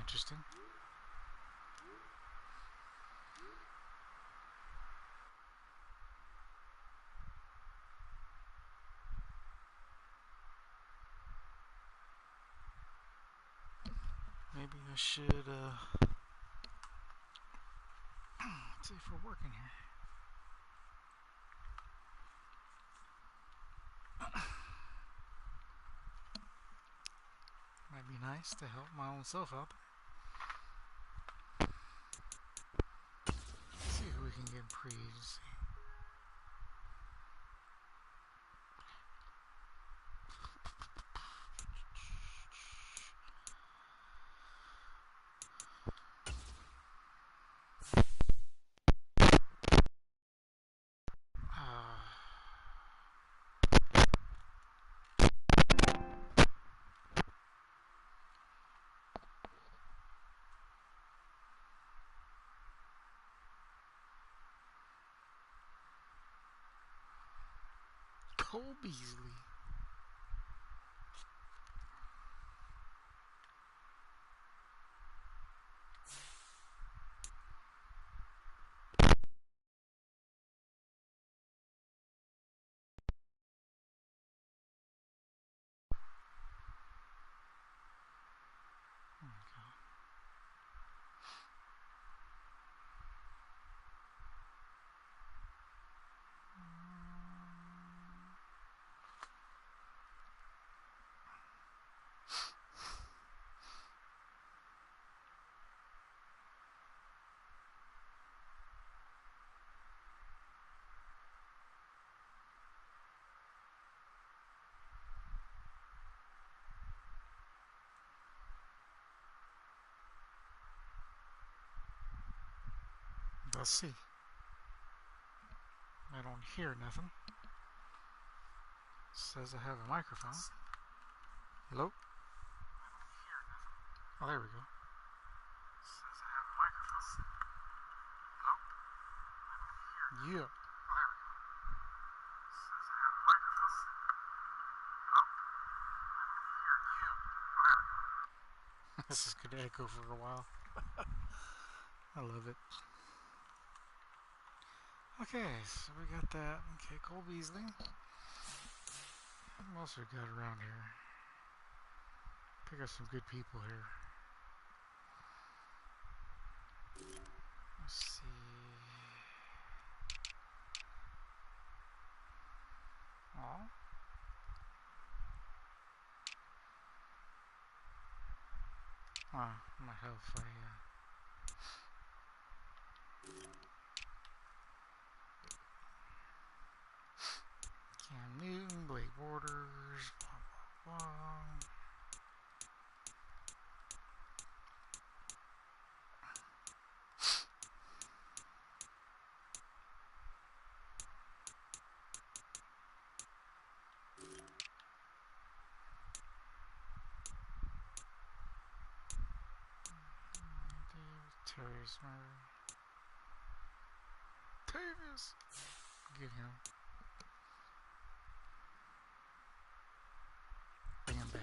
interesting. Maybe I should, let's see if we're working here. Might be nice to help my own self out. Let's see who we can get pre-agency. Cole Beasley. Let's see. I don't hear nothing. Says I have a microphone. Hello? Oh, there we go. Says I have a microphone. Hello? Yeah. Oh, there we go. Says I have a microphone. Hello? Yeah. This is going to echo for a while. I love it. Okay, so we got that. Okay, Cole Beasley. What else we got around here? Pick up some good people here. Let's see. Oh. Might have a Cam Newton, Blake Borders, blah blah blah. Terry Smurray. Tavis! Get him. Bring him back.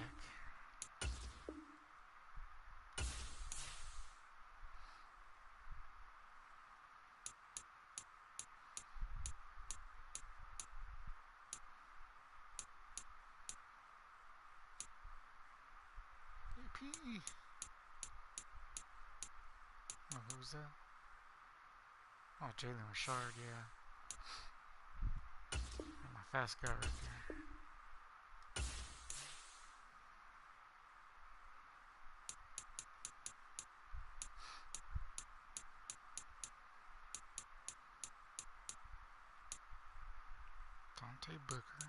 AP! Oh, who was that? Oh, Jalen Richard, yeah. My fast guy right there. Dante Booker.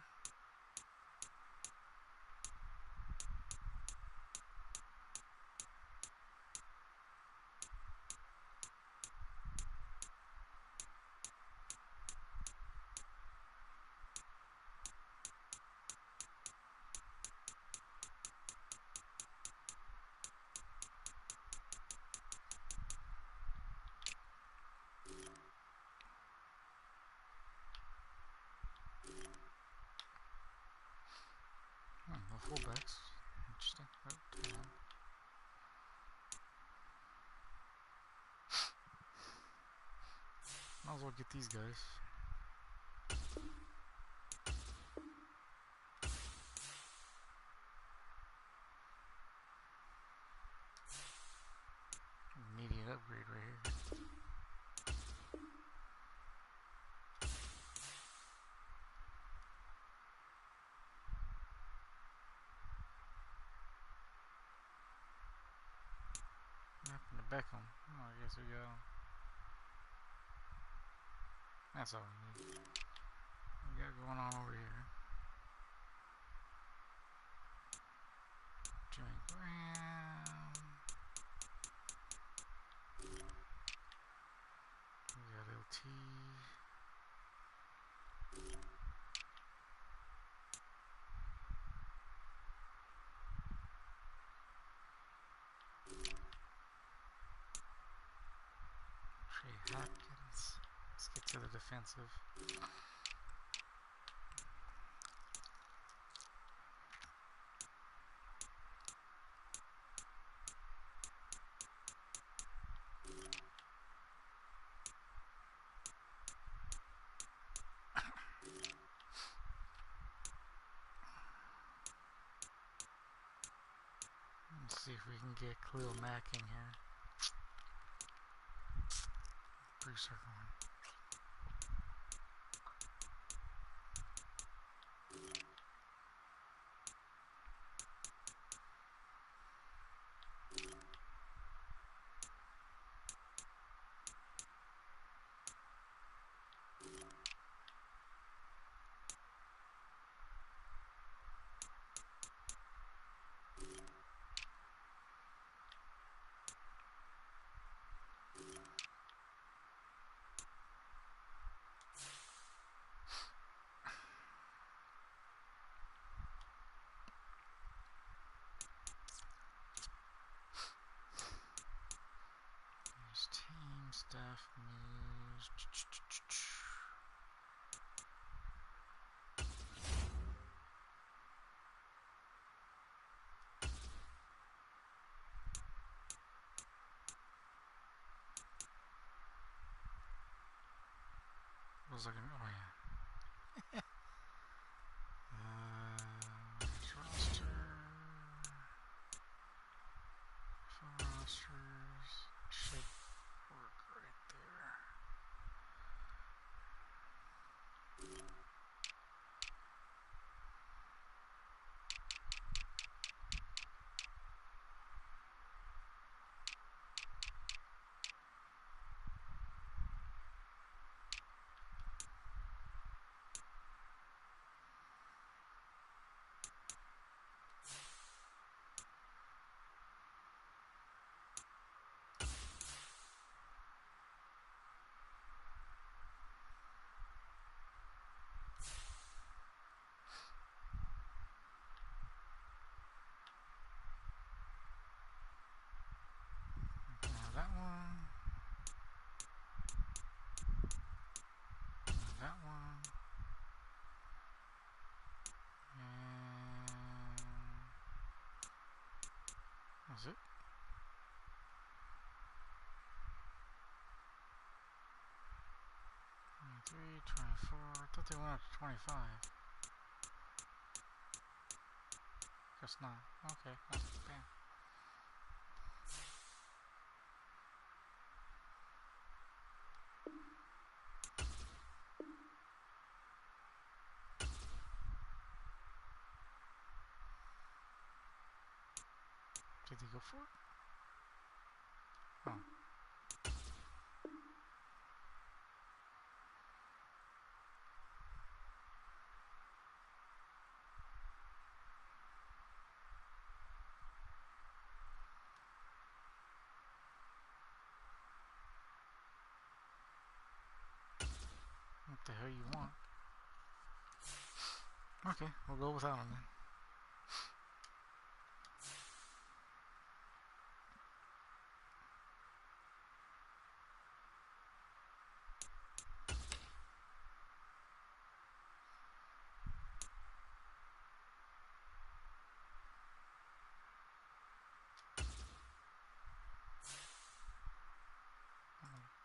well get these guys. Immediate upgrade right here. What happened to Beckham? Oh, I guess we got him. That's all we need. What we got going on over here? Jimmy Graham. We got LT. Trey Hopkins. Let's get to the defensive. Let's see if we can get Khalil Mack in here. Bruce Irvin. There's team stuff news. What was I gonna? Oh yeah. Roster. Full rosters should work right there. Now that one. Now that one. And that's it. 23, 24. I thought they went up to 25. Guess not. Okay. Oh, bam. Did he go for it? Oh. What the hell you want? Okay, we'll go without him then.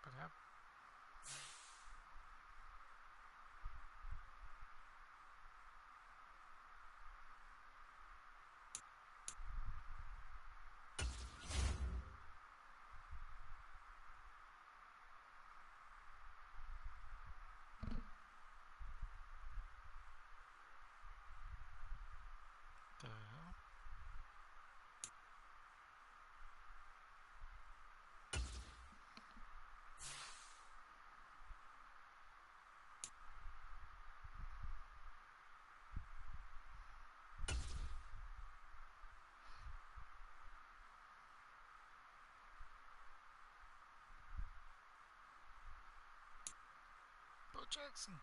But Jackson.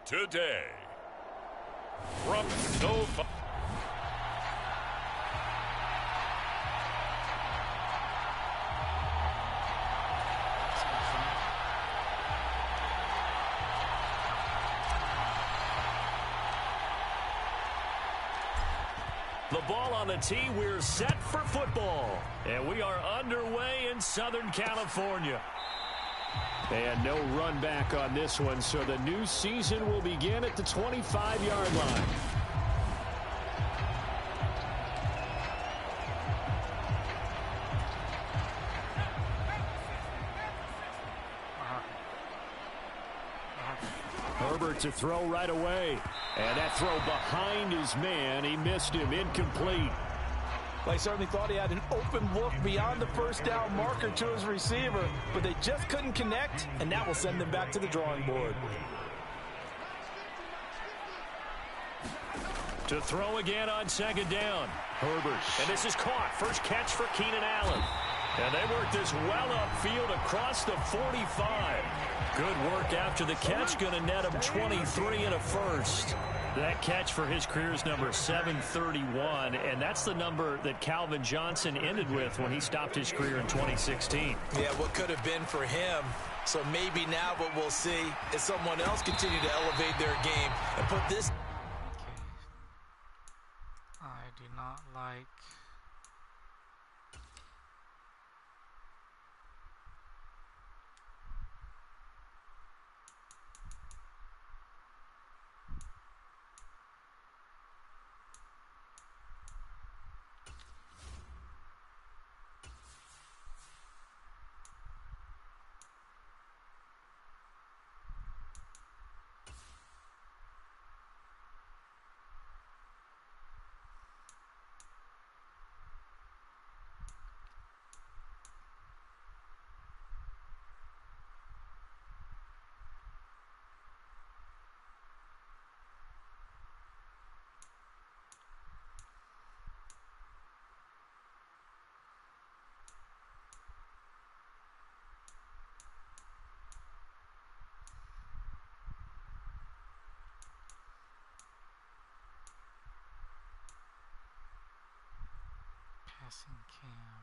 Today, from SoFi. The ball on the tee, we're set for football. And we are underway in Southern California. And no run back on this one, so the new season will begin at the 25-yard line. Herbert to throw right away. And that throw behind his man. He missed him. Incomplete. They certainly thought he had an open look beyond the first down marker to his receiver, but they just couldn't connect, and that will send them back to the drawing board. To throw again on second down. Herbert. And this is caught. First catch for Keenan Allen. And they work this well upfield across the 45. Good work after the catch. Going to net him 23 and a first. That catch for his career is number 731, and that's the number that Calvin Johnson ended with when he stopped his career in 2016. Yeah, what could have been for him. So maybe now what we'll see is someone else continue to elevate their game and put this. Okay. I do not like. Passing cam.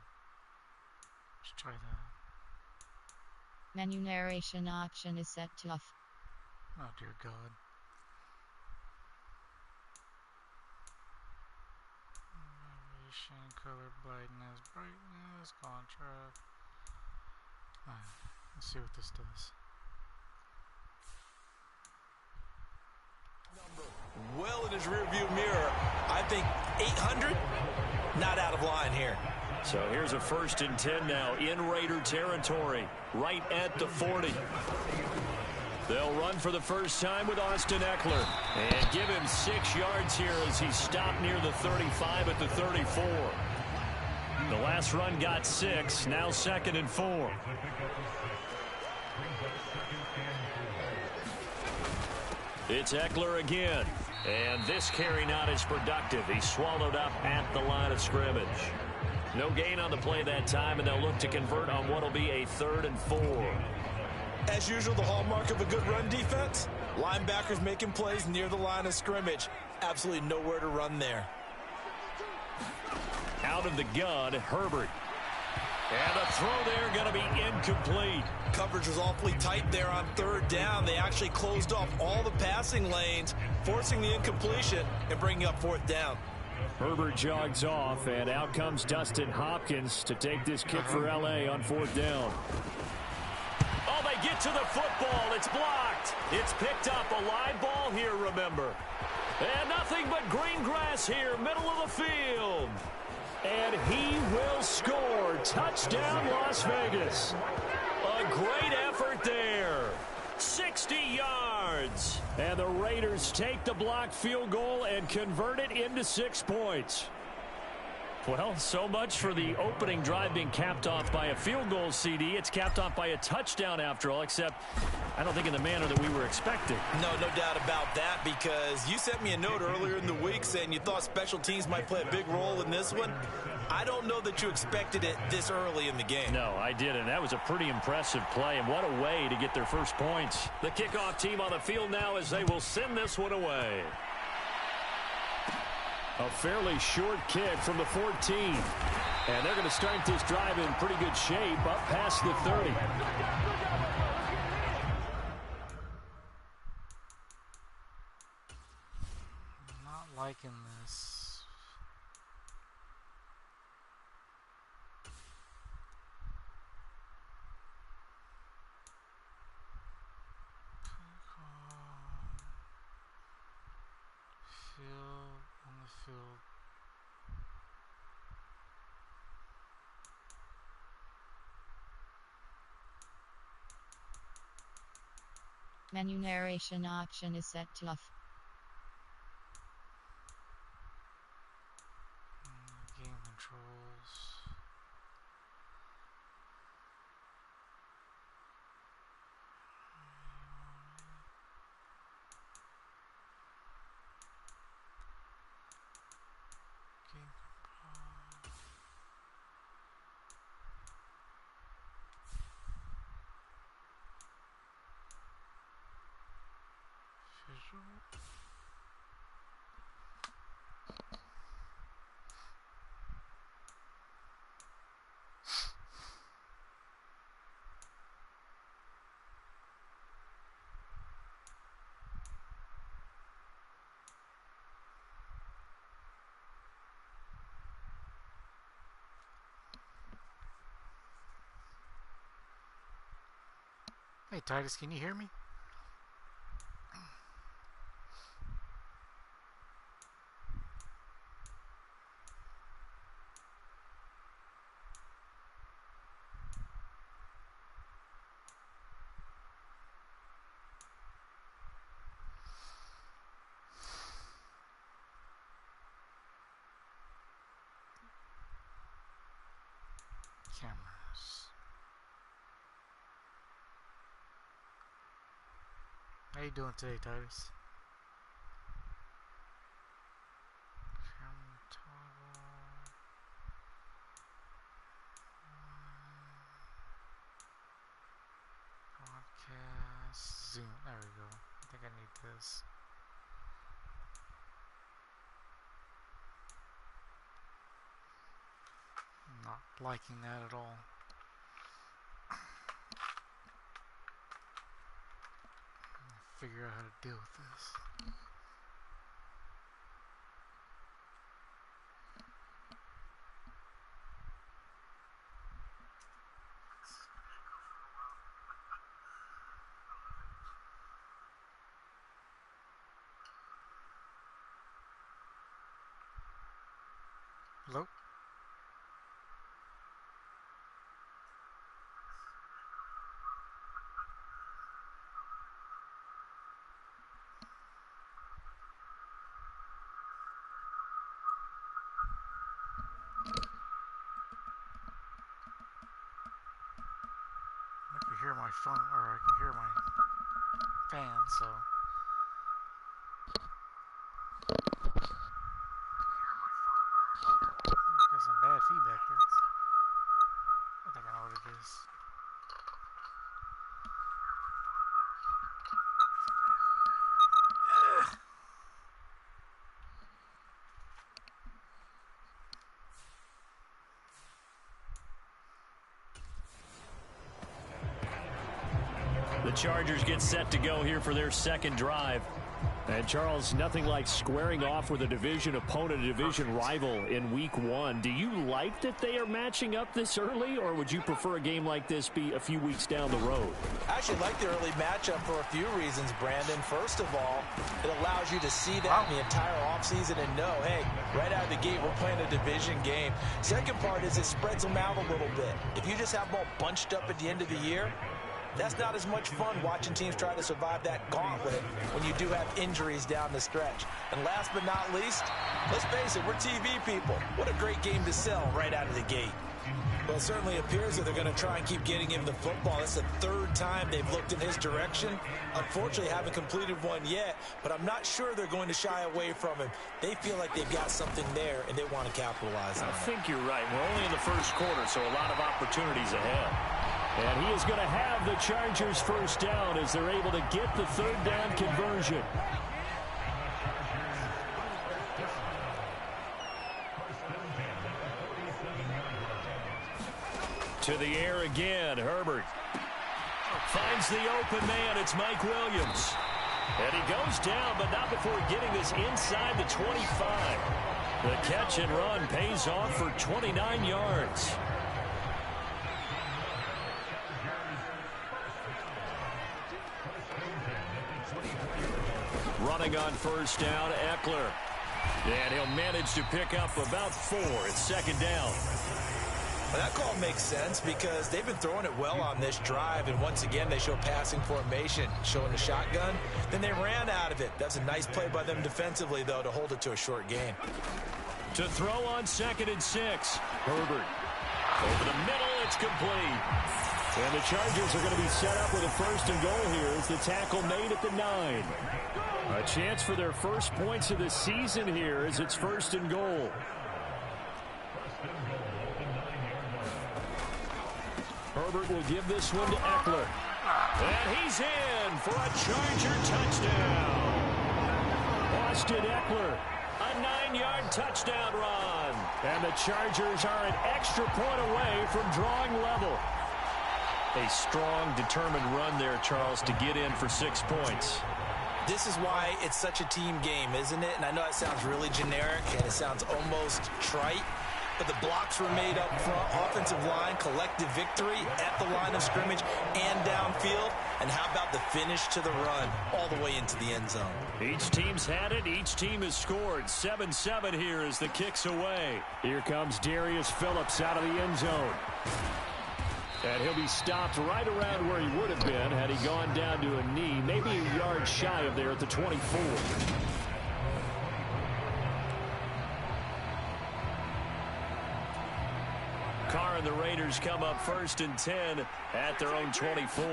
Let's try that. Menu narration option is set to off. Oh dear God. Narration, color, brightness, contrast. Alright, let's see what this does. Well in his rearview mirror. I think 800, not out of line here. So here's a 1st and 10 now in Raider territory, right at the 40. They'll run for the first time with Austin Eckler and give him 6 yards here as he stopped near the 35 at the 34. The last run got 6, now 2nd and 4. It's Eckler again, and this carry not as productive. He's swallowed up at the line of scrimmage. No gain on the play that time, and they'll look to convert on what will be a 3rd and 4. As usual, the hallmark of a good run defense, linebackers making plays near the line of scrimmage. Absolutely nowhere to run there. Out of the gun, Herbert. And a throw there going to be incomplete. Coverage was awfully tight there on 3rd down. They actually closed off all the passing lanes, forcing the incompletion and bringing up 4th down. Herbert jogs off, and out comes Dustin Hopkins to take this kick for L.A. on 4th down. Oh, they get to the football. It's blocked. It's picked up. A live ball here, remember. And nothing but green grass here, middle of the field. And he will score. Touchdown, Las Vegas. A great effort there. 60 yards. And the Raiders take the blocked field goal and convert it into 6 points. Well, so much for the opening drive being capped off by a field goal, CD. It's capped off by a touchdown after all, except I don't think in the manner that we were expecting. No doubt about that, because you sent me a note earlier in the week saying you thought special teams might play a big role in this one. I don't know that you expected it this early in the game. No, I didn't. That was a pretty impressive play, and what a way to get their first points. The kickoff team on the field now as they will send this one away. A fairly short kick from the 14. And they're going to start this drive in pretty good shape up past the 30. I'm not liking this. On the field. Menu narration option is set to off. Game controls. Hey Titus, can you hear me? Cameras. How you doing today, Titus? Camera toggle. Broadcast. Zoom. There we go. I think I need this. I'm not liking that at all. Figure out how to deal with this. Hello? I can hear my phone, or I can hear my fan, so. Got some bad feedback there. I think I know what it is. The Chargers get set to go here for their second drive. And Charles, nothing like squaring off with a division opponent, a division rival in week one. Do you like that they are matching up this early, or would you prefer a game like this be a few weeks down the road? I actually like the early matchup for a few reasons, Brandon. First of all, it allows you to see that in the entire offseason and know, hey, right out of the gate, we're playing a division game. Second part is it spreads them out a little bit. If you just have them all bunched up at the end of the year, That's not as much fun watching teams try to survive that gauntlet when you do have injuries down the stretch. And last but not least, let's face it, we're TV people. What a great game to sell right out of the gate. Well, it certainly appears that they're going to try and keep getting him the football. That's the third time they've looked in his direction. Unfortunately, haven't completed one yet, but I'm not sure they're going to shy away from him. They feel like they've got something there, and they want to capitalize on it. I think you're right. We're only in the first quarter, so a lot of opportunities ahead. And he is going to have the Chargers first down as they're able to get the third down conversion. To the air again, Herbert. Finds the open man, it's Mike Williams. And he goes down, but not before getting this inside the 25. The catch and run pays off for 29 yards. Running on first down, Eckler. And he'll manage to pick up about 4. It's second down. Well, that call makes sense because they've been throwing it well on this drive, and once again they show passing formation, showing the shotgun. Then they ran out of it. That's a nice play by them defensively, though, to hold it to a short gain. To throw on 2nd and 6. Herbert. Over the middle, it's complete. And the Chargers are going to be set up with a first and goal here as the tackle made at the 9. A chance for their first points of the season here as it's 1st and goal. Herbert will give this one to Eckler. And he's in for a Charger touchdown. Austin Eckler, a 9-yard touchdown run. And the Chargers are an extra point away from drawing level. A strong, determined run there, Charles, to get in for 6 points. This is why it's such a team game, isn't it? And I know it sounds really generic and it sounds almost trite, but the blocks were made up front, offensive line, collective victory at the line of scrimmage and downfield. And how about the finish to the run all the way into the end zone? Each team's had it. Each team has scored. 7-7 here as the kick's away. Here comes Darius Phillips out of the end zone. And he'll be stopped right around where he would have been had he gone down to a knee, maybe a yard shy of there at the 24. Carr and the Raiders come up 1st and 10 at their own 24.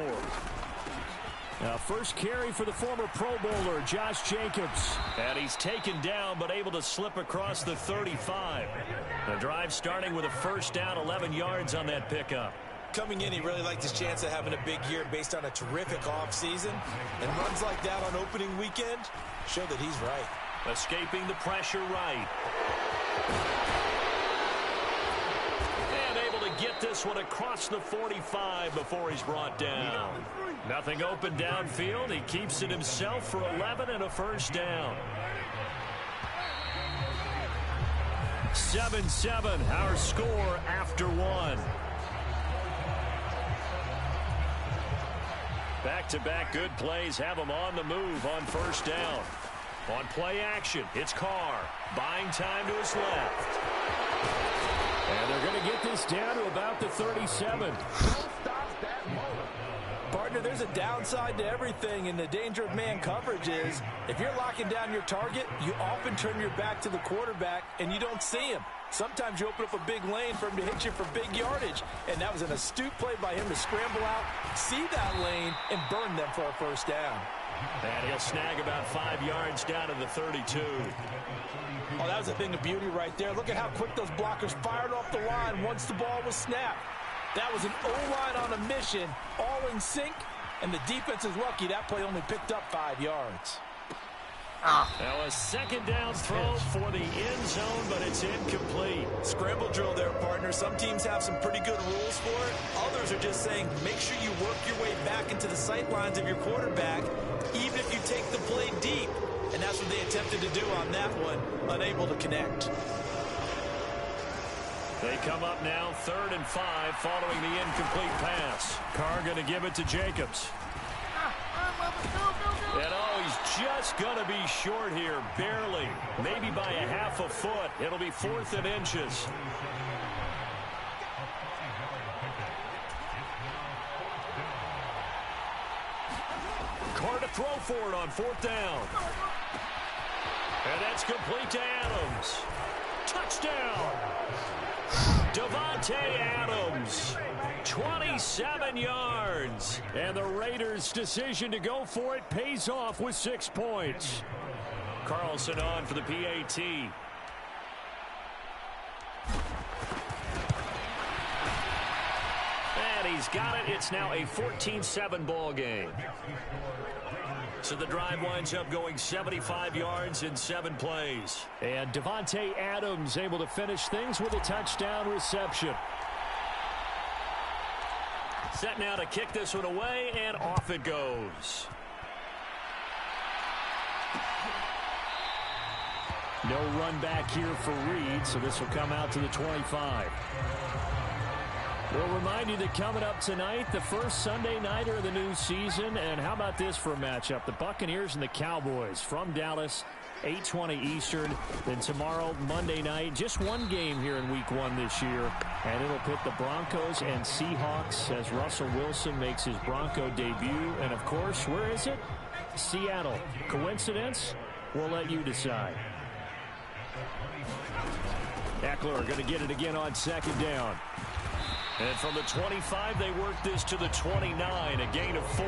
Now, first carry for the former Pro Bowler, Josh Jacobs. And he's taken down, but able to slip across the 35. The drive starting with a first down, 11 yards on that pickup. Coming in, he really liked his chance of having a big year based on a terrific offseason. And runs like that on opening weekend show that he's right. Escaping the pressure right. And able to get this one across the 45 before he's brought down. Nothing open downfield. He keeps it himself for 11 and a first down. 7-7, our score after 1. Back-to-back good plays have them on the move on first down. On play action, it's Carr. Buying time to his left. And they're going to get this down to about the 37. Partner, there's a downside to everything, and the danger of man coverage is if you're locking down your target, you often turn your back to the quarterback and you don't see him. Sometimes you open up a big lane for him to hit you for big yardage, and that was an astute play by him to scramble out, see that lane, and burn them for a first down. And he'll snag about 5 yards down to the 32. Oh, that was a thing of beauty right there. Look at how quick those blockers fired off the line once the ball was snapped. That was an O-line on a mission, all in sync, and the defense is lucky that play only picked up 5 yards. Now a second down throw for the end zone, but it's incomplete. Scramble drill there, partner. Some teams have some pretty good rules for it. Others are just saying make sure you work your way back into the sight lines of your quarterback, even if you take the play deep. And that's what they attempted to do on that one, unable to connect. They come up now 3rd and 5 following the incomplete pass. Carr going to give it to Jacobs. And he's just going to be short here, barely. Maybe by a half a foot. It'll be 4th and inches. Carr to throw for it on 4th down. And that's complete to Adams. Touchdown! Davante Adams, 27 yards. And the Raiders' decision to go for it pays off with 6 points. Carlson on for the PAT. And he's got it. It's now a 14-7 ball game. So the drive winds up going 75 yards in 7 plays. And Davante Adams able to finish things with a touchdown reception. Set now to kick this one away, and off it goes. No run back here for Reed, so this will come out to the 25. We'll remind you that coming up tonight, the first Sunday nighter of the new season. And how about this for a matchup? The Buccaneers and the Cowboys from Dallas, 8:20 Eastern. Then tomorrow, Monday night, just one game here in Week 1 this year. And it'll pit the Broncos and Seahawks as Russell Wilson makes his Bronco debut. And, of course, where is it? Seattle. Coincidence? We'll let you decide. Eckler going to get it again on 2nd down. And from the 25, they work this to the 29, a gain of 4.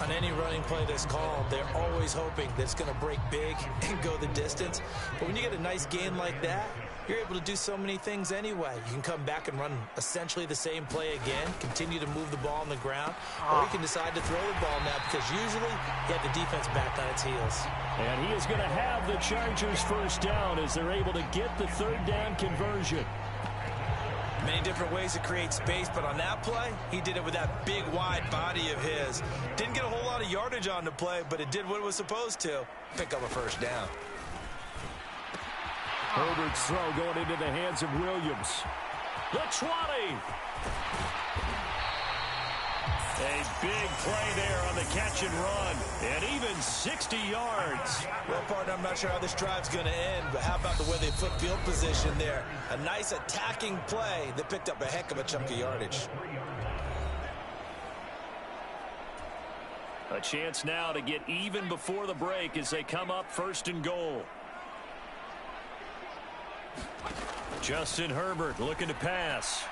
On any running play that's called, they're always hoping that it's going to break big and go the distance. But when you get a nice gain like that, you're able to do so many things anyway. You can come back and run essentially the same play again, continue to move the ball on the ground, or you can decide to throw the ball now because usually you have the defense back on its heels. And he is going to have the Chargers first down as they're able to get the 3rd down conversion. Many different ways to create space, but on that play, he did it with that big, wide body of his. Didn't get a whole lot of yardage on the play, but it did what it was supposed to. Pick up a first down. Herbert's throw going into the hands of Williams. The 20. A big play there on the catch and run. And even 60 yards. Well, partner, I'm not sure how this drive's going to end, but how about the way they flip field position there? A nice attacking play that picked up a heck of a chunk of yardage. A chance now to get even before the break as they come up 1st and goal. Justin Herbert looking to pass.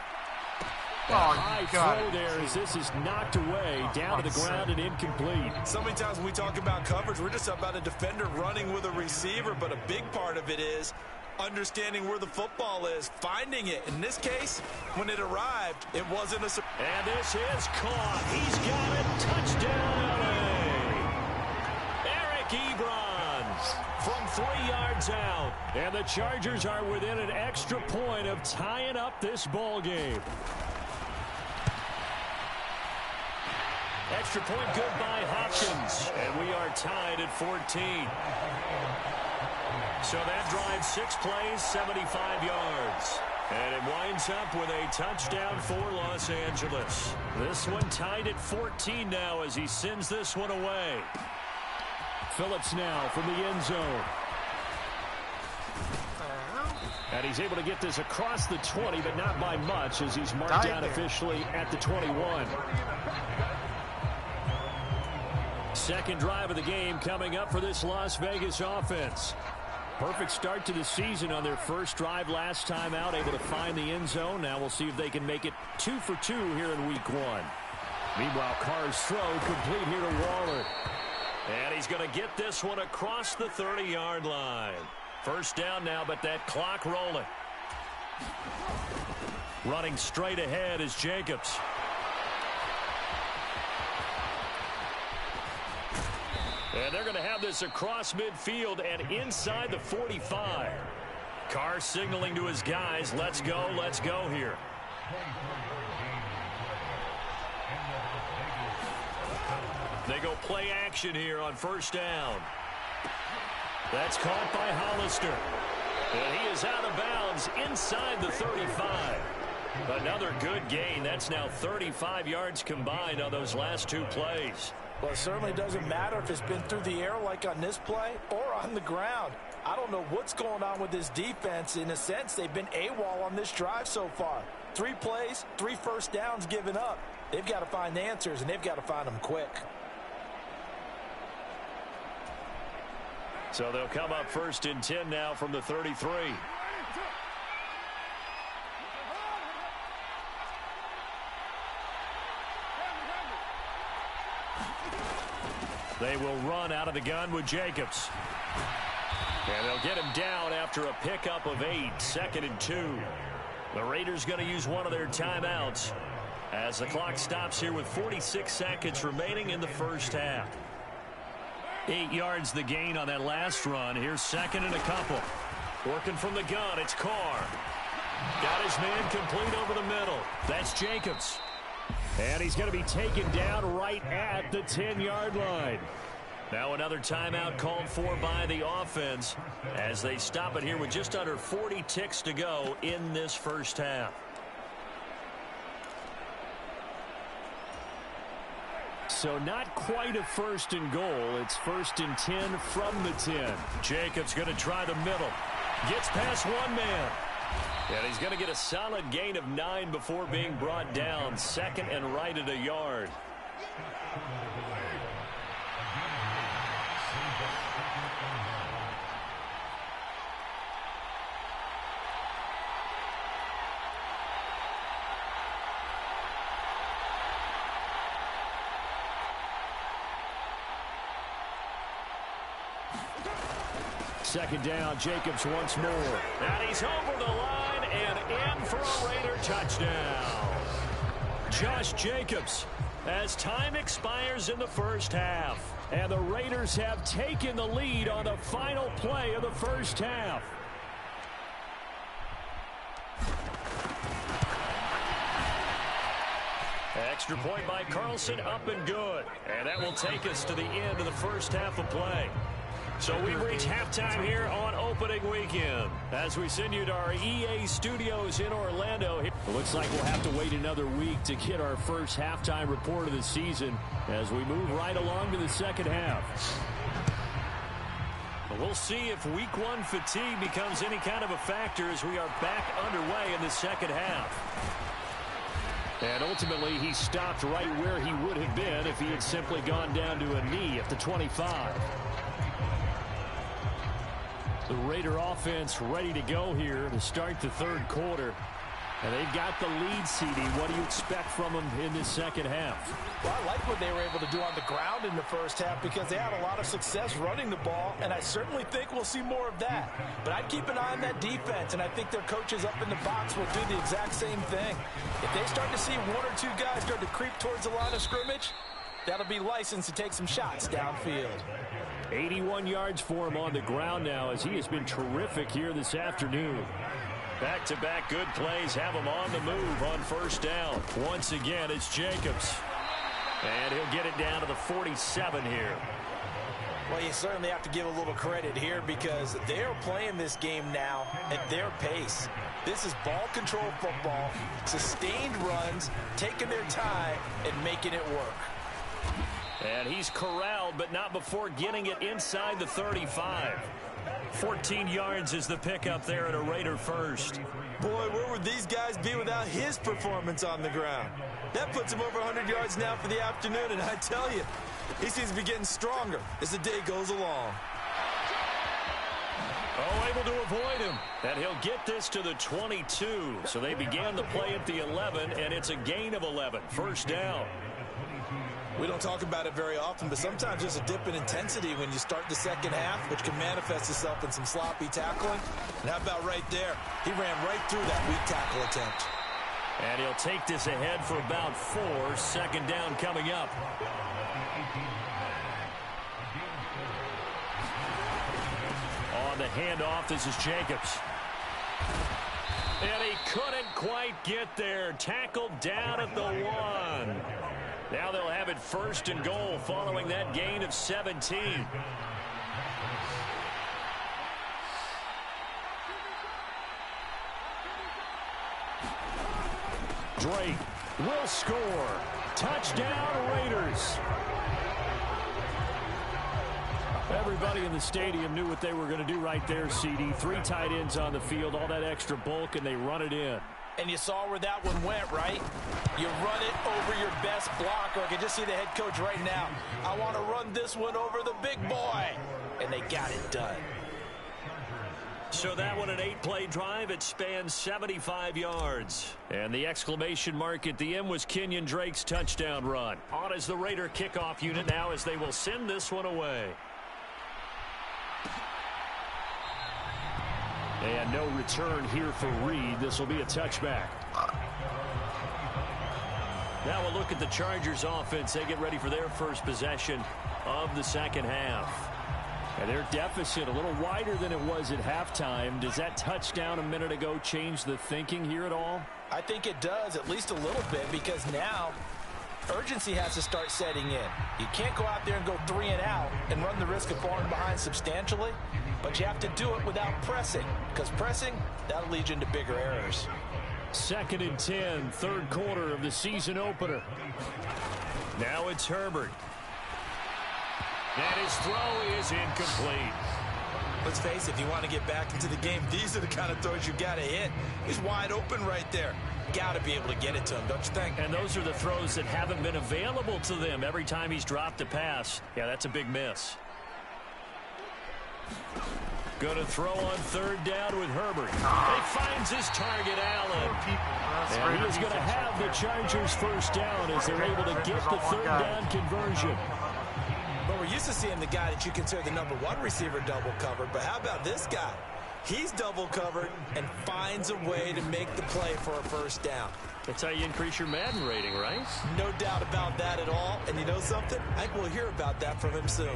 High throw there as this is knocked away, down to the ground and incomplete. So many times when we talk about coverage, we're just about a defender running with a receiver, but a big part of it is understanding where the football is, finding it. In this case, when it arrived, it wasn't a... And this is caught. He's got it. Touchdown, LA. Eric Ebron from 3 yards out. And the Chargers are within an extra point of tying up this ball game. Extra point good by Hopkins. And we are tied at 14. So that drives 6 plays, 75 yards. And it winds up with a touchdown for Los Angeles. This one tied at 14 now as he sends this one away. Phillips now from the end zone. And he's able to get this across the 20, but not by much as he's marked down officially at the 21. Second drive of the game coming up for this Las Vegas offense. Perfect start to the season on their first drive last time out, able to find the end zone. Now we'll see if they can make it 2 for 2 here in Week 1. Meanwhile, Carr's throw complete here to Waller. And he's going to get this one across the 30-yard line. First down now, but that clock rolling. Running straight ahead is Jacobs. And they're going to have this across midfield and inside the 45. Carr signaling to his guys, let's go here. They go play action here on first down. That's caught by Hollister. And he is out of bounds inside the 35. Another good gain. That's now 35 yards combined on those last 2 plays. Well, it certainly doesn't matter if it's been through the air like on this play or on the ground. I don't know what's going on with this defense. In a sense, they've been AWOL on this drive so far. 3 plays, 3 first downs given up. They've got to find answers, and they've got to find them quick. So they'll come up 1st and 10 now from the 33. They will run out of the gun with Jacobs. And they'll get him down after a pickup of 8, 2nd and 2. The Raiders going to use one of their timeouts as the clock stops here with 46 seconds remaining in the first half. 8 yards the gain on that last run. Here's 2nd and a couple. Working from the gun, it's Carr. Got his man complete over the middle. That's Jacobs. And he's going to be taken down right at the 10-yard line. Now another timeout called for by the offense as they stop it here with just under 40 ticks to go in this first half. So not quite a 1st and goal. It's 1st and 10 from the 10. Jacobs going to try the middle. Gets past one man. And he's going to get a solid gain of 9 before being brought down. 2nd and right at a yard. Second down, Jacobs once more. And he's over the line and in for a Raider touchdown. Josh Jacobs as time expires in the first half. And the Raiders have taken the lead on the final play of the first half. Extra point by Carlson, up and good. And that will take us to the end of the first half of play. So we reach halftime here on opening weekend as we send you to our EA studios in Orlando. It looks like we'll have to wait another week to get our first halftime report of the season as we move right along to the second half. But we'll see if week 1 fatigue becomes any kind of a factor as we are back underway in the second half. And ultimately, he stopped right where he would have been if he had simply gone down to a knee at the 25. The Raider offense ready to go here to start the third quarter. And they've got the lead, CD. What do you expect from them in this second half? Well, I like what they were able to do on the ground in the first half because they had a lot of success running the ball, and I certainly think we'll see more of that. But I'd keep an eye on that defense, and I think their coaches up in the box will do the exact same thing. If they start to see 1 or 2 guys start to creep towards the line of scrimmage, that'll be licensed to take some shots downfield. 81 yards for him on the ground now as he has been terrific here this afternoon. Back-to-back good plays have him on the move on first down. Once again, it's Jacobs. And he'll get it down to the 47 here. Well, you certainly have to give a little credit here because they're playing this game now at their pace. This is ball control football, sustained runs, taking their time, and making it work. And he's corralled, but not before getting it inside the 35. 14 yards is the pickup there at a Raider first. Boy, where would these guys be without his performance on the ground? That puts him over 100 yards now for the afternoon, and I tell you, he seems to be getting stronger as the day goes along. Oh, able to avoid him. And he'll get this to the 22. So they began the play at the 11, and it's a gain of 11. First down. We don't talk about it very often, but sometimes there's a dip in intensity when you start the second half, which can manifest itself in some sloppy tackling. And how about right there? He ran right through that weak tackle attempt. And he'll take this ahead for about 4. Second down coming up. On the handoff, this is Jacobs. And he couldn't quite get there. Tackled down at the 1. Now they'll have it first and goal following that gain of 17. Drake will score. Touchdown, Raiders. Everybody in the stadium knew what they were going to do right there, CD. 3 tight ends on the field, all that extra bulk, and they run it in. And you saw where that one went, right? You run it over your best blocker. I can just see the head coach right now. I want to run this one over the big boy. And they got it done. So that one, an 8-play drive. It spans 75 yards. And the exclamation mark at the end was Kenyon Drake's touchdown run. On as the Raider kickoff unit now as they will send this one away. And no return here for Reed. This will be a touchback. Now we'll look at the Chargers offense. They get ready for their first possession of the second half. And their deficit a little wider than it was at halftime. Does that touchdown a minute ago change the thinking here at all? I think it does, at least a little bit, because now urgency has to start setting in. You can't go out there and go 3 and out and run the risk of falling behind substantially, but you have to do it without pressing, because pressing, that'll lead you into bigger errors. 2nd and 10, third quarter of the season opener. Now it's Herbert. And his throw is incomplete. Let's face it, if you want to get back into the game, these are the kind of throws you got to hit. He's wide open right there. Got to be able to get it to him, don't you think? And those are the throws that haven't been available to them every time he's dropped a pass. Yeah, that's a big miss. Going to throw on 3rd down with Herbert. He finds his target, Allen. And he is going to have the Chargers first down as they're able to get the 3rd down conversion. But we're used to seeing the guy that you consider the #1 receiver double covered. But how about this guy? He's double covered and finds a way to make the play for a first down. That's how you increase your Madden rating, right? No doubt about that at all. And you know something? I think we'll hear about that from him soon.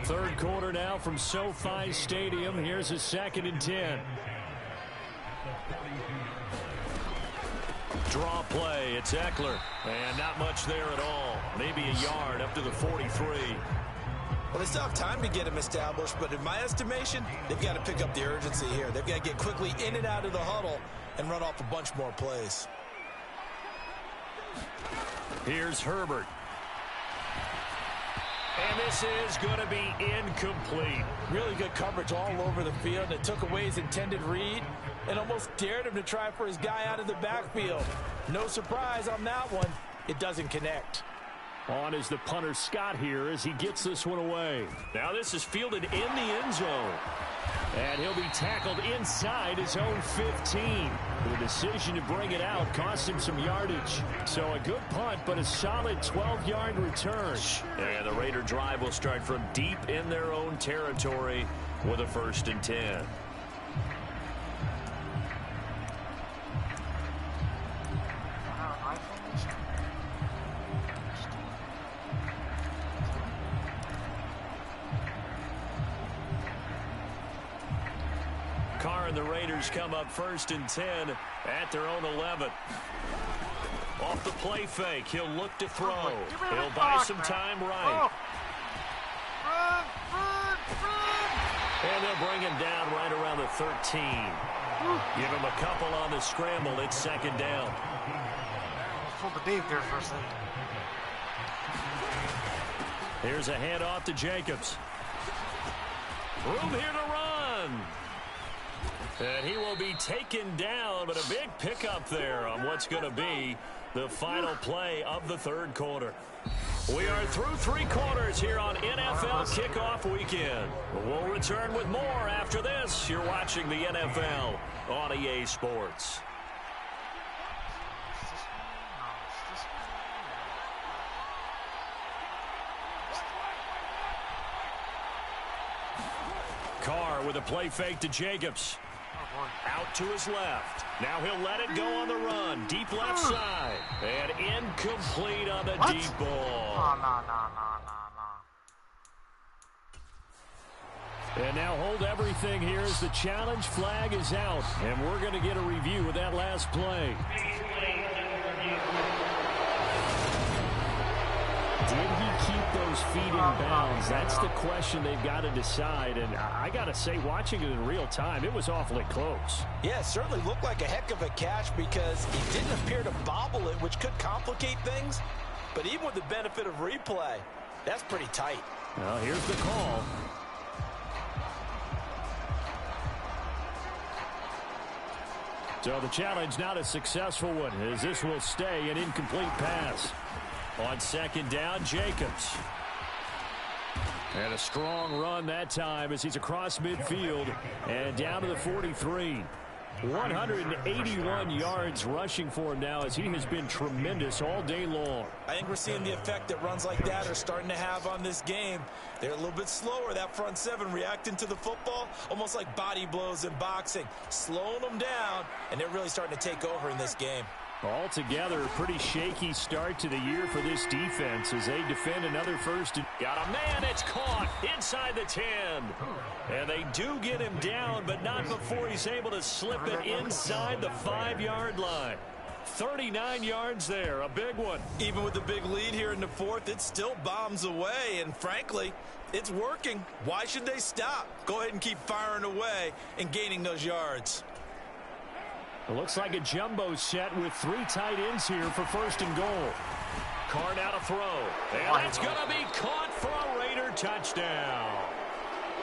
Third quarter now from SoFi Stadium. Here's a 2nd and 10. Draw play. It's Eckler. And not much there at all. Maybe a yard up to the 43. Well, they still have time to get him established, but in my estimation, they've got to pick up the urgency here. They've got to get quickly in and out of the huddle and run off a bunch more plays. Here's Herbert. And this is going to be incomplete. Really good coverage all over the field. It took away his intended read and almost dared him to try for his guy out of the backfield. No surprise on that one. It doesn't connect. On is the punter Scott here as he gets this one away. Now this is fielded in the end zone. And he'll be tackled inside his own 15. The decision to bring it out cost him some yardage. So a good punt, but a solid 12-yard return. And the Raider drive will start from deep in their own territory with a 1st and 10. Carr and the Raiders come up 1st and 10 at their own 11. Off the play fake, he'll look to throw. He'll buy some time right. And they'll bring him down right around the 13. Give him a couple on the scramble. It's 2nd down. Pulled the Dave there for a second. Here's a handoff to Jacobs. Room here to run. And he will be taken down, but a big pickup there on what's going to be the final play of the 3rd quarter. We are through 3 quarters here on NFL Kickoff Weekend. We'll return with more after this. You're watching the NFL on EA Sports. Carr with a play fake to Jacobs. Out to his left. Now he'll let it go on the run. Deep left side. And incomplete on the deep ball. And now hold everything here as the challenge flag is out. And we're going to get a review of that last play. Did he keep those feet in bounds? That's the question they've got to decide. And I got to say, watching it in real time, it was awfully close. Yeah, it certainly looked like a heck of a catch because he didn't appear to bobble it, which could complicate things. But even with the benefit of replay, that's pretty tight. Well, here's the call. So the challenge not a successful one, as this will stay an incomplete pass. On second down, Jacobs. And a strong run that time as he's across midfield and down to the 43. 181 yards rushing for him now, as he has been tremendous all day long. I think we're seeing the effect that runs like that are starting to have on this game. They're a little bit slower, that front seven, reacting to the football, almost like body blows in boxing, slowing them down, and they're really starting to take over in this game. Altogether, a pretty shaky start to the year for this defense as they defend another first. Got a man, it's caught inside the 10. And they do get him down, but not before he's able to slip it inside the 5-yard line. 39 yards there, a big one. Even with the big lead here in the fourth, it still bombs away, and frankly, it's working. Why should they stop? Go ahead and keep firing away and gaining those yards. It looks like a jumbo set with 3 tight ends here for first and goal. Carr now to throw. And that's going to be caught for a Raider touchdown.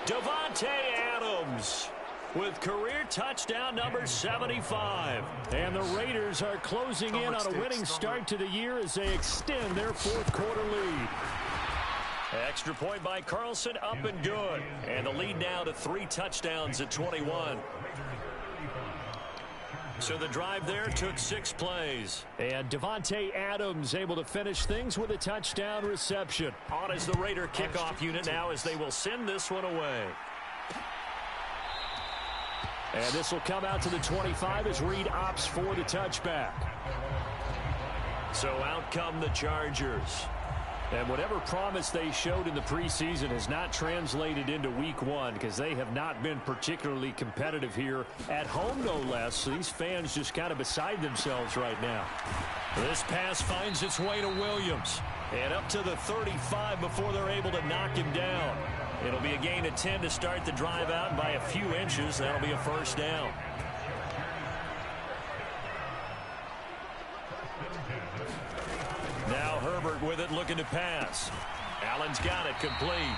Davante Adams with career touchdown number 75. And the Raiders are closing in on a winning start to the year as they extend their fourth-quarter lead. Extra point by Carlson, up and good. And the lead now to 3 touchdowns at 21. So the drive there took 6 plays. And Davante Adams able to finish things with a touchdown reception. On as the Raider kickoff unit now, as they will send this one away. And this will come out to the 25 as Reed opts for the touchback. So out come the Chargers. And whatever promise they showed in the preseason has not translated into week 1, because they have not been particularly competitive here at home, no less. So these fans just kind of beside themselves right now. This pass finds its way to Williams. And up to the 35 before they're able to knock him down. It'll be a gain of 10 to start the drive out, and by a few inches, that'll be a first down. Now Herbert with it, looking to pass. Allen's got it, complete.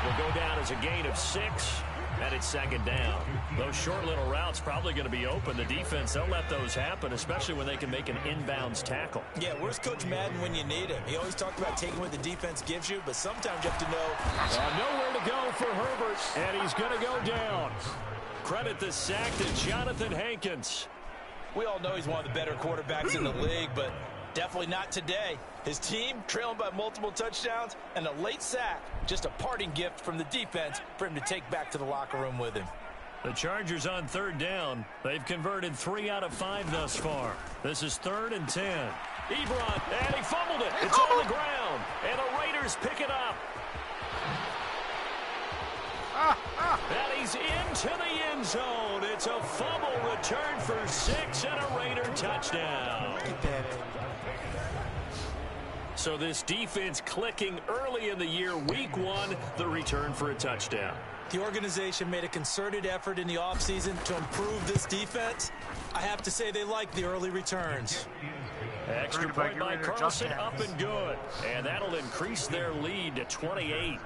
Will go down as a gain of 6, and it's second down. Those short little routes probably going to be open. The defense, they'll let those happen, especially when they can make an inbounds tackle. Yeah, where's Coach Madden when you need him? He always talked about taking what the defense gives you, but sometimes you have to know. Nowhere to go for Herbert, and he's going to go down. Credit the sack to Jonathan Hankins. We all know he's one of the better quarterbacks in the league, but definitely not today. His team trailing by multiple touchdowns and a late sack. Just a parting gift from the defense for him to take back to the locker room with him. The Chargers on third down. They've converted 3 out of 5 thus far. This is 3rd and 10. Ebron, and he fumbled it. It's on the ground, and the Raiders pick it up. And he's into the end zone. It's a fumble return for 6 and a Raider touchdown. So this defense clicking early in the year. Week 1, the return for a touchdown. The organization made a concerted effort in the offseason to improve this defense. I have to say they like the early returns. Extra point by Carlson, up and good. And that'll increase their lead to 28.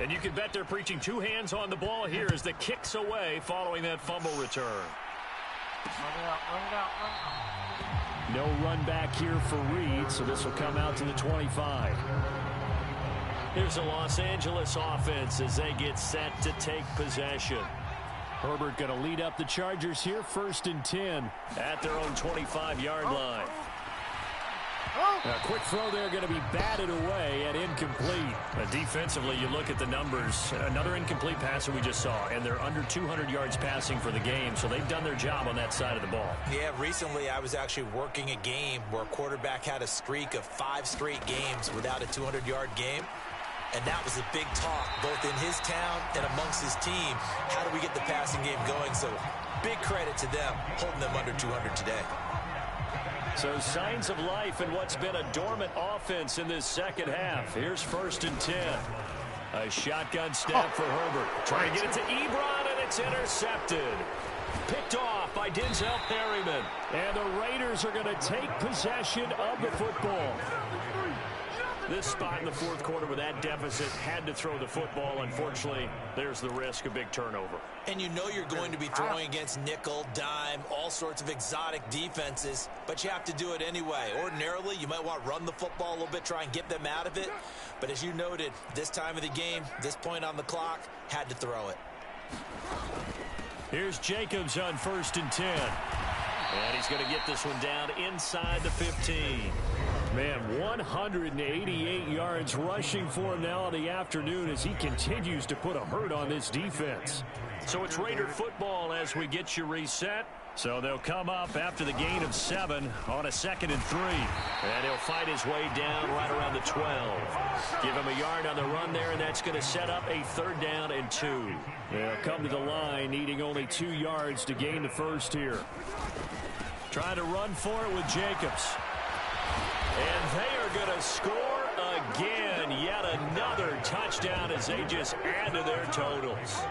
And you can bet they're preaching 2 hands on the ball here as the kick's away following that fumble return. No run back here for Reed, so this will come out to the 25. Here's the Los Angeles offense as they get set to take possession. Herbert going to lead up the Chargers here, 1st and 10 at their own 25-yard line. A quick throw there going to be batted away and incomplete. Defensively, you look at the numbers. Another incomplete pass that we just saw, and they're under 200 yards passing for the game, so they've done their job on that side of the ball. Yeah, recently I was actually working a game where a quarterback had a streak of 5 straight games without a 200-yard game. And that was a big talk, both in his town and amongst his team. How do we get the passing game going? So big credit to them, holding them under 200 today. So signs of life in what's been a dormant offense in this second half. Here's 1st and 10. A shotgun snap for Herbert. Trying to get it to Ebron, and it's intercepted. Picked off by Denzel Perryman. And the Raiders are going to take possession of the football. This spot in the fourth quarter with that deficit, had to throw the football. Unfortunately, there's the risk of big turnover. And you know you're going to be throwing against nickel, dime, all sorts of exotic defenses, but you have to do it anyway. Ordinarily, you might want to run the football a little bit, try and get them out of it. But as you noted, this time of the game, this point on the clock, had to throw it. Here's Jacobs on 1st and 10. And he's going to get this one down inside the 15. Man, 188 yards rushing for him now in the afternoon as he continues to put a hurt on this defense. So it's Raider football as we get you reset. So they'll come up after the gain of 7 on a 2nd and 3. And he'll fight his way down right around the 12. Give him a yard on the run there, and that's going to set up a 3rd down and 2. They'll come to the line needing only 2 yards to gain the first here. Trying to run for it with Jacobs. And they are going to score again. Yet another touchdown as they just add to their totals.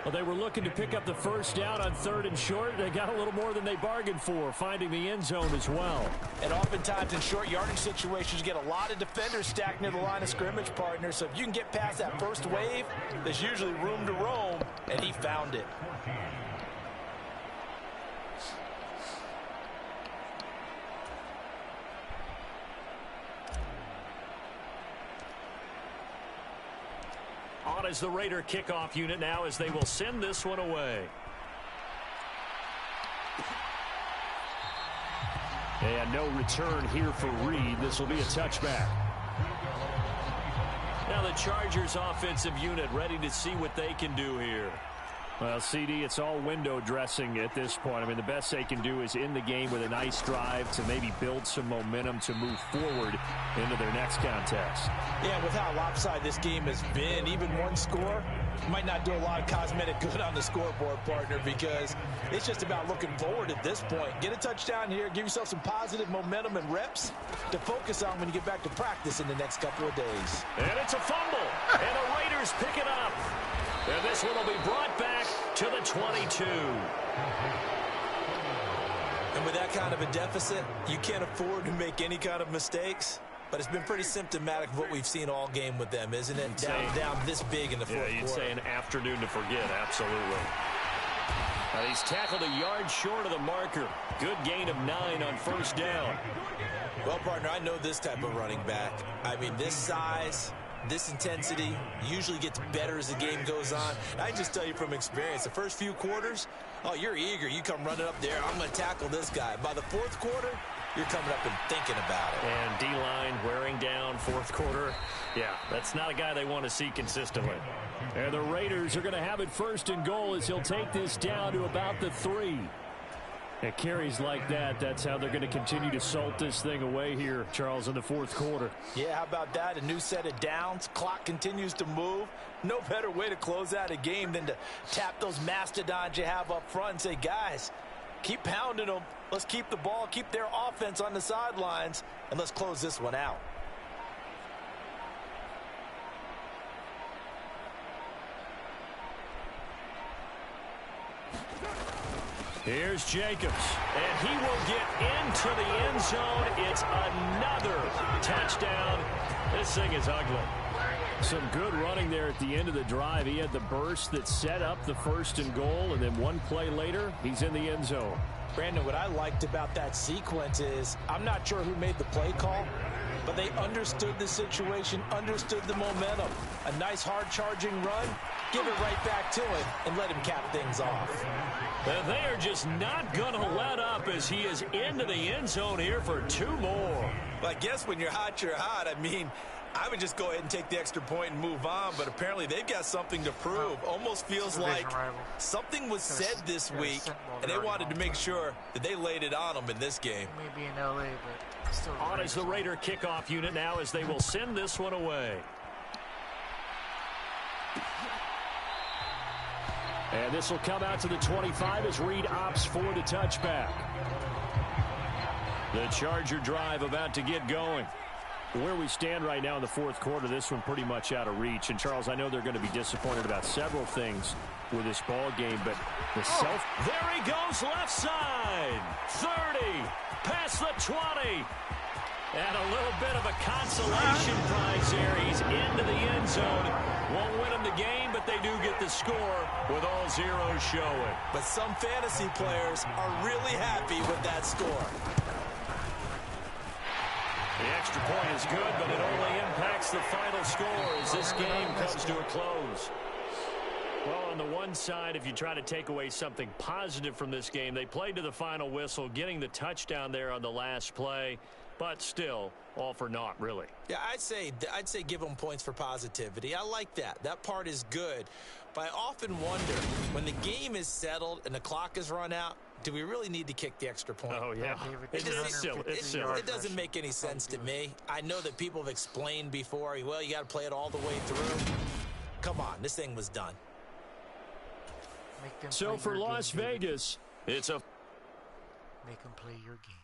Well, they were looking to pick up the first down on 3rd and short. They got a little more than they bargained for, finding the end zone as well. And oftentimes in short yardage situations, you get a lot of defenders stacked near the line of scrimmage, partner. So if you can get past that first wave, there's usually room to roam, and he found it. On is the Raider kickoff unit now as they will send this one away. And no return here for Reed. This will be a touchback. Now the Chargers offensive unit ready to see what they can do here. Well, CD, it's all window dressing at this point. I mean, the best they can do is end the game with a nice drive to maybe build some momentum to move forward into their next contest. Yeah, with how lopsided this game has been, even one score might not do a lot of cosmetic good on the scoreboard, partner, because it's just about looking forward at this point. Get a touchdown here, give yourself some positive momentum and reps to focus on when you get back to practice in the next couple of days. And it's a fumble, and the Raiders pick it up. And this one will be brought back to the 22. And with that kind of a deficit, you can't afford to make any kind of mistakes. But it's been pretty symptomatic of what we've seen all game with them, isn't it? Down this big in the fourth quarter. Yeah, you'd say an afternoon to forget, absolutely. Now he's tackled a yard short of the marker. Good gain of 9 on 1st down. Well, partner, I know this type of running back. I mean, this size, this intensity usually gets better as the game goes on. I can just tell you from experience, the first few quarters, oh, you're eager. You come running up there, I'm going to tackle this guy. By the fourth quarter, you're coming up and thinking about it. And D-line wearing down fourth quarter. Yeah, that's not a guy they want to see consistently. And the Raiders are going to have it 1st and goal as he'll take this down to about the 3. At carries like that, that's how they're going to continue to salt this thing away here, Charles, in the fourth quarter. Yeah, how about that? A new set of downs. Clock continues to move. No better way to close out a game than to tap those mastodons you have up front and say, guys, keep pounding them. Let's keep the ball, keep their offense on the sidelines, and let's close this one out. Here's Jacobs, and he will get into the end zone. It's another touchdown. This thing is ugly. Some good running there at the end of the drive. He had the burst that set up the 1st and goal, and then one play later, he's in the end zone. Brandon, what I liked about that sequence is I'm not sure who made the play call, but they understood the situation, understood the momentum. A nice hard-charging run, give it right back to him, and let him cap things off. And they are just not going to let up as he is into the end zone here for 2 more. Well, I guess when you're hot, you're hot. I mean, I would just go ahead and take the extra point and move on, but apparently they've got something to prove. Almost feels like something was said this week, and they wanted to make sure that they laid it on them in this game. Maybe in LA, but still. On is the Raider kickoff unit now as they will send this one away. And this will come out to the 25 as Reed opts for the touchback. The Charger drive about to get going. Where we stand right now in the fourth quarter, this one pretty much out of reach. And, Charles, I know they're going to be disappointed about several things with this ball game, but the There he goes left side. 30, past the 20. And a little bit of a consolation prize here. He's into the end zone. Won't win him the game, but they do get the score with all zeros showing. But some fantasy players are really happy with that score. The extra point is good, but it only impacts the final score as this game comes to a close. Well, on the one side, if you try to take away something positive from this game, they played to the final whistle, getting the touchdown there on the last play. But still, all for naught, really. Yeah, I'd say give them points for positivity. I like that. That part is good. But I often wonder, when the game is settled and the clock is run out, do we really need to kick the extra point? Oh, yeah. It's silly. It doesn't make any sense to me. I know that people have explained before, well, you got to play it all the way through. Come on, this thing was done. So for Las Vegas, it's a... Make them play your game.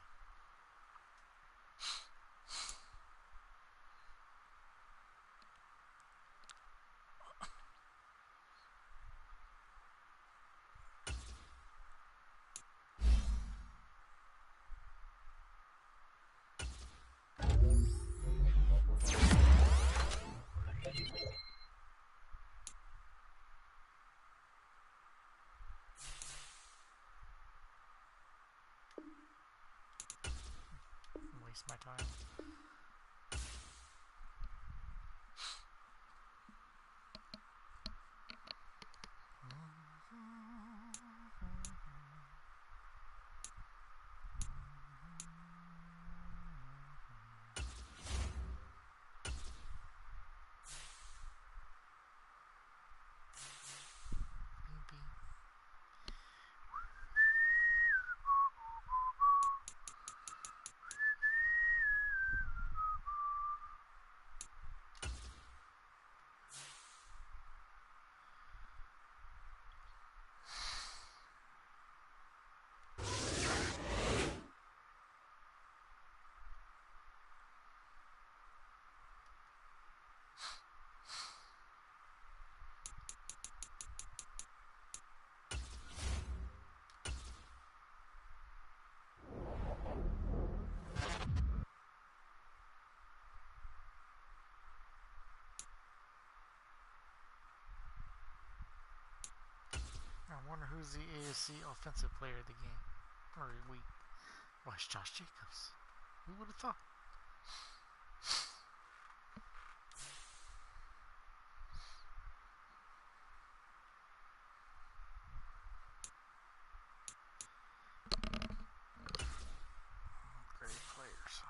My time. I wonder who's the AFC offensive player of the game or week. Oh, it's Josh Jacobs. Who would have thought? Great players.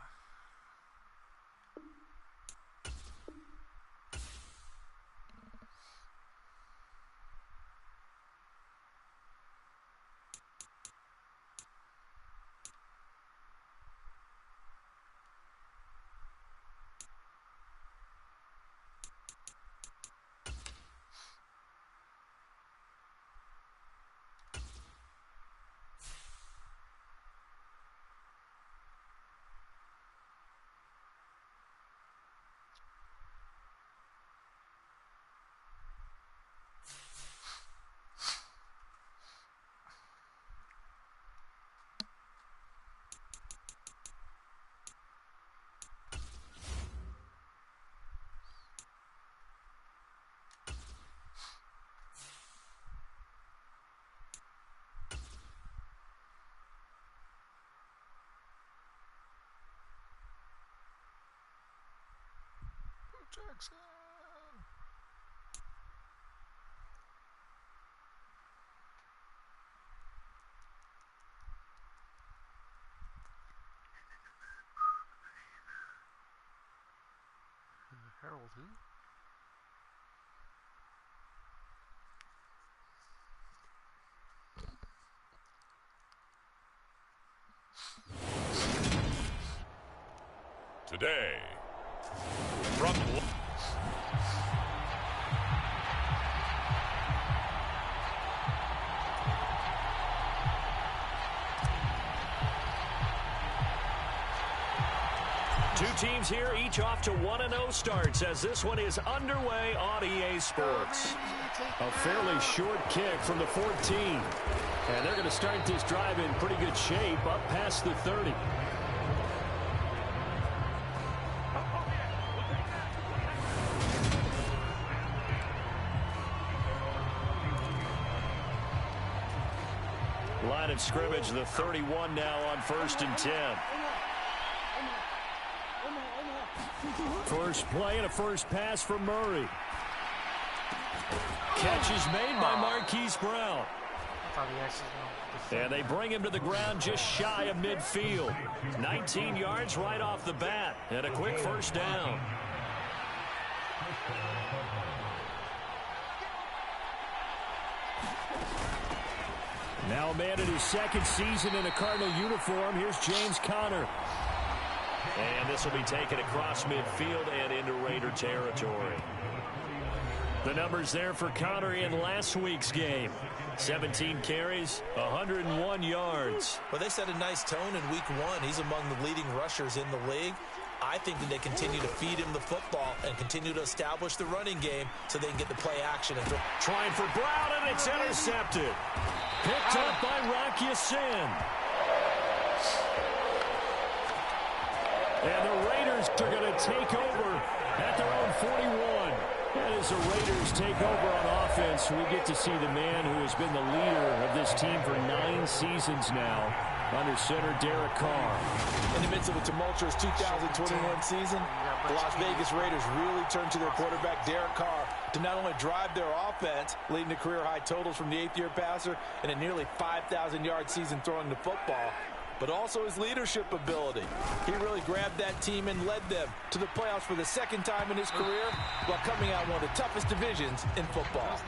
Jackson. Harold who? Today, from two teams here, each off to 1-0 starts as this one is underway on EA Sports. A fairly short kick from the 14. And they're going to start this drive in pretty good shape up past the 30. line of scrimmage. The 31 now on 1st and 10. First play and a first pass for Murray. Catch is made by Marquise Brown. And they bring him to the ground just shy of midfield. 19 yards right off the bat. And a quick first down. Now a man in his second season in a Cardinal uniform. Here's James Conner. And this will be taken across midfield and into Raider territory. The numbers there for Conner in last week's game. 17 carries, 101 yards. Well, they set a nice tone in week 1. He's among the leading rushers in the league. I think that they continue to feed him the football and continue to establish the running game so they can get the play action. And trying for Brown, and it's intercepted. Picked up by Rock Ya-Sin. And the Raiders are going to take over at their own 41. And as the Raiders take over on offense, we get to see the man who has been the leader of this team for 9 seasons now, under center Derek Carr. In the midst of a tumultuous 2021 season, the Las Vegas Raiders really turned to their quarterback, Derek Carr, to not only drive their offense, leading to career-high totals from the 8th-year passer and a nearly 5,000-yard season throwing the football, but also his leadership ability. He really grabbed that team and led them to the playoffs for the 2nd time in his career while coming out one of the toughest divisions in football.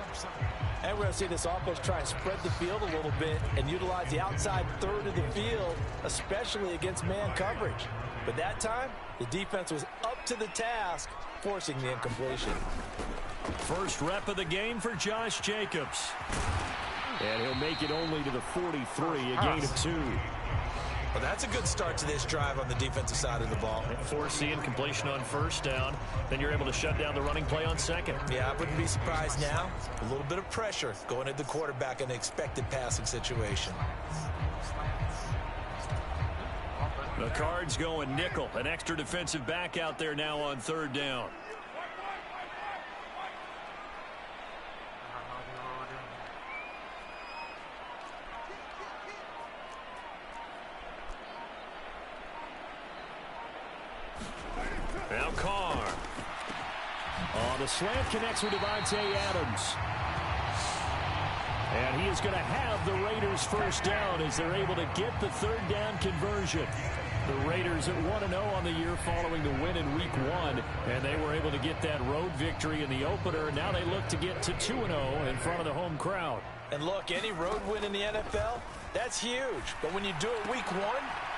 And we're going to see this offense try and spread the field a little bit and utilize the outside third of the field, especially against man coverage. But that time, the defense was up to the task, forcing the incompletion. First rep of the game for Josh Jacobs. And he'll make it only to the 43, a gain of 2. Well, that's a good start to this drive on the defensive side of the ball. Force the incompletion on first down. Then you're able to shut down the running play on second. Yeah, I wouldn't be surprised now. A little bit of pressure going at the quarterback in an expected passing situation. The Cards going nickel. An extra defensive back out there now on 3rd down. Now Carr. The slant connects with Davante Adams. And he is going to have the Raiders first down as they're able to get the 3rd down conversion. The Raiders at 1-0 on the year following the win in week 1. And they were able to get that road victory in the opener. Now they look to get to 2-0 in front of the home crowd. And look, any road win in the NFL, that's huge. But when you do it week 1,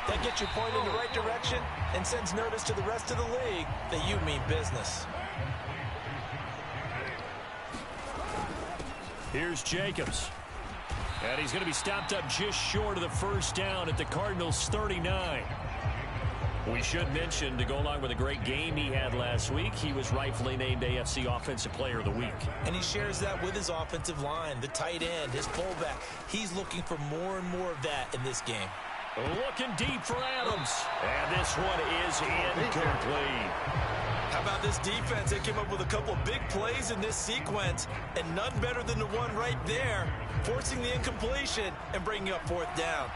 that gets you pointed in the right direction and sends notice to the rest of the league that you mean business. Here's Jacobs. And he's going to be stopped up just short of the first down at the Cardinals' 39. We should mention, to go along with a great game he had last week, he was rightfully named AFC Offensive Player of the Week. And he shares that with his offensive line, the tight end, his fullback. He's looking for more and more of that in this game. Looking deep for Adams. And this one is incomplete. How about this defense? They came up with a couple of big plays in this sequence, and none better than the one right there, forcing the incompletion and bringing up 4th down.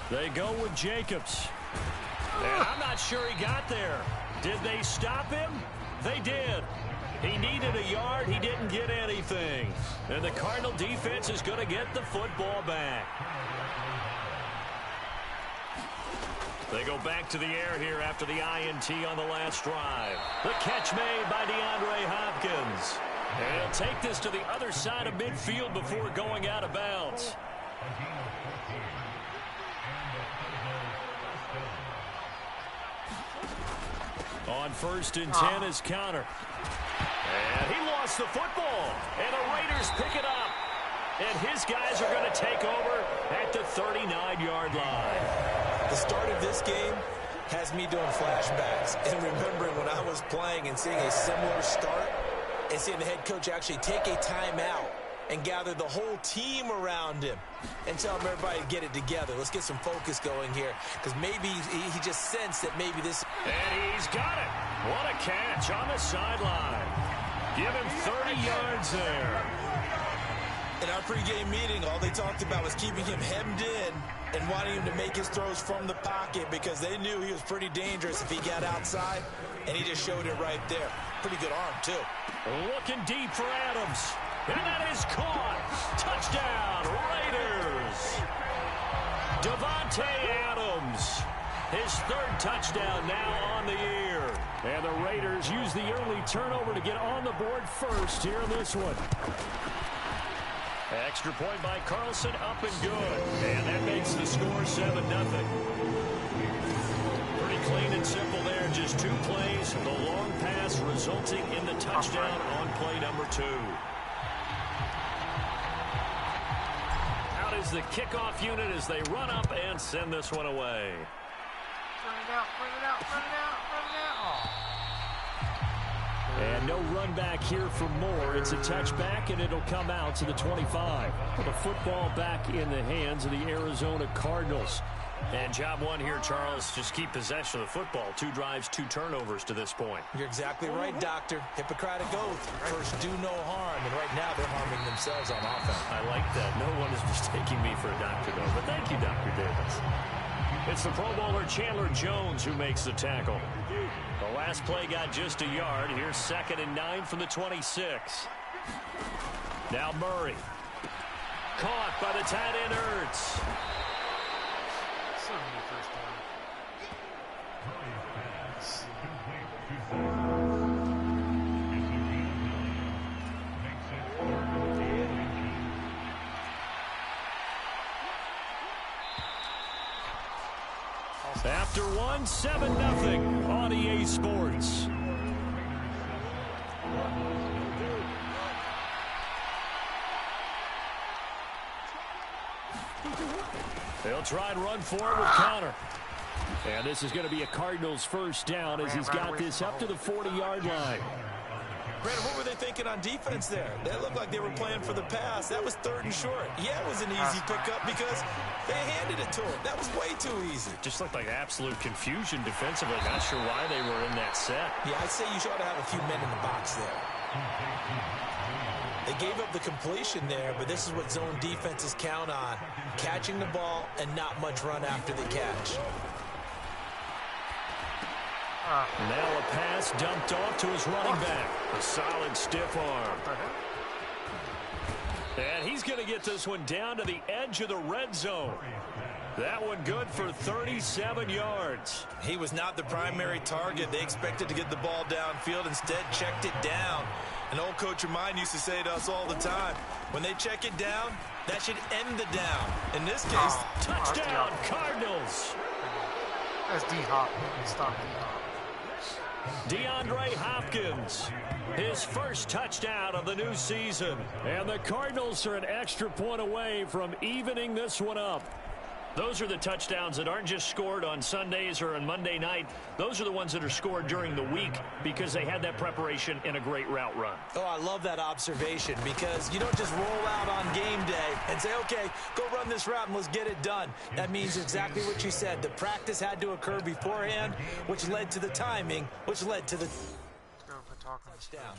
They go with Jacobs. And I'm not sure he got there. Did they stop him? They did. He needed a yard. He didn't get anything. And the Cardinal defense is going to get the football back. They go back to the air here after the INT on the last drive. The catch made by DeAndre Hopkins. And he'll take this to the other side of midfield before going out of bounds. On 1st and 10 is Conner. And he lost the football. And the Raiders pick it up. And his guys are going to take over at the 39-yard line. The start of this game has me doing flashbacks and remembering when I was playing and seeing a similar start and seeing the head coach actually take a timeout and gather the whole team around him and tell him everybody to get it together. Let's get some focus going here, because maybe he just sensed that maybe this... And he's got it. What a catch on the sideline. Give him 30 yards there. In our pregame meeting, all they talked about was keeping him hemmed in and wanting him to make his throws from the pocket because they knew he was pretty dangerous if he got outside, and he just showed it right there. Pretty good arm, too. Looking deep for Adams. And that is caught. Touchdown, Raiders. Davante Adams. His third touchdown now on the year. And the Raiders use the early turnover to get on the board first here in this one. Extra point by Carlson, up and good. And that makes the score 7-0. Pretty clean and simple there. Just 2 plays. The long pass resulting in the touchdown on play number 2. Out is the kickoff unit as they run up and send this one away. Run it out, run it out, run it out, run it out. Oh. And no run back here for Moore. It's a touchback, and it'll come out to the 25. The football back in the hands of the Arizona Cardinals. And job one here, Charles, just keep possession of the football. 2 drives, 2 turnovers to this point. You're exactly right, Doctor. Hippocratic oath. First, do no harm. And right now, they're harming themselves on offense. I like that. No one is mistaking me for a doctor, though. But thank you, Dr. Davis. It's the Pro Bowler Chandler Jones who makes the tackle. The last play got just a yard. Here's 2nd and 9 from the 26. Now Murray. Caught by the tight end Ertz. After 1, 7-0 on EA Sports. They'll try and run for it with Connor. And this is going to be a Cardinals first down as he's got this up to the 40-yard line. Brandon, what were they thinking on defense there? That looked like they were playing for the pass. That was 3rd and short. Yeah, it was an easy pickup because they handed it to him. That was way too easy. Just looked like absolute confusion defensively. Not sure why they were in that set. Yeah, I'd say you should have a few men in the box there. They gave up the completion there, but this is what zone defenses count on. Catching the ball and not much run after the catch. Now a pass dumped off to his running back. A solid stiff arm. And he's going to get this one down to the edge of the red zone. That one good for 37 yards. He was not the primary target. They expected to get the ball downfield. Instead, checked it down. An old coach of mine used to say to us all the time, when they check it down, that should end the down. In this case, touchdown, Cardinals. That's D-Hop. Stop D-Hop. DeAndre Hopkins, his first touchdown of the new season. And the Cardinals are an extra point away from evening this one up. Those are the touchdowns that aren't just scored on Sundays or on Monday night. Those are the ones that are scored during the week because they had that preparation and a great route run. Oh, I love that observation because you don't just roll out on game day and say, okay, go run this route and let's get it done. That means exactly what you said. The practice had to occur beforehand, which led to the timing, which led to the touchdown.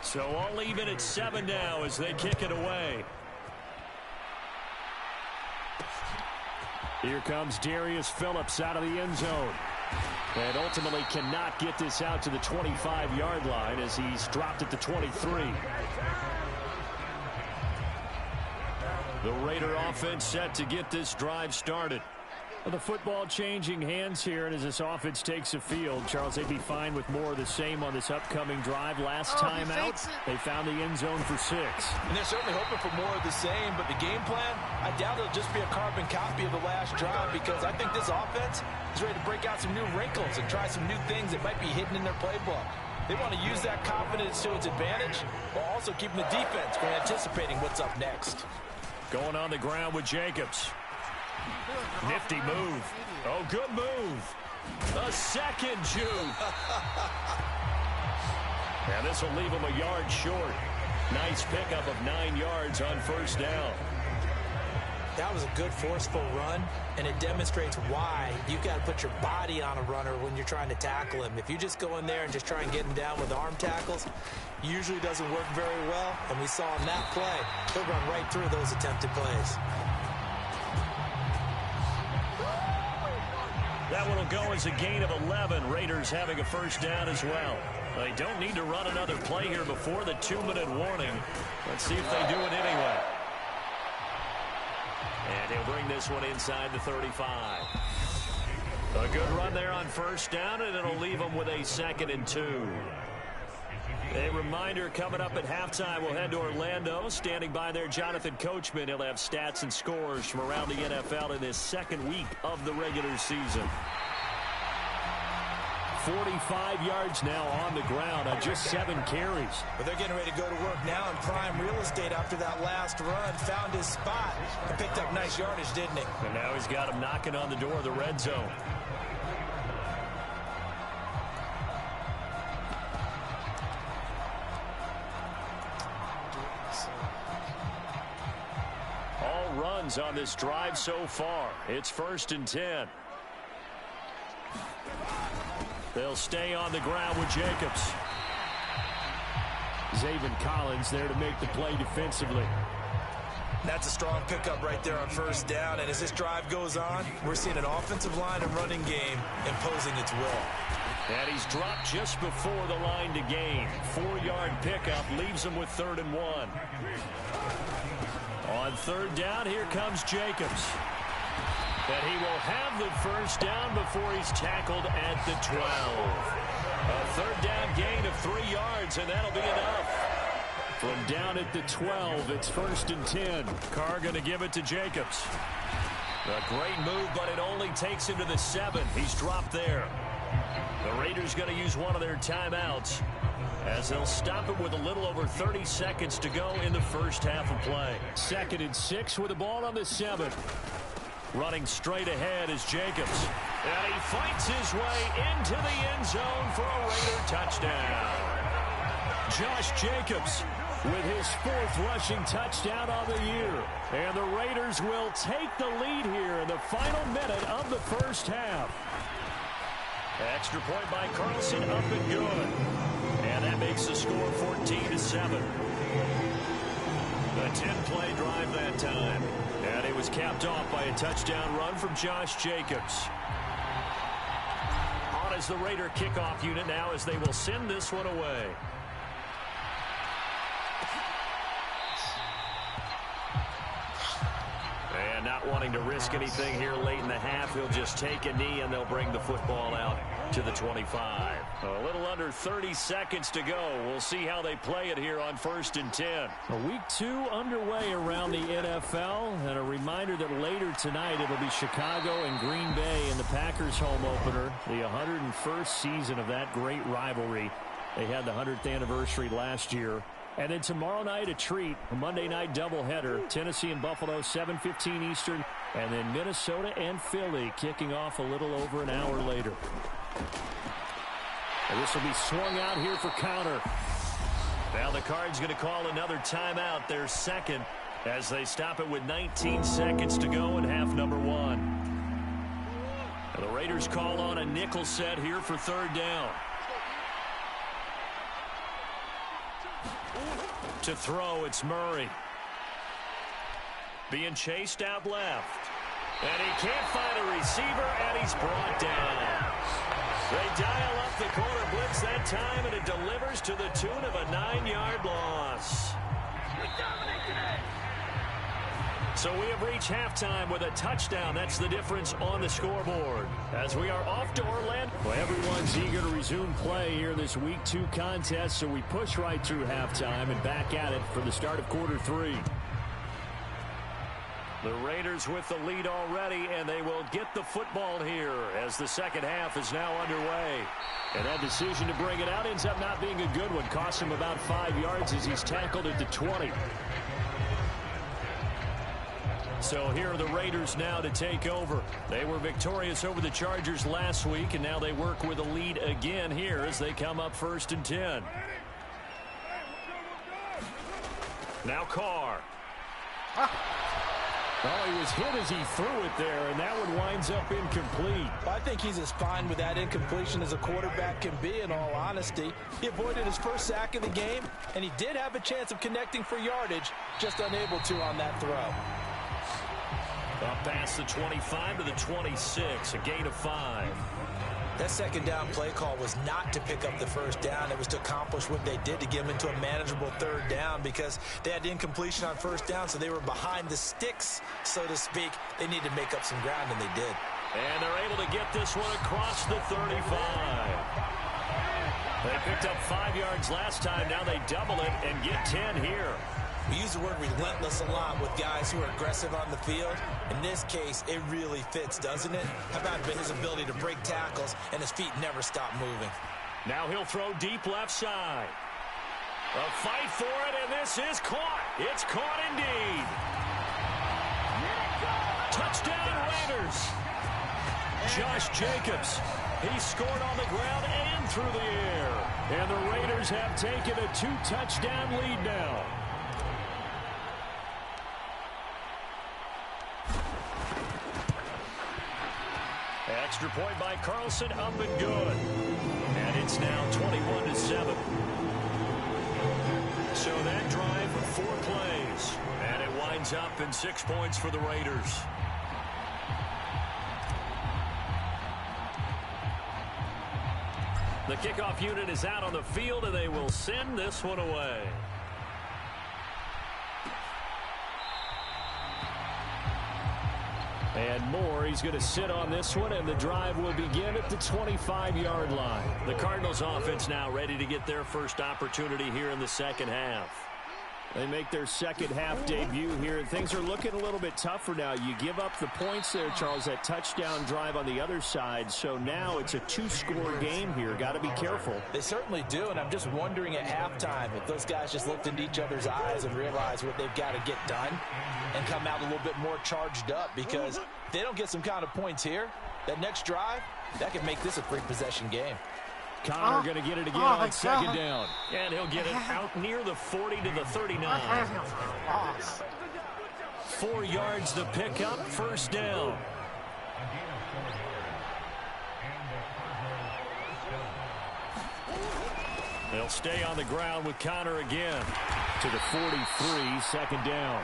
So all even at 7 now as they kick it away. Here comes Darius Phillips out of the end zone. And ultimately cannot get this out to the 25-yard line as he's dropped at the 23. The Raider offense set to get this drive started. Well, the football changing hands here, and as this offense takes the field, Charles, they'd be fine with more of the same on this upcoming drive. Last time out, they found the end zone for 6. And they're certainly hoping for more of the same, but the game plan, I doubt it'll just be a carbon copy of the last drive because I think this offense is ready to break out some new wrinkles and try some new things that might be hidden in their playbook. They want to use that confidence to its advantage while also keeping the defense from anticipating what's up next. Going on the ground with Jacobs. Nifty move. Oh, good move. A second juke. And this will leave him a yard short. Nice pickup of 9 yards on first down. That was a good, forceful run, and it demonstrates why you got to put your body on a runner when you're trying to tackle him. If you just go in there and just try and get him down with arm tackles, usually doesn't work very well, and we saw in that play, he'll run right through those attempted plays. That one will go as a gain of 11. Raiders having a first down as well. They don't need to run another play here before the 2-minute warning. Let's see if they do it anyway. And he'll bring this one inside the 35. A good run there on first down, and it'll leave them with a 2nd and 2. A reminder, coming up at halftime, we'll head to Orlando. Standing by there, Jonathan Coachman. He'll have stats and scores from around the NFL in this 2nd week of the regular season. 45 yards now on the ground on just 7 carries. But they're getting ready to go to work now in prime real estate after that last run. Found his spot and picked up nice yardage, didn't he? And now he's got him knocking on the door of the red zone. All runs on this drive so far. It's 1st and 10. They'll stay on the ground with Jacobs. Zaven Collins there to make the play defensively. That's a strong pickup right there on first down. And as this drive goes on, we're seeing an offensive line and running game imposing its will. And he's dropped just before the line to gain. 4-yard pickup leaves him with 3rd and 1. On 3rd down, here comes Jacobs. But he will have the first down before he's tackled at the 12. A 3rd down gain of 3 yards, and that'll be enough. From down at the 12, it's 1st and 10. Carr going to give it to Jacobs. A great move, but it only takes him to the 7. He's dropped there. The Raiders going to use one of their timeouts as they'll stop him with a little over 30 seconds to go in the first half of play. 2nd and 6 with the ball on the 7. Running straight ahead is Jacobs. And he fights his way into the end zone for a Raider touchdown. Josh Jacobs with his 4th rushing touchdown on the year. And the Raiders will take the lead here in the final minute of the first half. Extra point by Carlson, up and good. And that makes the score 14-7. A 10-play drive that time. And it was capped off by a touchdown run from Josh Jacobs. On as the Raider kickoff unit now as they will send this one away. And not wanting to risk anything here late in the half, he'll just take a knee and they'll bring the football out to the 25. A little under 30 seconds to go. We'll see how they play it here on 1st and 10. Week 2 underway around the NFL, and a reminder that later tonight it'll be Chicago and Green Bay in the Packers home opener, the 101st season of that great rivalry. They had the 100th anniversary last year. And then tomorrow night, a treat, a Monday night doubleheader, Tennessee and Buffalo, 7:15 Eastern, and then Minnesota and Philly kicking off a little over an hour later. And this will be swung out here for counter. Now the Cards going to call another timeout, their 2nd, as they stop it with 19 seconds to go in half number 1. And the Raiders call on a nickel set here for 3rd down. To throw, it's Murray. Being chased out left. And he can't find a receiver, and he's brought down. They dial up the corner blitz that time, and it delivers to the tune of a 9-yard loss. So we have reached halftime with a touchdown. That's the difference on the scoreboard. As we are off to Orlando. Well, everyone's eager to resume play here in this Week 2 contest, so we push right through halftime and back at it for the start of quarter 3. The Raiders with the lead already, and they will get the football here as the second half is now underway. And that decision to bring it out ends up not being a good one. Costs him about 5 yards as he's tackled at the 20. So here are the Raiders now to take over. They were victorious over the Chargers last week, and now they work with a lead again here as they come up 1st and 10. Now Carr. Oh, he was hit as he threw it there, and that one winds up incomplete. I think he's as fine with that incompletion as a quarterback can be, in all honesty. He avoided his first sack of the game, and he did have a chance of connecting for yardage, just unable to on that throw. Up past the 25 to the 26, a gain of 5. That second down play call was not to pick up the first down. It was to accomplish what they did, to get them into a manageable third down, because they had incompletion on first down, so they were behind the sticks, so to speak. They needed to make up some ground, and they did. And they're able to get this one across the 35. They picked up 5 yards last time. Now they double it and get 10 here. We use the word relentless a lot with guys who are aggressive on the field. In this case, it really fits, doesn't it? How about his ability to break tackles and his feet never stop moving? Now he'll throw deep left side. A fight for it, and this is caught. It's caught indeed. Touchdown Raiders. Josh Jacobs. He scored on the ground and through the air. And the Raiders have taken a 2-touchdown lead now. Extra point by Carlson, up and good. And it's now 21-7. So that drive, 4 plays. And it winds up in 6 points for the Raiders. The kickoff unit is out on the field, and they will send this one away. And Moore, he's going to sit on this one, and the drive will begin at the 25-yard line. The Cardinals offense now ready to get their first opportunity here in the second half. They make their second half debut here, and things are looking a little bit tougher now. You give up the points there, Charles, that touchdown drive on the other side. So now it's a 2-score game here. Got to be careful. They certainly do, and I'm just wondering at halftime if those guys just looked into each other's eyes and realized what they've got to get done and come out a little bit more charged up, because if they don't get some kind of points here, that next drive, that could make this a 3-possession game. Connor going to get it again on second down. And he'll get it out near the 40 to the 39. 4 yards to pick up, first down. They'll stay on the ground with Connor again. To the 43, second down.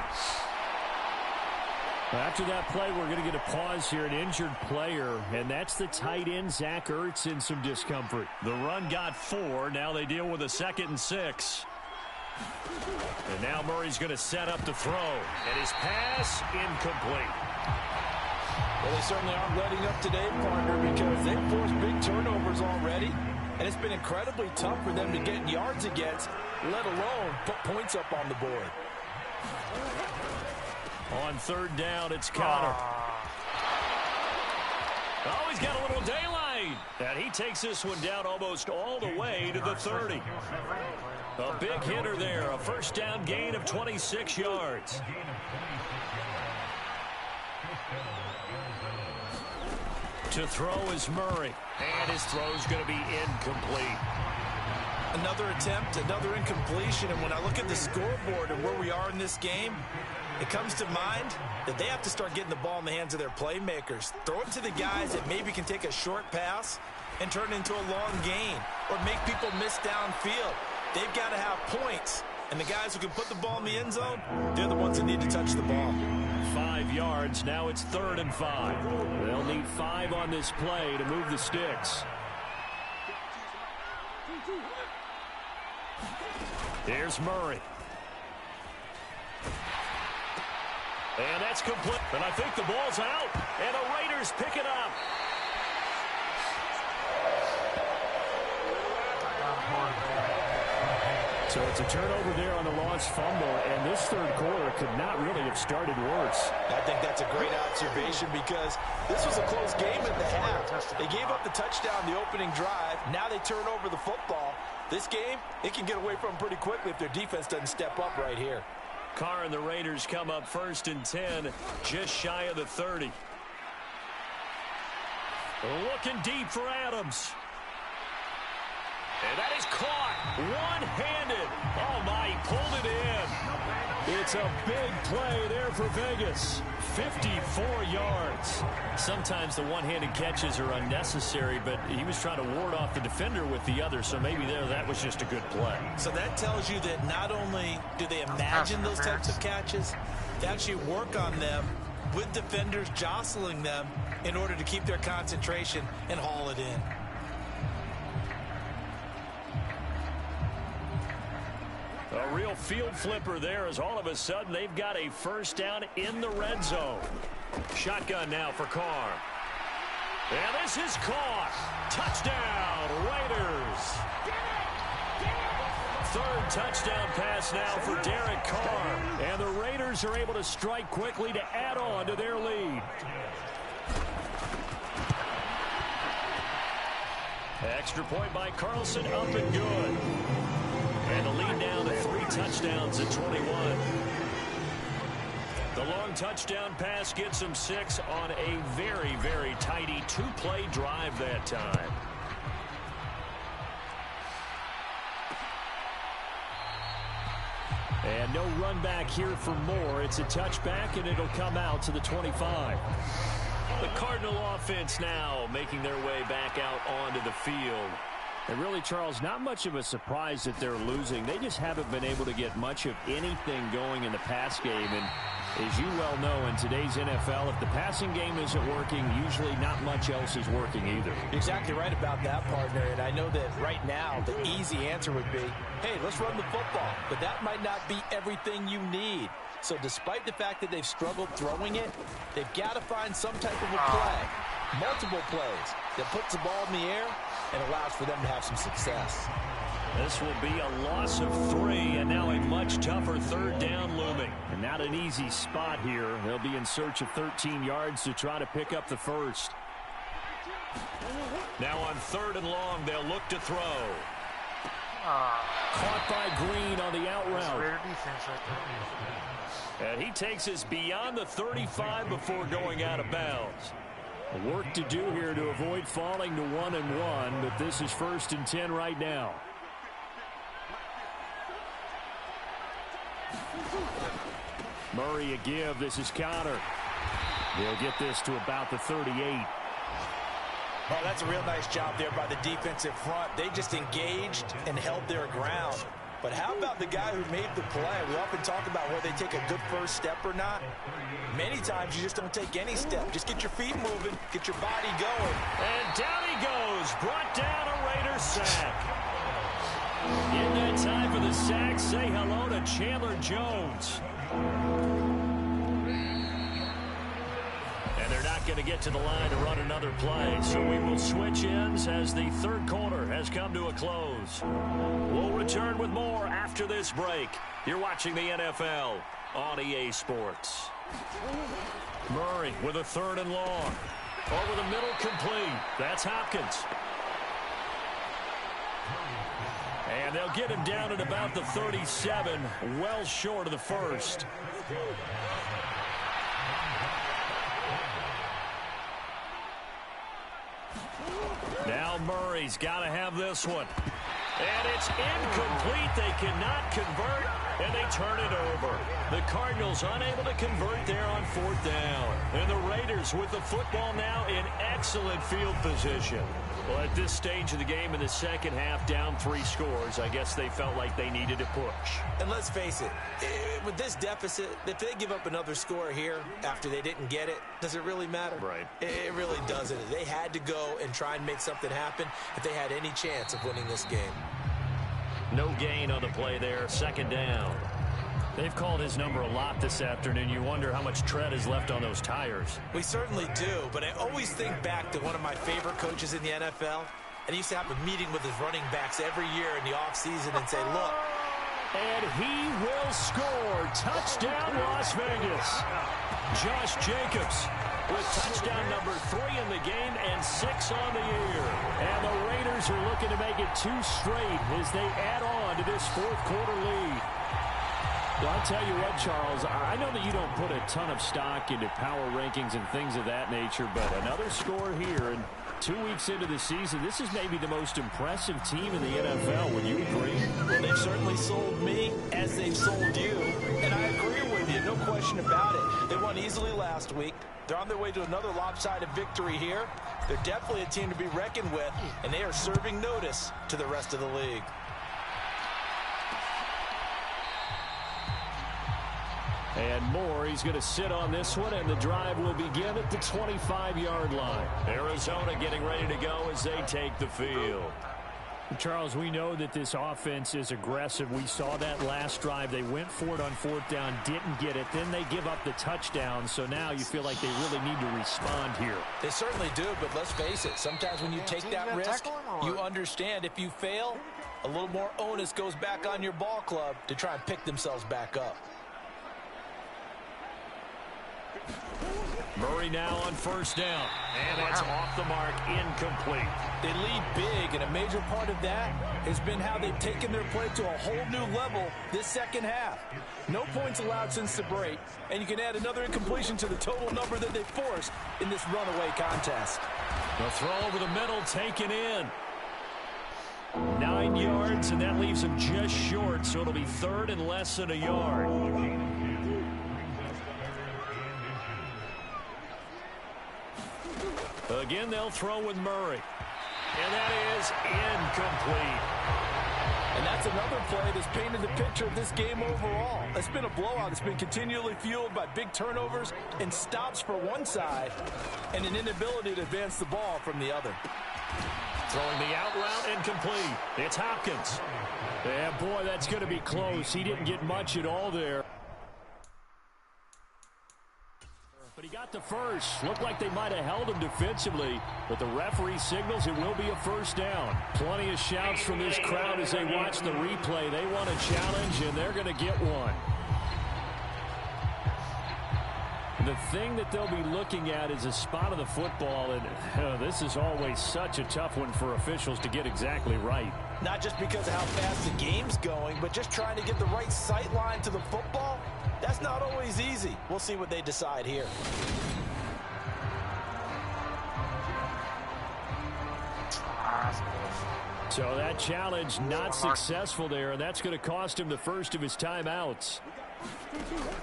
After that play, we're going to get a pause here, an injured player, and that's the tight end, Zach Ertz, in some discomfort. The run got 4. Now they deal with a 2nd and 6. And now Murray's going to set up to throw, and his pass incomplete. Well, they certainly aren't letting up today, partner, because they've forced big turnovers already, and it's been incredibly tough for them to get yards against, let alone put points up on the board. On third down, it's Connor. Oh, he's got a little daylight. And he takes this one down almost all the way to the 30. A big hitter there. A first down gain of 26 yards. To throw is Murray. And his throw's going to be incomplete. Another attempt, another incompletion. And when I look at the scoreboard and where we are in this game, it comes to mind that they have to start getting the ball in the hands of their playmakers. Throw it to the guys that maybe can take a short pass and turn it into a long gain or make people miss downfield. They've got to have points. And the guys who can put the ball in the end zone, they're the ones that need to touch the ball. 5 yards. Now it's 3rd and 5. They'll need 5 on this play to move the sticks. Here's Murray. And that's complete. And I think the ball's out. And the Raiders pick it up. So it's a turnover there on the lost fumble. And this third quarter could not really have started worse. I think that's a great observation, because this was a close game at the half. They gave up the touchdown the opening drive. Now they turn over the football. This game, they can get away from pretty quickly if their defense doesn't step up right here. Carr and the Raiders come up 1st and 10, just shy of the 30. Looking deep for Adams. And that is caught one-handed. Oh, my, he pulled it in. It's It's a big play there for Vegas. 54 yards. Sometimes the one-handed catches are unnecessary, but he was trying to ward off the defender with the other, so maybe that was just a good play. So that tells you that not only do they imagine those types of catches, they actually work on them with defenders jostling them in order to keep their concentration and haul it in. A real field flipper there, as all of a sudden they've got a first down in the red zone. Shotgun now for Carr. And this is caught. Touchdown, Raiders. Third touchdown pass now for Derek Carr. And the Raiders are able to strike quickly to add on to their lead. Extra point by Carlson, up and good. And the lead down to 3 touchdowns at 21. The long touchdown pass gets them 6 on a very, very tidy 2-play drive that time. And no run back here for Moore. It's a touchback, and it'll come out to the 25. The Cardinal offense now making their way back out onto the field. And really, Charles, not much of a surprise that they're losing. They just haven't been able to get much of anything going in the pass game. And as you well know, in today's NFL, if the passing game isn't working, usually not much else is working either. You're exactly right about that, partner. And I know that right now the easy answer would be, hey, let's run the football. But that might not be everything you need. So despite the fact that they've struggled throwing it, they've got to find some type of a play, multiple plays, that puts the ball in the air and allows for them to have some success. This will be a loss of 3, and now a much tougher third down looming. And not an easy spot here. They'll be in search of 13 yards to try to pick up the first. Now on 3rd and long, they'll look to throw. Caught by Green on the out route. And he takes us beyond the 35 before going out of bounds. Work to do here to avoid falling to 1-1, but this is 1st and 10 right now. Murray a give. This is Connor. They'll get this to about the 38. Oh, that's a real nice job there by the defensive front. They just engaged and held their ground. But how about the guy who made the play? We often talk about whether they take a good first step or not. Many times you just don't take any step. Just get your feet moving, get your body going. And down he goes. Brought down a Raiders sack. In that time for the sack, say hello to Chandler Jones. And they're not going to get to the line to run another play. So we will switch ends as the third quarter has come to a close. We'll return with more after this break. You're watching the NFL on EA Sports. Murray with a 3rd and long. Over the middle, complete. That's Hopkins. And they'll get him down at about the 37, well short of the first. Now Murray's got to have this one. And it's incomplete. They cannot convert, and they turn it over. The Cardinals unable to convert there on 4th down. And the Raiders with the football now in excellent field position. Well, at this stage of the game in the second half, down 3 scores, I guess they felt like they needed to push. And let's face it, with this deficit, if they give up another score here after they didn't get it, does it really matter? Right. It really doesn't. They had to go and try and make something happen if they had any chance of winning this game. No gain on the play there, 2nd down. They've called his number a lot this afternoon. You wonder how much tread is left on those tires. We certainly do, but I always think back to one of my favorite coaches in the NFL, and he used to have a meeting with his running backs every year in the offseason and say, look. And he will score. Touchdown, Las Vegas. Josh Jacobs with touchdown number 3 in the game and 6 on the year. And the Raiders are looking to make it 2 straight as they add on to this 4th quarter lead. Well, I'll tell you what, Charles, I know that you don't put a ton of stock into power rankings and things of that nature, but another score here, and 2 weeks into the season, this is maybe the most impressive team in the NFL. Would you agree? Well, they've certainly sold me as they've sold you, and I agree with game, no question about it. They won easily last week. They're on their way to another lopsided victory here. They're definitely a team to be reckoned with, and they are serving notice to the rest of the league. And Moore, he's going to sit on this one, and the drive will begin at the 25-yard line. Arizona getting ready to go as they take the field. Charles, we know that this offense is aggressive. We saw that last drive. They went for it on 4th down, didn't get it. Then they give up the touchdown. So now you feel like they really need to respond here. They certainly do, but let's face it. Sometimes when you take that risk, you understand if you fail, a little more onus goes back on your ball club to try and pick themselves back up. Murray now on 1st down. And it's off the mark, incomplete. They lead big, and a major part of that has been how they've taken their play to a whole new level this second half. No points allowed since the break, and you can add another incompletion to the total number that they forced in this runaway contest. The throw over the middle taken in. 9 yards, and that leaves him just short, so it'll be 3rd and less than a yard. Again, they'll throw with Murray. And that is incomplete. And that's another play that's painted the picture of this game overall. It's been a blowout. It's been continually fueled by big turnovers and stops for one side and an inability to advance the ball from the other. Throwing the out route incomplete. It's Hopkins. Yeah, boy, that's going to be close. He didn't get much at all there. But he got the first. Looked like they might have held him defensively, but the referee signals it will be a 1st down. Plenty of shouts from this crowd as they watch the replay. They want a challenge, and they're going to get one. The thing that they'll be looking at is a spot of the football, and this is always such a tough one for officials to get exactly right. Not just because of how fast the game's going, but just trying to get the right sight line to the football. That's not always easy. We'll see what they decide here. So that challenge not successful there, and that's going to cost him the first of his timeouts.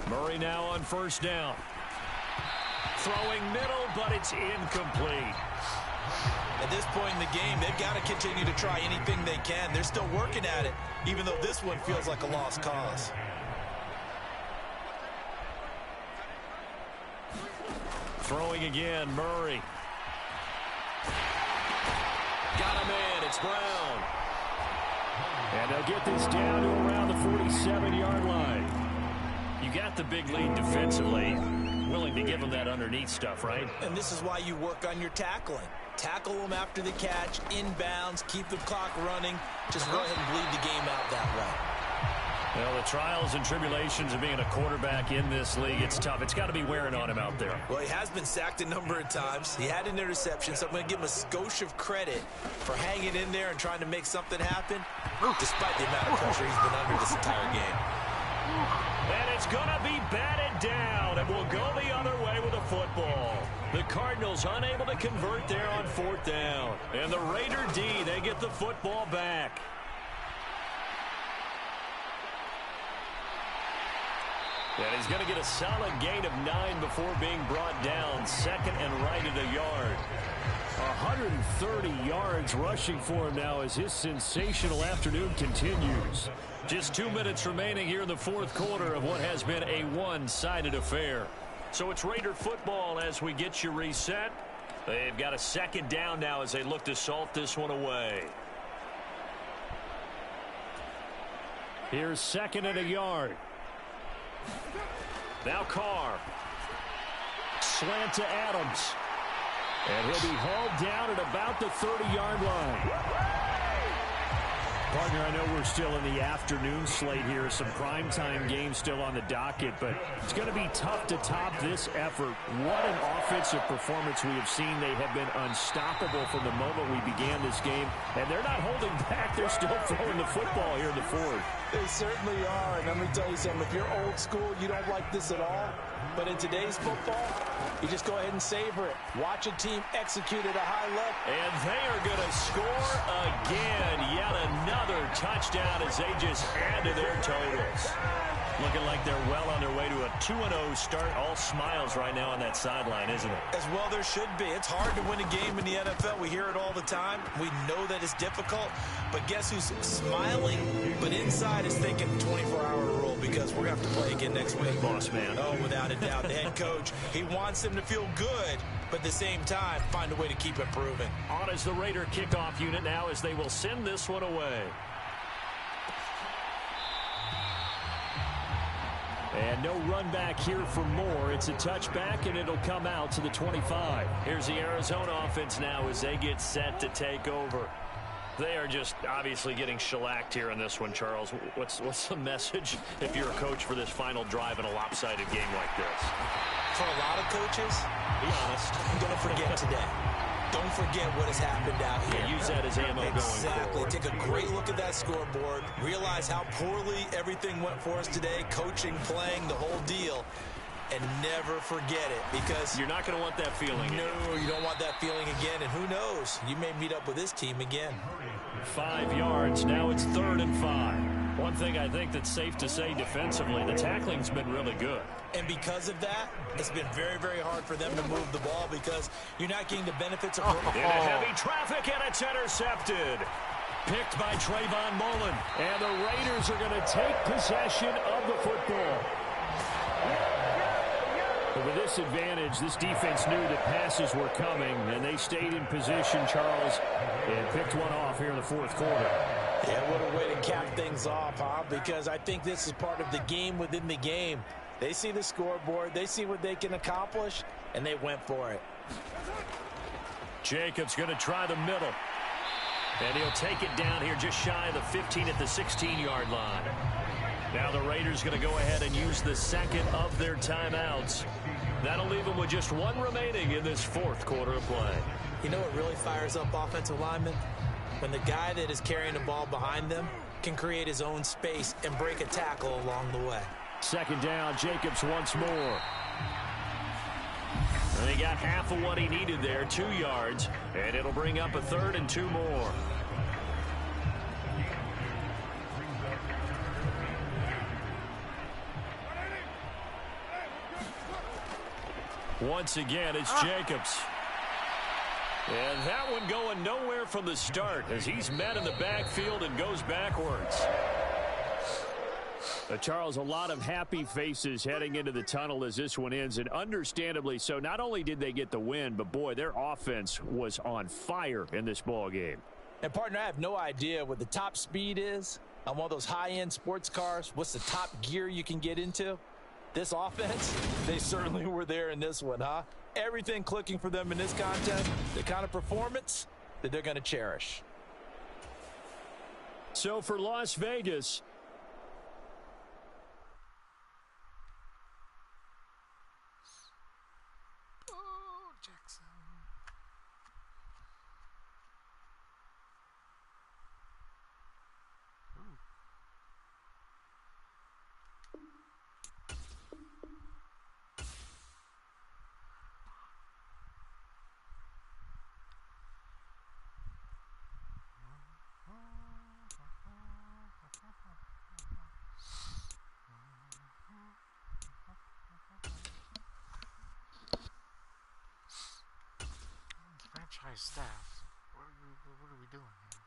Murray now on 1st down. Throwing middle, but it's incomplete. At this point in the game, they've got to continue to try anything they can. They're still working at it, even though this one feels like a lost cause. Throwing again, Murray. Got him in, it's Brown. And they'll get this down to around the 47-yard line. You got the big lead defensively. Willing to give them that underneath stuff, right? And this is why you work on your tackling. Tackle them after the catch, inbounds, keep the clock running. Just go ahead and bleed the game out that way. Well, the trials and tribulations of being a quarterback in this league, it's tough. It's got to be wearing on him out there. Well, he has been sacked a number of times. He had an interception, so I'm going to give him a skosh of credit for hanging in there and trying to make something happen, despite the amount of pressure he's been under this entire game. And it's going to be batted down, and we'll go the other way with the football. The Cardinals unable to convert there on 4th down. And the Raider D, they get the football back. And he's going to get a solid gain of 9 before being brought down. 2nd and right at a yard. 130 yards rushing for him now as his sensational afternoon continues. Just 2 minutes remaining here in the 4th quarter of what has been a one-sided affair. So it's Raider football as we get you reset. They've got a 2nd down now as they look to salt this one away. Here's 2nd and a yard. Now Carr. Slant to Adams. And he'll be hauled down at about the 30-yard line. Partner, I know we're still in the afternoon slate here. Some primetime games still on the docket, but it's going to be tough to top this effort. What an offensive performance we have seen. They have been unstoppable from the moment we began this game, and they're not holding back. They're still throwing the football here in the 4th. They certainly are, and let me tell you something. If you're old school, you don't like this at all. But in today's football, you just go ahead and savor it. Watch a team execute at a high level. And they are going to score again. Yet another touchdown as they just add to their totals. Looking like they're well on their way to a 2-0 start. All smiles right now on that sideline, isn't it? As well there should be. It's hard to win a game in the NFL. We hear it all the time. We know that it's difficult. But guess who's smiling? But inside is thinking 24-hour rule because we're going to have to play again next week. Boss man. Oh, without a doubt. The head coach, he wants them to feel good, but at the same time, find a way to keep improving. On is the Raider kickoff unit now as they will send this one away. And no run back here for Moore. It's a touchback, and it'll come out to the 25. Here's the Arizona offense now as they get set to take over. They are just obviously getting shellacked here in this one, Charles. What's the message if you're a coach for this final drive in a lopsided game like this? For a lot of coaches, be honest, don't forget today. Don't forget what has happened out here. Yeah, use that as ammo going forward. Take a great look at that scoreboard. Realize how poorly everything went for us today. Coaching, playing, the whole deal. And never forget it because you're not going to want that feeling. No, you don't want that feeling again. And who knows? You may meet up with this team again. 5 yards. Now it's 3rd and 5. One thing I think that's safe to say defensively, the tackling's been really good. And because of that, it's been very, very hard for them to move the ball because you're not getting the benefits of in a heavy traffic, and it's intercepted. Picked by Trayvon Mullen. And the Raiders are going to take possession of the football. But with this advantage, this defense knew that passes were coming, and they stayed in position, Charles, and picked one off here in the 4th quarter. Yeah, what a way to cap things off, huh? Because I think this is part of the game within the game. They see the scoreboard, they see what they can accomplish, and they went for it. Jacobs going to try the middle. And he'll take it down here just shy of the 15 at the 16-yard line. Now the Raiders going to go ahead and use the second of their timeouts. That'll leave them with just one remaining in this 4th quarter of play. You know what really fires up offensive linemen? When the guy that is carrying the ball behind them can create his own space and break a tackle along the way. 2nd down, Jacobs once more. And he got half of what he needed there, 2 yards, and it'll bring up a 3rd and 2 more. Once again, it's Jacobs. And that one going nowhere from the start as he's met in the backfield and goes backwards. Charles, a lot of happy faces heading into the tunnel as this one ends, and understandably so. Not only did they get the win, but, boy, their offense was on fire in this ball game. And, partner, I have no idea what the top speed is on one of those high-end sports cars. What's the top gear you can get into? This offense, they certainly were there in this one, huh? Everything clicking for them in this contest, the kind of performance that they're going to cherish. So for Las Vegas, Jackson. Franchise staff. What are we doing here?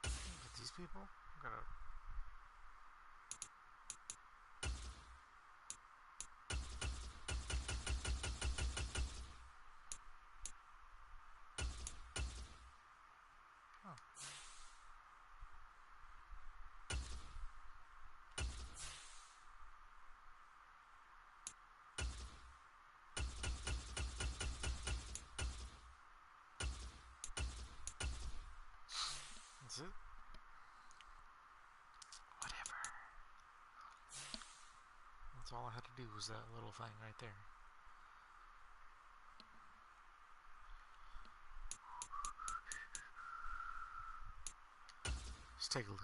With these people? We gotta. That's it? Whatever. That's all I had to do was that little thing right there. Let's take a look.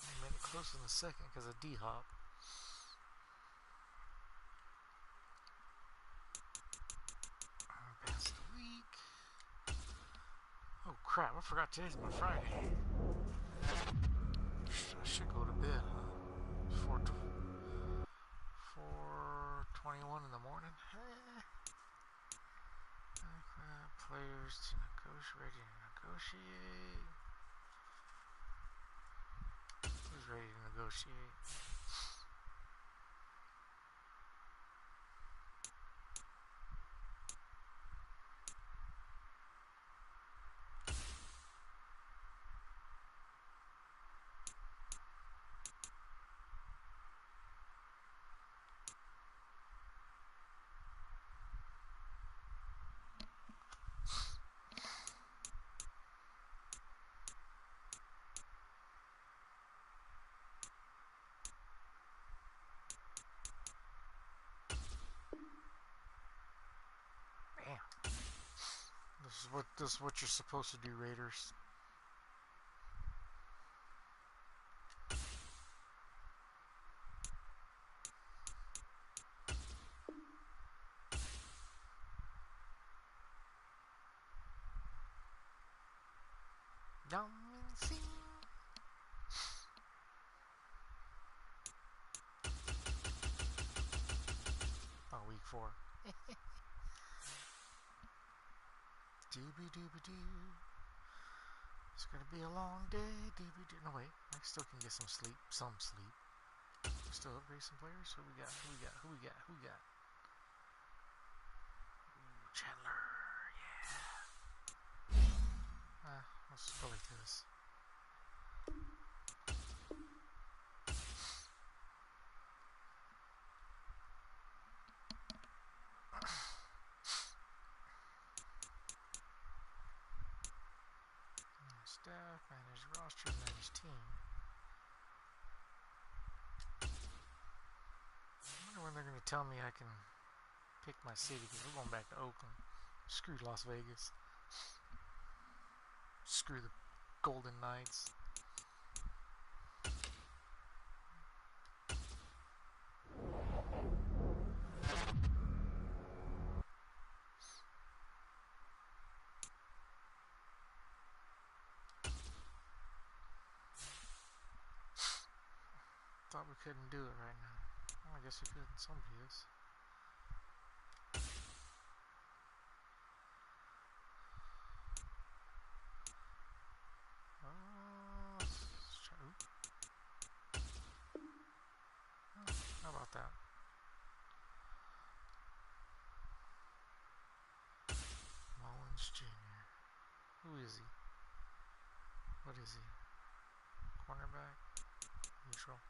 I made it close in a second because of D-Hop. Past the week. crap, I forgot today's my Friday. I should go to bed. 4:21 in the morning. Players to negotiate. Ready to negotiate. Who's ready to negotiate? This is what you're supposed to do, Raiders. Oh, week 4. Doobie-doobie-doo. It's gonna be a long day. Doobie-doo. No, wait. I still can get some sleep. Some sleep. Still upgrade some players. Who we got? Ooh, Chandler. Yeah. Let's go like this. Staff, manage roster, manage team. I wonder when they're going to tell me I can pick my city, because we're going back to Oakland. Screw Las Vegas. Screw the Golden Knights. Thought we couldn't do it right now. Well, I guess we could. Somebody is. Let's try. How about that? Mullins Jr. Who is he? What is he? Cornerback? Neutral?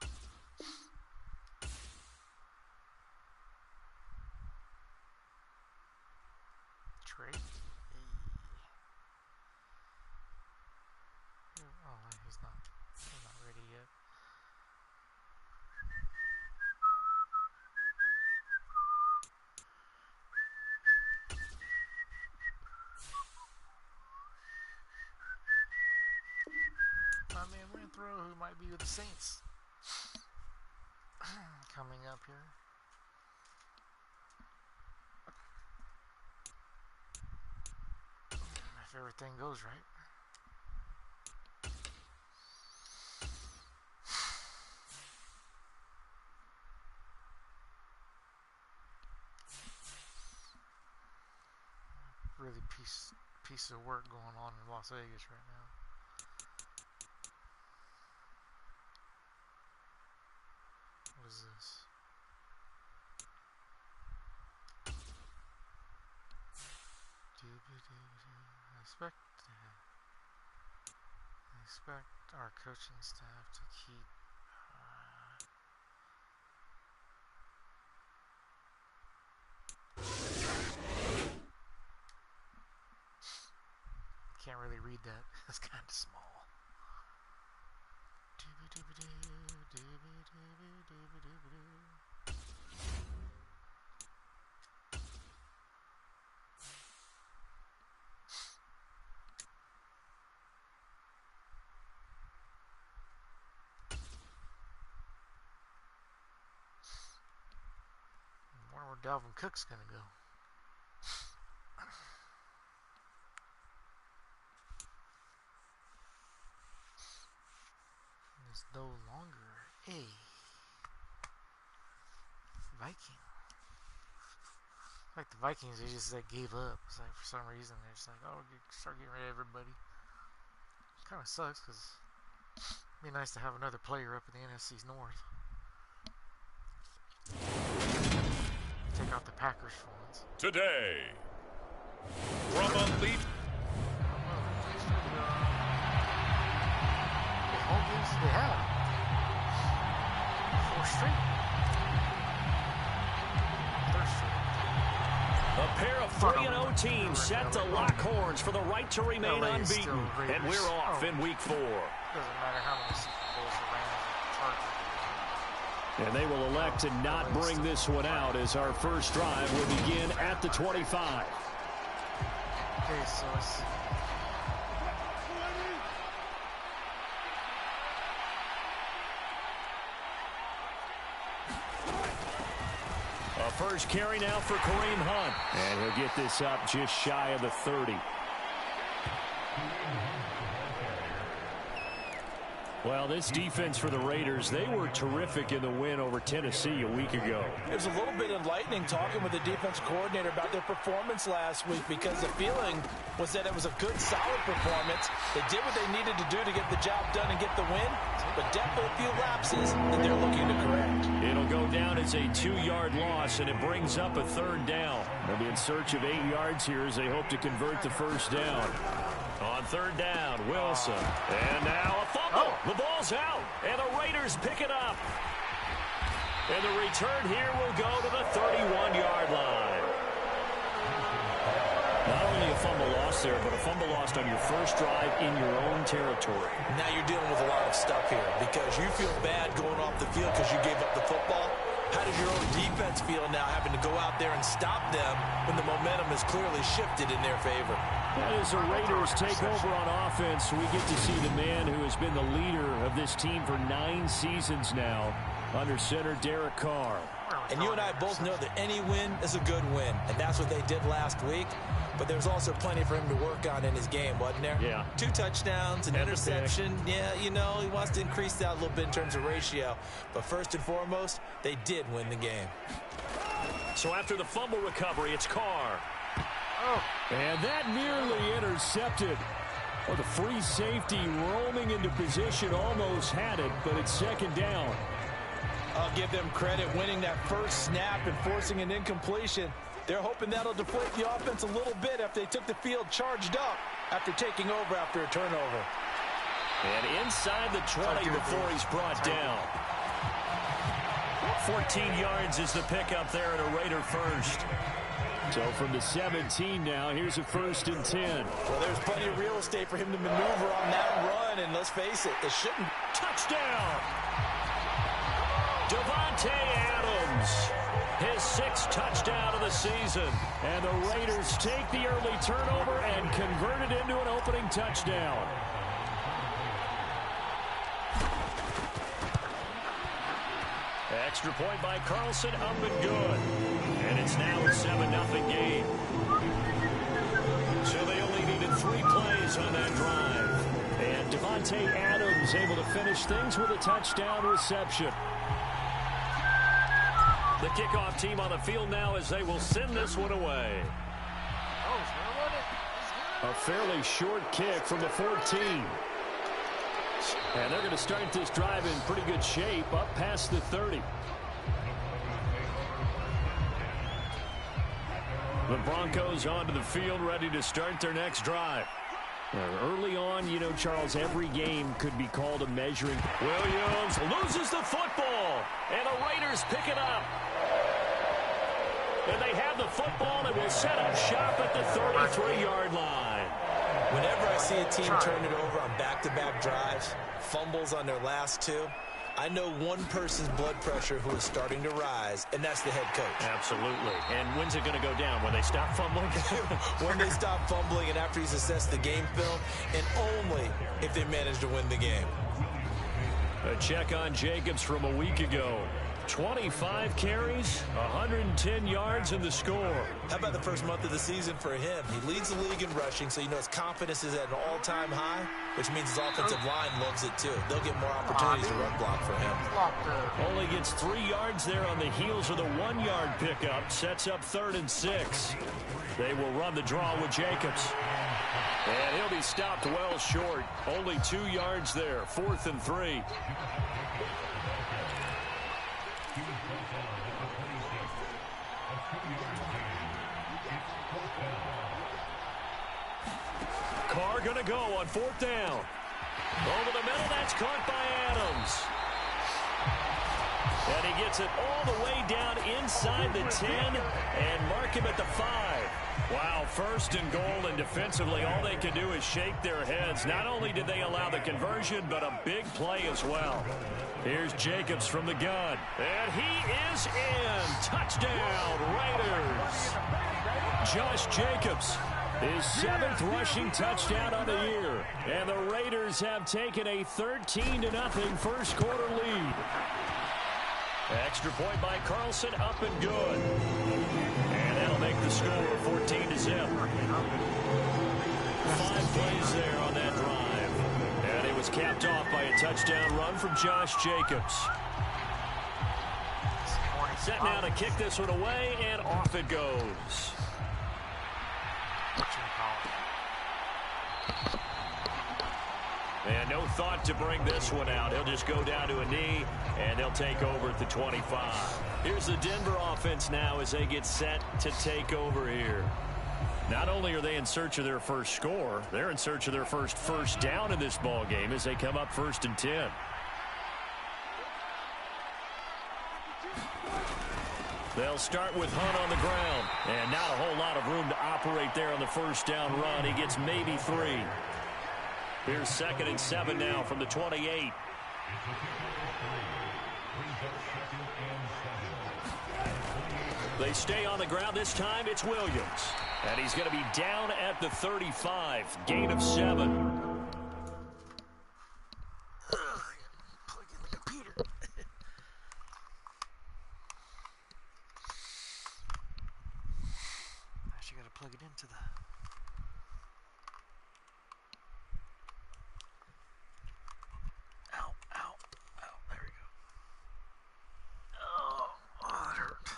Trey? Hey. Oh, he's not ready yet. My man Renthro, who might be with the Saints, coming up here. If everything goes right. Really piece of work going on in Las Vegas right now. What is this? I expect our coaching staff to keep can't really read that. It's kind of small. I wonder where Dalvin Cook's gonna go. Hey. Viking. Like the Vikings, they just like gave up. It's like for some reason they're just like, oh, start getting rid of everybody. Kind of sucks because it'd be nice to have another player up in the NFC's North. Take out the Packers for once. Today, from Elite. Home games they have 4 straight. A pair of 3-0 teams set to lock horns for the right to remain unbeaten. And we're off in Week 4. Doesn't matter how many Super Bowls the Rams or Chargers. And they will elect to not bring this one out as our first drive will begin at the 25. Okay, so it's... A first carry now for Kareem Hunt. And he'll get this up just shy of the 30. Well, this defense for the Raiders, they were terrific in the win over Tennessee a week ago. It was a little bit enlightening talking with the defense coordinator about their performance last week because the feeling was that it was a good, solid performance. They did what they needed to do to get the job done and get the win, but definitely a few lapses that they're looking to correct. It'll go down as a 2-yard loss, and it brings up a 3rd down. They'll be in search of 8 yards here as they hope to convert the first down. On 3rd down, Wilson. And now a fumble. The ball's out, and the Raiders pick it up. And the return here will go to the 31-yard line. Not only a fumble loss there, but a fumble lost on your first drive in your own territory. Now you're dealing with a lot of stuff here because you feel bad going off the field because you gave up the football. How does your own defense feel now having to go out there and stop them when the momentum is clearly shifted in their favor? And as the Raiders take over on offense, we get to see the man who has been the leader of this team for 9 seasons now, under center Derek Carr. And you and I both know that any win is a good win, and that's what they did last week. But there's also plenty for him to work on in his game, wasn't there? Yeah. 2 touchdowns, an interception. Yeah, you know, he wants to increase that a little bit in terms of ratio. But first and foremost, they did win the game. So after the fumble recovery, it's Carr. And that nearly intercepted. Well, the free safety roaming into position almost had it, but it's 2nd down. I'll give them credit winning that first snap and forcing an incompletion. They're hoping that'll deflate the offense a little bit after they took the field charged up after taking over after a turnover. And inside the 20 before he's brought down. 14 yards is the pickup there at a Raider first. So from the 17 now, here's a 1st and 10. Well, there's plenty of real estate for him to maneuver on that run, and let's face it, it shouldn't. Touchdown! Davante Adams, his 6th touchdown of the season. And the Raiders take the early turnover and convert it into an opening touchdown. Extra point by Carlson, up and good. And it's now a 7-0 game. So they only needed 3 plays on that drive. And Davante Adams able to finish things with a touchdown reception. The kickoff team on the field now as they will send this one away. A fairly short kick from the 14. And they're going to start this drive in pretty good shape up past the 30. The Broncos onto the field ready to start their next drive. Early on, you know, Charles, every game could be called a measuring. Williams loses the football, and the Raiders pick it up. And they have the football and will set up shop at the 33-yard line. Whenever I see a team turn it over on back-to-back drives, fumbles on their last 2, I know one person's blood pressure who is starting to rise, and that's the head coach. Absolutely. And when's it going to go down? When they stop fumbling? When they stop fumbling and after he's assessed the game film, and only if they manage to win the game. A check on Jacobs from a week ago. 25 carries, 110 yards in the score. How about the first month of the season for him? He leads the league in rushing, so you know his confidence is at an all-time high, which means his offensive line loves it too. They'll get more opportunities to run block for him. Only gets 3 yards there on the heels of the 1-yard pickup. Sets up 3rd and 6. They will run the draw with Jacobs. And he'll be stopped well short. Only 2 yards there. 4th and 3. Carr going to go on 4th down. Over the middle, that's caught by Adams. And he gets it all the way down inside the 10 and mark him at the 5. Wow, 1st and goal, and defensively all they can do is shake their heads. Not only did they allow the conversion, but a big play as well. Here's Jacobs from the gun. And he is in. Touchdown, Raiders. Josh Jacobs, his 7th rushing touchdown of the year. And the Raiders have taken a 13-0 first quarter lead. Extra point by Carlson, up and good. And that'll make the score 14-0. 5 plays there on that drive. And it was capped off by a touchdown run from Josh Jacobs. Set now to kick this one away, and off it goes. And no thought to bring this one out. He'll just go down to a knee, and they'll take over at the 25. Here's the Denver offense now as they get set to take over here. Not only are they in search of their first score, they're in search of their first down in this ball game as they come up 1st and 10. They'll start with Hunt on the ground, and not a whole lot of room to operate there on the first down run. He gets maybe 3. Here's 2nd and 7 now from the 28. They stay on the ground. This time it's Williams. And he's going to be down at the 35. Gain of 7. Plug in the computer. Actually got to plug it into the... There we go. Oh, that hurt.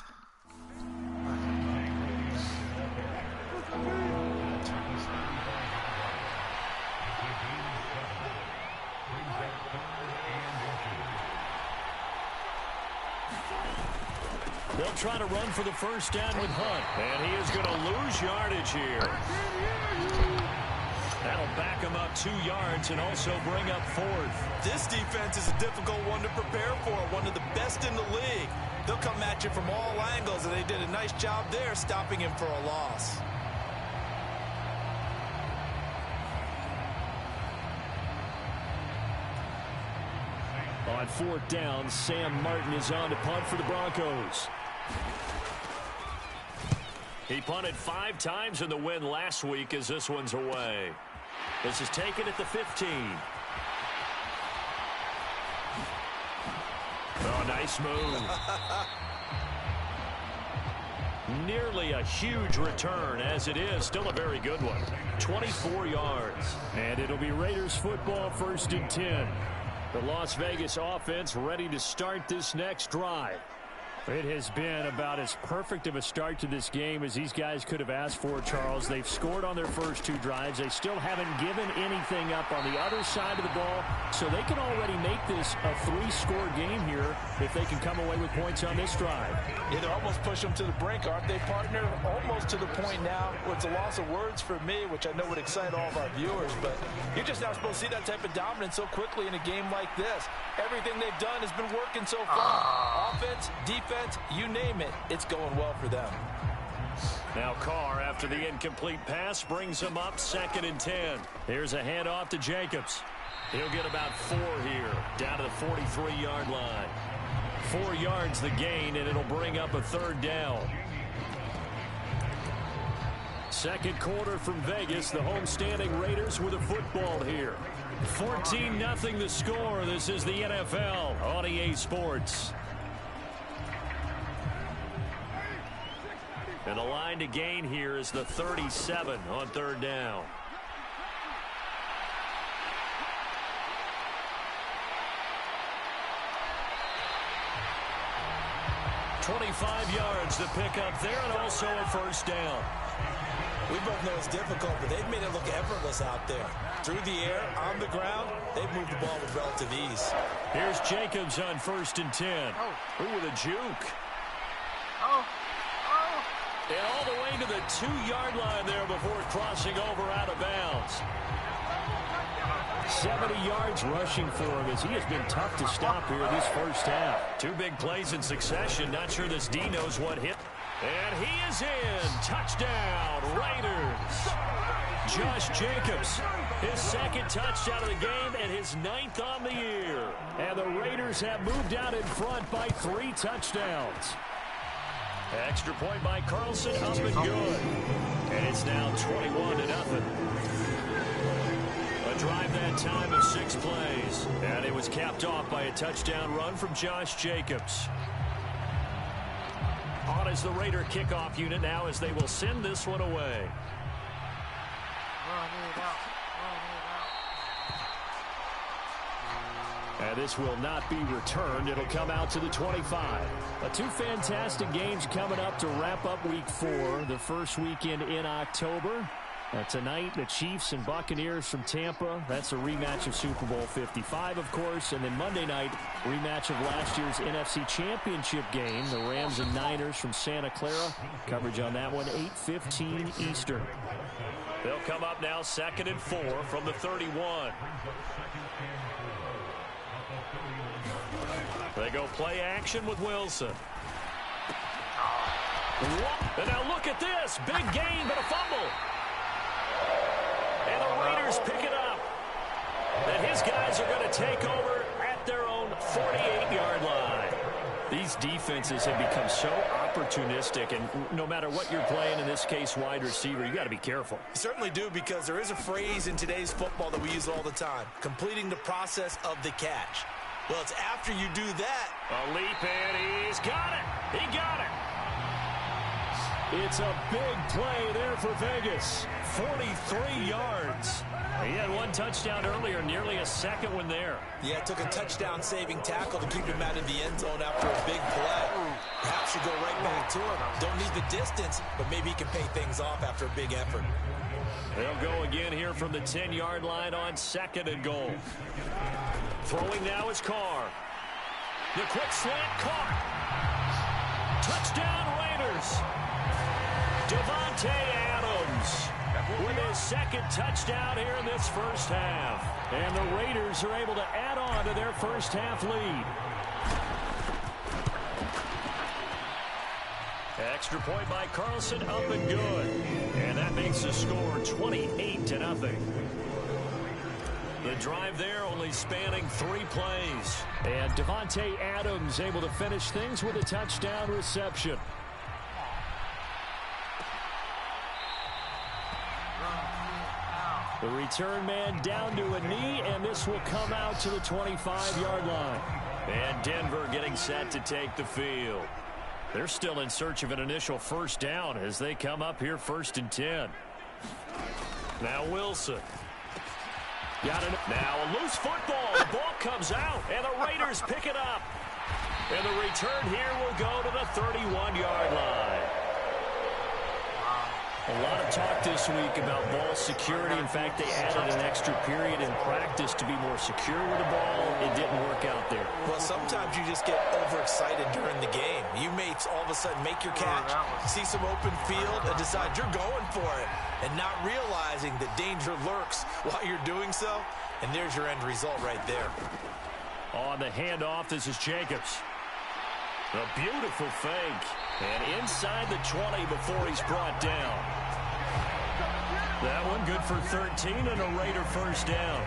They'll try to run for the first down with Hunt. And he is going to lose yardage here. That'll back him up 2 yards and also bring up 4th. This defense is a difficult one to prepare for, one of the best in the league. They'll come at you from all angles, and they did a nice job there stopping him for a loss. On 4th down, Sam Martin is on to punt for the Broncos. He punted 5 times in the win last week as this one's away. This is taken at the 15. Oh, nice move. Nearly a huge return, as it is. Still a very good one. 24 yards. And it'll be Raiders football, 1st and 10. The Las Vegas offense ready to start this next drive. It has been about as perfect of a start to this game as these guys could have asked for, Charles. They've scored on their first 2 drives. They still haven't given anything up on the other side of the ball, so they can already make this a 3-score game here if they can come away with points on this drive. Yeah, they're almost pushing them to the brink, aren't they, partner? Almost to the point now where it's a loss of words for me, which I know would excite all of our viewers, but you're just not supposed to see that type of dominance so quickly in a game like this. Everything they've done has been working so far. Offense, defense, you name it, it's going well for them. Now Carr, after the incomplete pass, brings him up 2nd and 10. Here's a handoff to Jacobs. He'll get about 4 here, down to the 43-yard line. 4 yards the gain, and it'll bring up a 3rd down. Second quarter from Vegas. The homestanding Raiders with a football here. 14-0 the score. This is the NFL on EA Sports. And the line to gain here is the 37 on third down. .25 yards to pick up there, and also a first down. We both know it's difficult, but they've made it look effortless out there. Through the air, on the ground, they've moved the ball with relative ease. Here's Jacobs on 1st and 10. Ooh, with a juke. And all the way to the 2-yard line there before crossing over out of bounds. 70 yards rushing for him as he has been tough to stop here this first half. 2 big plays in succession. Not sure this D knows what hit. And he is in. Touchdown, Raiders. Josh Jacobs, his 2nd touchdown of the game and his 9th on the year. And the Raiders have moved out in front by 3 touchdowns. Extra point by Carlson, up and good. And it's now 21-0. A drive that time of 6 plays. And it was capped off by a touchdown run from Josh Jacobs. On is the Raider kickoff unit now as they will send this one away. And this will not be returned. It'll come out to the 25. 2 fantastic games coming up to wrap up Week 4, the first weekend in October. Tonight, the Chiefs and Buccaneers from Tampa. That's a rematch of Super Bowl 55, of course. And then Monday night, rematch of last year's NFC Championship game, the Rams and Niners from Santa Clara. Coverage on that one, 8:15 Eastern. They'll come up now 2nd and 4 from the 31. They go play action with Wilson. And now look at this. Big gain, but a fumble. And the Raiders pick it up. And his guys are going to take over at their own 48-yard line. These defenses have become so opportunistic, and no matter what you're playing, in this case wide receiver, you got to be careful. You certainly do, because there is a phrase in today's football that we use all the time: completing the process of the catch. Well, it's after you do that. A leap, and he's got it. He got it. It's a big play there for Vegas. 43 yards. He had 1 touchdown earlier, nearly a 2nd one there. Yeah, it took a touchdown-saving tackle to keep him out of the end zone after a big play. Perhaps you go right back to him. Don't need the distance, but maybe he can pay things off after a big effort. They'll go again here from the 10-yard line on 2nd and goal. Throwing now is Carr. The quick slant caught. Touchdown Raiders. Davante Adams with his 2nd touchdown here in this first half. And the Raiders are able to add on to their first half lead. Extra point by Carlson, up and good. And that makes the score 28-0. The drive there only spanning 3 plays. And Davante Adams able to finish things with a touchdown reception. The return man down to a knee, and this will come out to the 25-yard line. And Denver getting set to take the field. They're still in search of an initial first down as they come up here 1st and 10. Now Wilson. Got it. Now a loose football. The ball comes out, and the Raiders pick it up. And the return here will go to the 31-yard line. A lot of talk this week about ball security. In fact, they added an extra period in practice to be more secure with the ball. It didn't work out there. Well, sometimes you just get overexcited during the game. You may all of a sudden make your catch, see some open field, and decide you're going for it, and not realizing that danger lurks while you're doing so. And there's your end result right there. On the handoff, this is Jacobs. A beautiful fake. And inside the 20 before he's brought down. That one good for 13 and a Raider first down.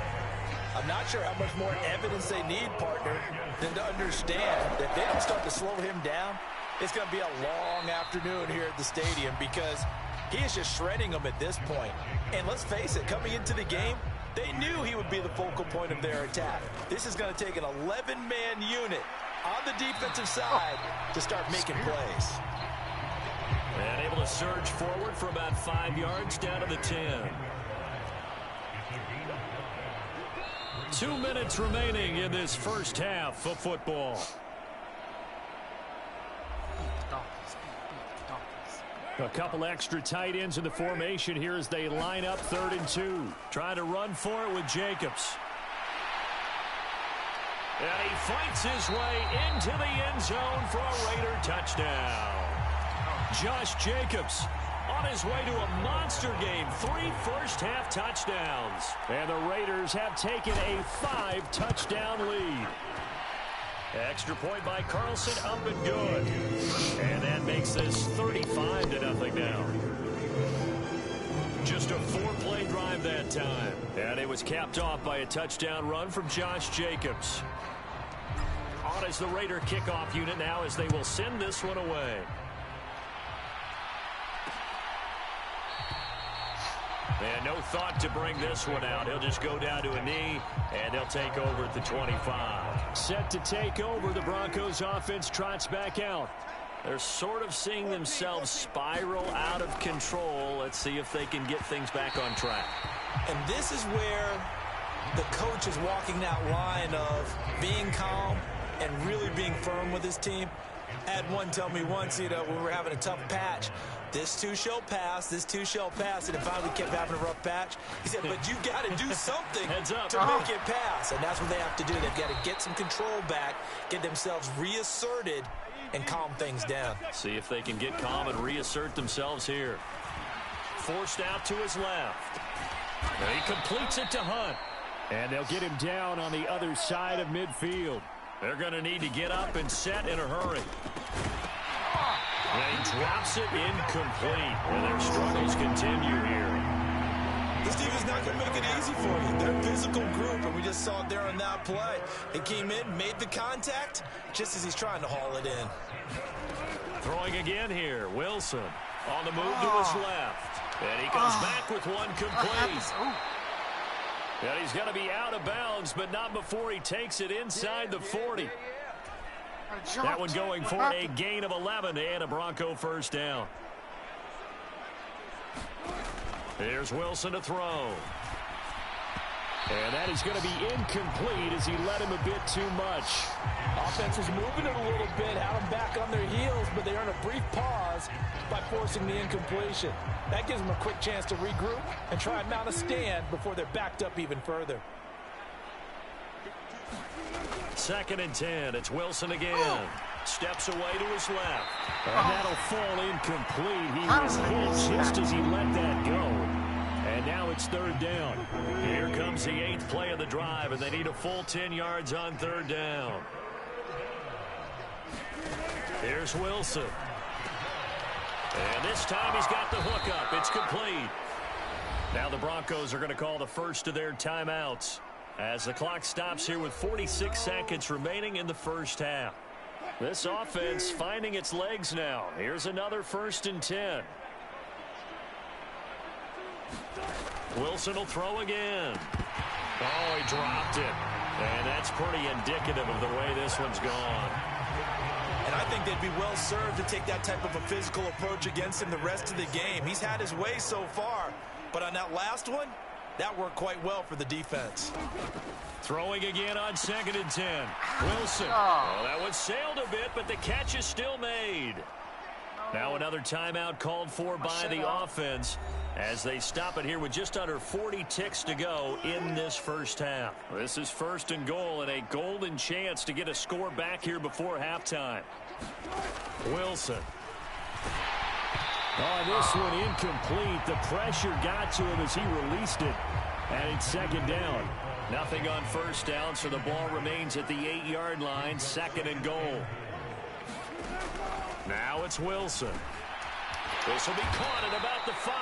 I'm not sure how much more evidence they need, partner, than to understand that if they don't start to slow him down, it's going to be a long afternoon here at the stadium, because he is just shredding them at this point. And let's face it, coming into the game, They knew he would be the focal point of their attack. This is going to take an 11-man unit on the defensive side to start making plays. And able to surge forward for about 5 yards down to the 10. 2 minutes remaining in this first half of football. A couple extra tight ends in the formation here as they line up 3rd and 2. Trying to run for it with Jacobs. And he fights his way into the end zone for a Raider touchdown. Josh Jacobs on his way to a monster game. 3 first-half touchdowns. And the Raiders have taken a 5-touchdown lead. Extra point by Carlson, up and good. And that makes this 35-0 now. Just a 4-play drive that time. And it was capped off by a touchdown run from Josh Jacobs. On is the Raider kickoff unit now as they will send this one away. And no thought to bring this one out. He'll just go down to a knee, and they'll take over at the 25. Set to take over, the Broncos offense trots back out. They're sort of seeing themselves spiral out of control. Let's see if they can get things back on track. And this is where the coach is walking that line of being calm and really being firm with his team. I had one tell me once, when we were having a tough patch, this too shall pass, this too shall pass, and it finally kept having a rough patch. He said, but you got to do something to make it pass, and that's what they have to do. They've got to get some control back, get themselves reasserted, and calm things down. See if they can get calm and reassert themselves here. Forced out to his left. And he completes it to Hunt. And they'll get him down on the other side of midfield. They're going to need to get up and set in a hurry. And he drops it incomplete. And their struggles continue here. This team is not going to make it easy for you. They're a physical group, and we just saw it there on that play. He came in, made the contact, just as he's trying to haul it in. Throwing again here. Wilson on the move to his left. And he comes back with one complete. And he's going to be out of bounds, but not before he takes it inside the 40. That one going for a gain of 11 and a Bronco first down. Here's Wilson to throw. And that is going to be incomplete as he let him a bit too much. Offense is moving it a little bit, had them back on their heels, but they earn a brief pause by forcing the incompletion. That gives them a quick chance to regroup and try and mount a stand before they're backed up even further. 2nd and 10. It's Wilson again. Steps away to his left. And that'll fall incomplete. He was hit just as he let that go. And now it's 3rd down. Here comes the 8th play of the drive, and they need a full 10 yards on 3rd down. Here's Wilson. And this time he's got the hook up. It's complete. Now the Broncos are going to call the first of their timeouts as the clock stops here with 46 seconds remaining in the first half. This offense finding its legs now. Here's another 1st and 10. Wilson will throw again. Oh, he dropped it. And that's pretty indicative of the way this one's gone. And I think they'd be well served to take that type of a physical approach against him the rest of the game. He's had his way so far, but on that last one, that worked quite well for the defense. Throwing again on 2nd and 10. Wilson. Oh, that one sailed a bit, but the catch is still made. Now another timeout called for by the offense as they stop it here with just under 40 ticks to go in this first half. This is 1st and goal and a golden chance to get a score back here before halftime. Wilson. Oh, this one incomplete. The pressure got to him as he released it. And it's 2nd down. Nothing on 1st down, so the ball remains at the 8-yard line. 2nd and goal. Now it's Wilson. This will be caught at about the 5.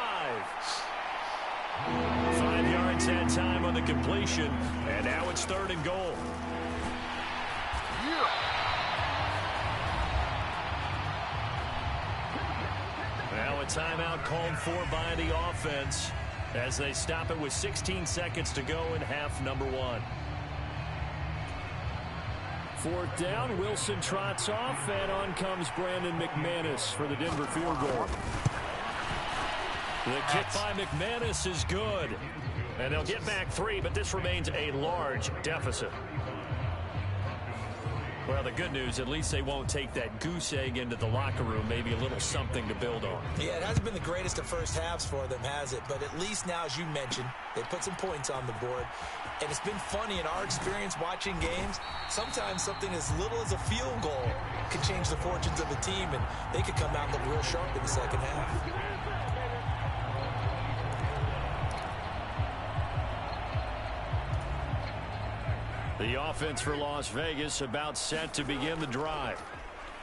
5 yards that time on the completion. And now it's 3rd and goal. Now a timeout called for by the offense as they stop it with 16 seconds to go in half number one. 4th down, Wilson trots off, and on comes Brandon McManus for the Denver field goal. The kick by McManus is good. And they'll get back 3, but this remains a large deficit. Well, the good news, at least they won't take that goose egg into the locker room. Maybe a little something to build on. Yeah, it hasn't been the greatest of first halves for them, has it? But at least now, as you mentioned, they put some points on the board. And it's been funny in our experience watching games. Sometimes something as little as a field goal can change the fortunes of a team, and they could come out and look real sharp in the second half. The offense for Las Vegas about set to begin the drive.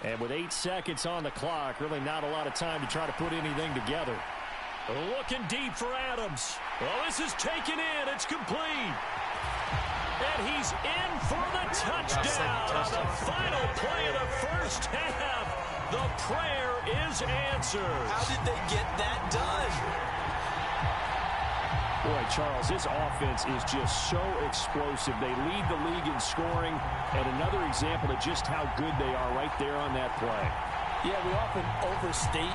And with 8 seconds on the clock, really not a lot of time to try to put anything together. Looking deep for Adams. Well, this is taken in. It's complete. And he's in for the touchdown on the final play of the first half. The prayer is answered. How did they get that done? Boy, Charles, this offense is just so explosive. They lead the league in scoring, and another example of just how good they are right there on that play. Yeah, we often overstate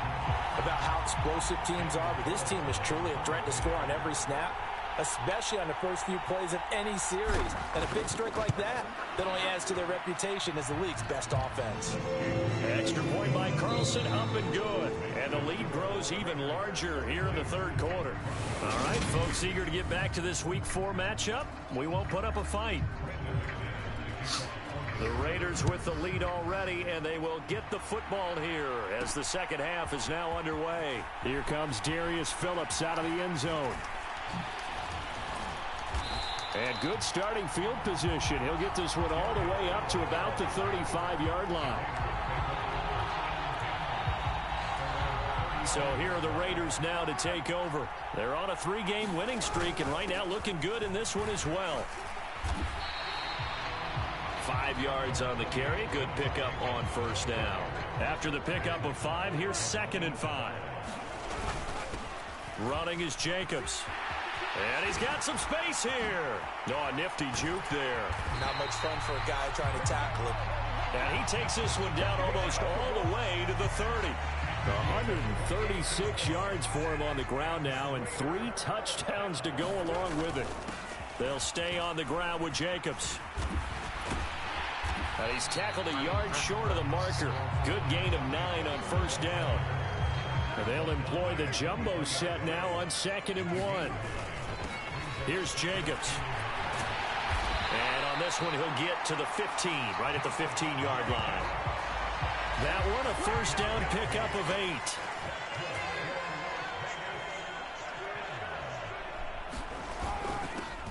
about how explosive teams are, but this team is truly a threat to score on every snap, especially on the first few plays of any series. And a big strike like that only adds to their reputation as the league's best offense. Extra point by Carlson, up and good. And the lead grows even larger here in the third quarter. All right, folks, eager to get back to this Week 4 matchup. We won't put up a fight. The Raiders with the lead already, and they will get the football here as the second half is now underway. Here comes Darius Phillips out of the end zone. And good starting field position. He'll get this one all the way up to about the 35-yard line. So here are the Raiders now to take over. They're on a 3-game winning streak, and right now looking good in this one as well. 5 yards on the carry. Good pickup on first down. After the pickup of 5, here's 2nd and 5. Running is Jacobs. And he's got some space here. Oh, a nifty juke there. Not much fun for a guy trying to tackle him. And he takes this one down almost all the way to the 30. 136 yards for him on the ground now, and 3 touchdowns to go along with it. They'll stay on the ground with Jacobs. And he's tackled a yard short of the marker. Good gain of 9 on first down. And they'll employ the jumbo set now on 2nd and 1. Here's Jacobs. And on this one, he'll get to the 15, right at the 15-yard line. That one, a first down pickup of 8.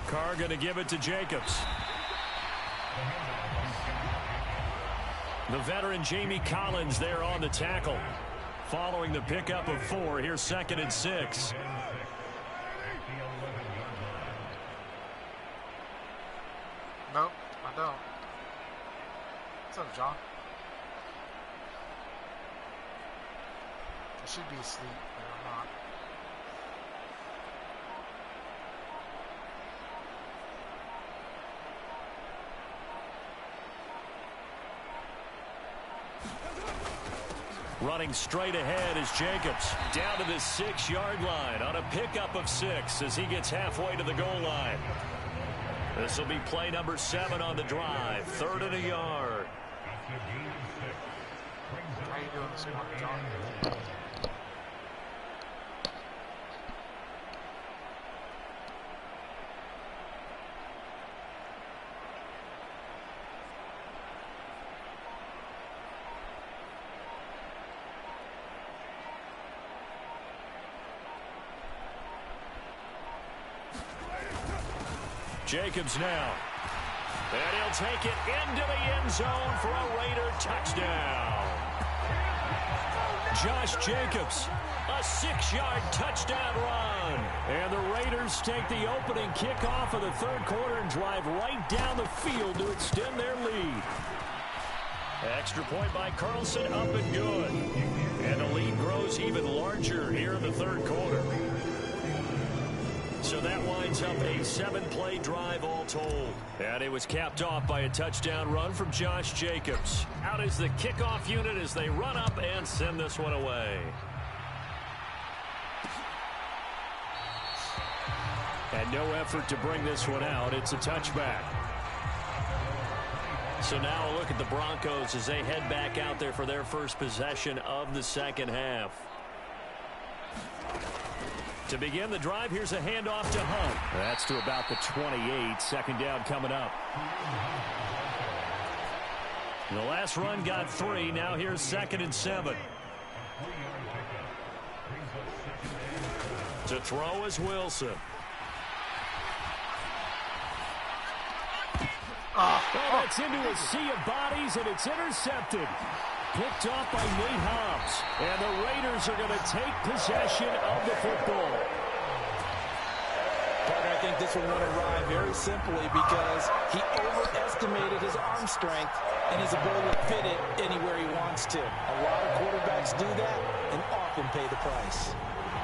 Carr going to give it to Jacobs. The veteran Jamie Collins there on the tackle. Following the pickup of 4, here's 2nd and 6. Nope, I don't. What's up, John? I should be asleep, but I'm not. Running straight ahead is Jacobs. Down to the 6-yard line on a pickup of 6 as he gets halfway to the goal line. This will be play number 7 on the drive. 3rd and a yard. How you doing this morning, John? Jacobs now. And he'll take it into the end zone for a Raider touchdown. Josh Jacobs, a 6-yard touchdown run. And the Raiders take the opening kickoff of the third quarter and drive right down the field to extend their lead. Extra point by Carlson, up and good. And the lead grows even larger here in the third quarter. So that winds up a 7-play drive all told. And it was capped off by a touchdown run from Josh Jacobs. Out is the kickoff unit as they run up and send this one away. And no effort to bring this one out. It's a touchback. So now a look at the Broncos as they head back out there for their first possession of the second half. To begin the drive, here's a handoff to Hunt. That's to about the 28. Second down coming up. The last run got 3. Now here's 2nd and 7. To throw is Wilson. Oh, that's into a sea of bodies, and it's intercepted. Picked off by Nate Hobbs. And the Raiders are going to take possession of the football. Partner, I think this will run awry very simply because he overestimated his arm strength and his ability to fit it anywhere he wants to. A lot of quarterbacks do that and often pay the price.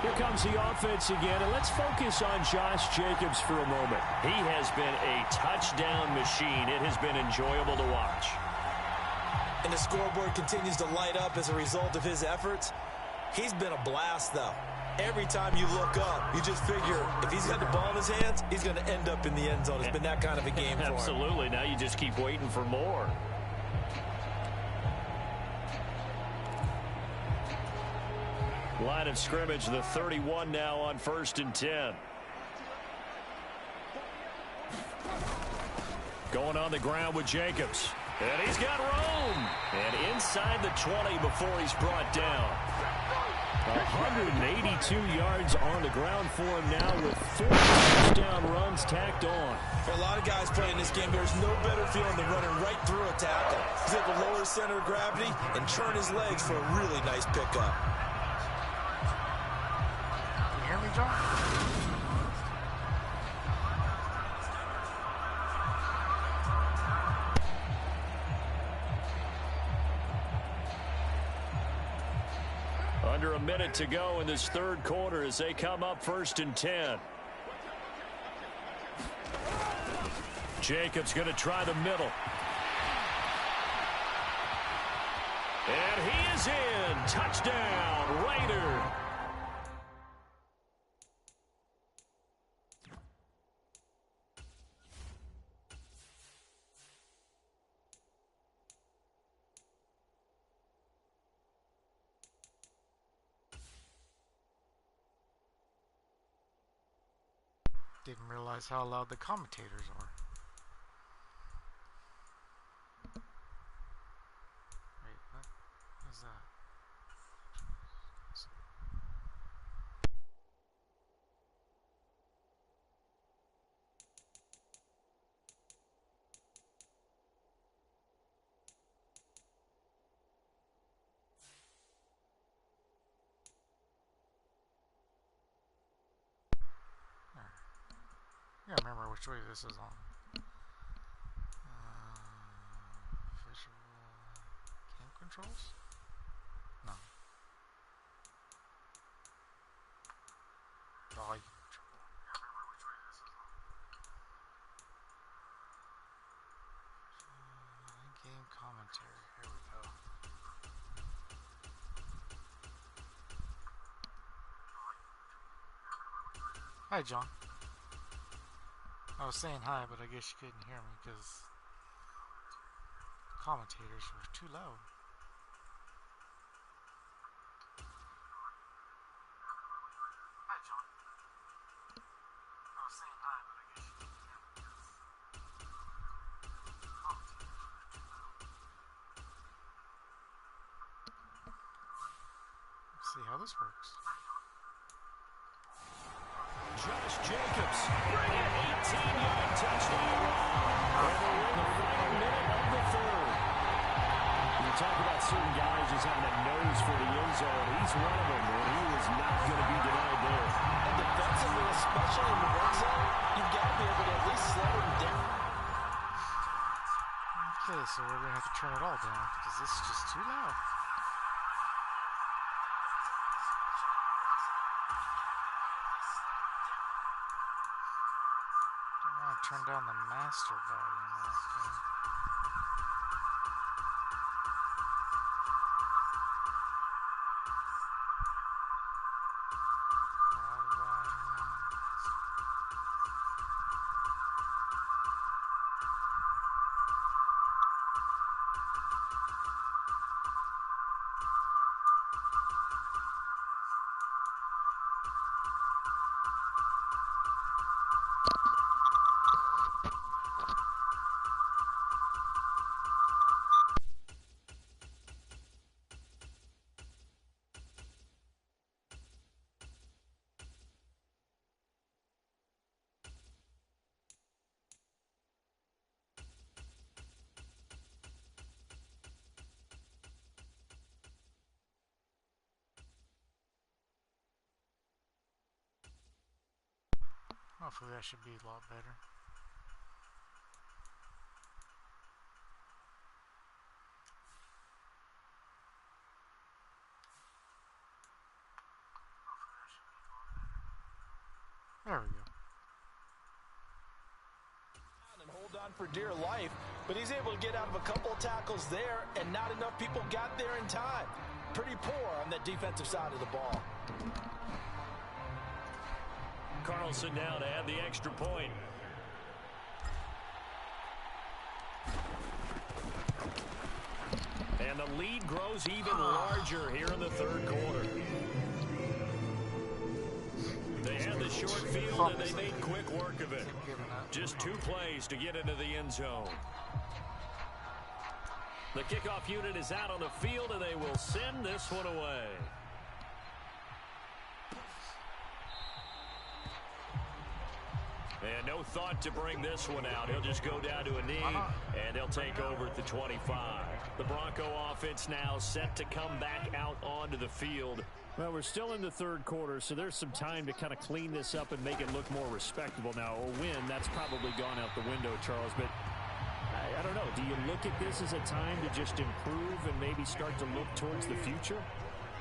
Here comes the offense again, and let's focus on Josh Jacobs for a moment. He has been a touchdown machine. It has been enjoyable to watch. And the scoreboard continues to light up as a result of his efforts. He's been a blast, though. Every time you look up, you just figure if he's got the ball in his hands, he's going to end up in the end zone. It's been that kind of a game for him. Absolutely. Now you just keep waiting for more. Line of scrimmage, the 31 now on 1st and 10. Going on the ground with Jacobs. And he's got room. And inside the 20 before he's brought down. 182 yards on the ground for him now with 4 touchdown runs tacked on. For a lot of guys playing this game, there's no better feeling than running right through a tackle. He's able to lower his center of gravity and turn his legs for a really nice pickup. Can you hear me, John? Under a minute to go in this third quarter as they come up 1st and 10. Jacobs going to try the middle. And he is in. Touchdown, Raider. Didn't realize how loud the commentators are. Wait, what is that? I gotta remember which way this is on. Visual game controls? No. Volume control. I gotta remember which way this is on. Game commentary. Here we go. Hi, John. I was saying hi, but I guess you couldn't hear me because commentators were too loud. Hi, John. I was saying hi, but I guess you couldn't hear me because commentators were too loud. Let's see how this works. Josh Jacobs, bring it, 18-yard touchdown. And we're in the final minute of the third. You talk about certain guys just having a nose for the end zone. He's one of them, and he was not going to be denied there. And defensively, especially in the red zone, you've got to be able to at least slow him down. Okay, so we're going to have to turn it all down because this is just too loud. turn down the master volume. Hopefully that should be a lot better. There we go. And hold on for dear life, but he's able to get out of a couple of tackles there, and not enough people got there in time. Pretty poor on the defensive side of the ball. Carlson now to add the extra point. And the lead grows even larger here in the third quarter. They had the short field, and they made quick work of it. Just 2 plays to get into the end zone. The kickoff unit is out on the field, and they will send this one away. And no thought to bring this one out. He'll just go down to a knee, and they'll take over at the 25. The Bronco offense now set to come back out onto the field. Well, we're still in the third quarter, so there's some time to kind of clean this up and make it look more respectable. Now, a win, that's probably gone out the window, Charles, but I don't know. Do you look at this as a time to just improve and maybe start to look towards the future?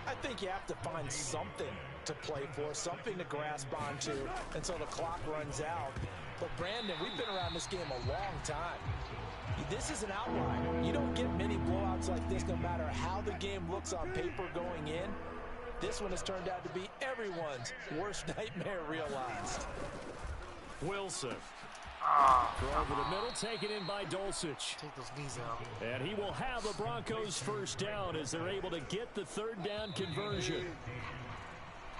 I think you have to find something to play for, something to grasp onto until the clock runs out. But, Brandon, we've been around this game a long time. This is an outlier. You don't get many blowouts like this no matter how the game looks on paper going in. This one has turned out to be everyone's worst nightmare realized. Wilson. Throw over the middle, taken in by Dulcich. Take those knees out. And he will have the Broncos first down as they're able to get the third down conversion.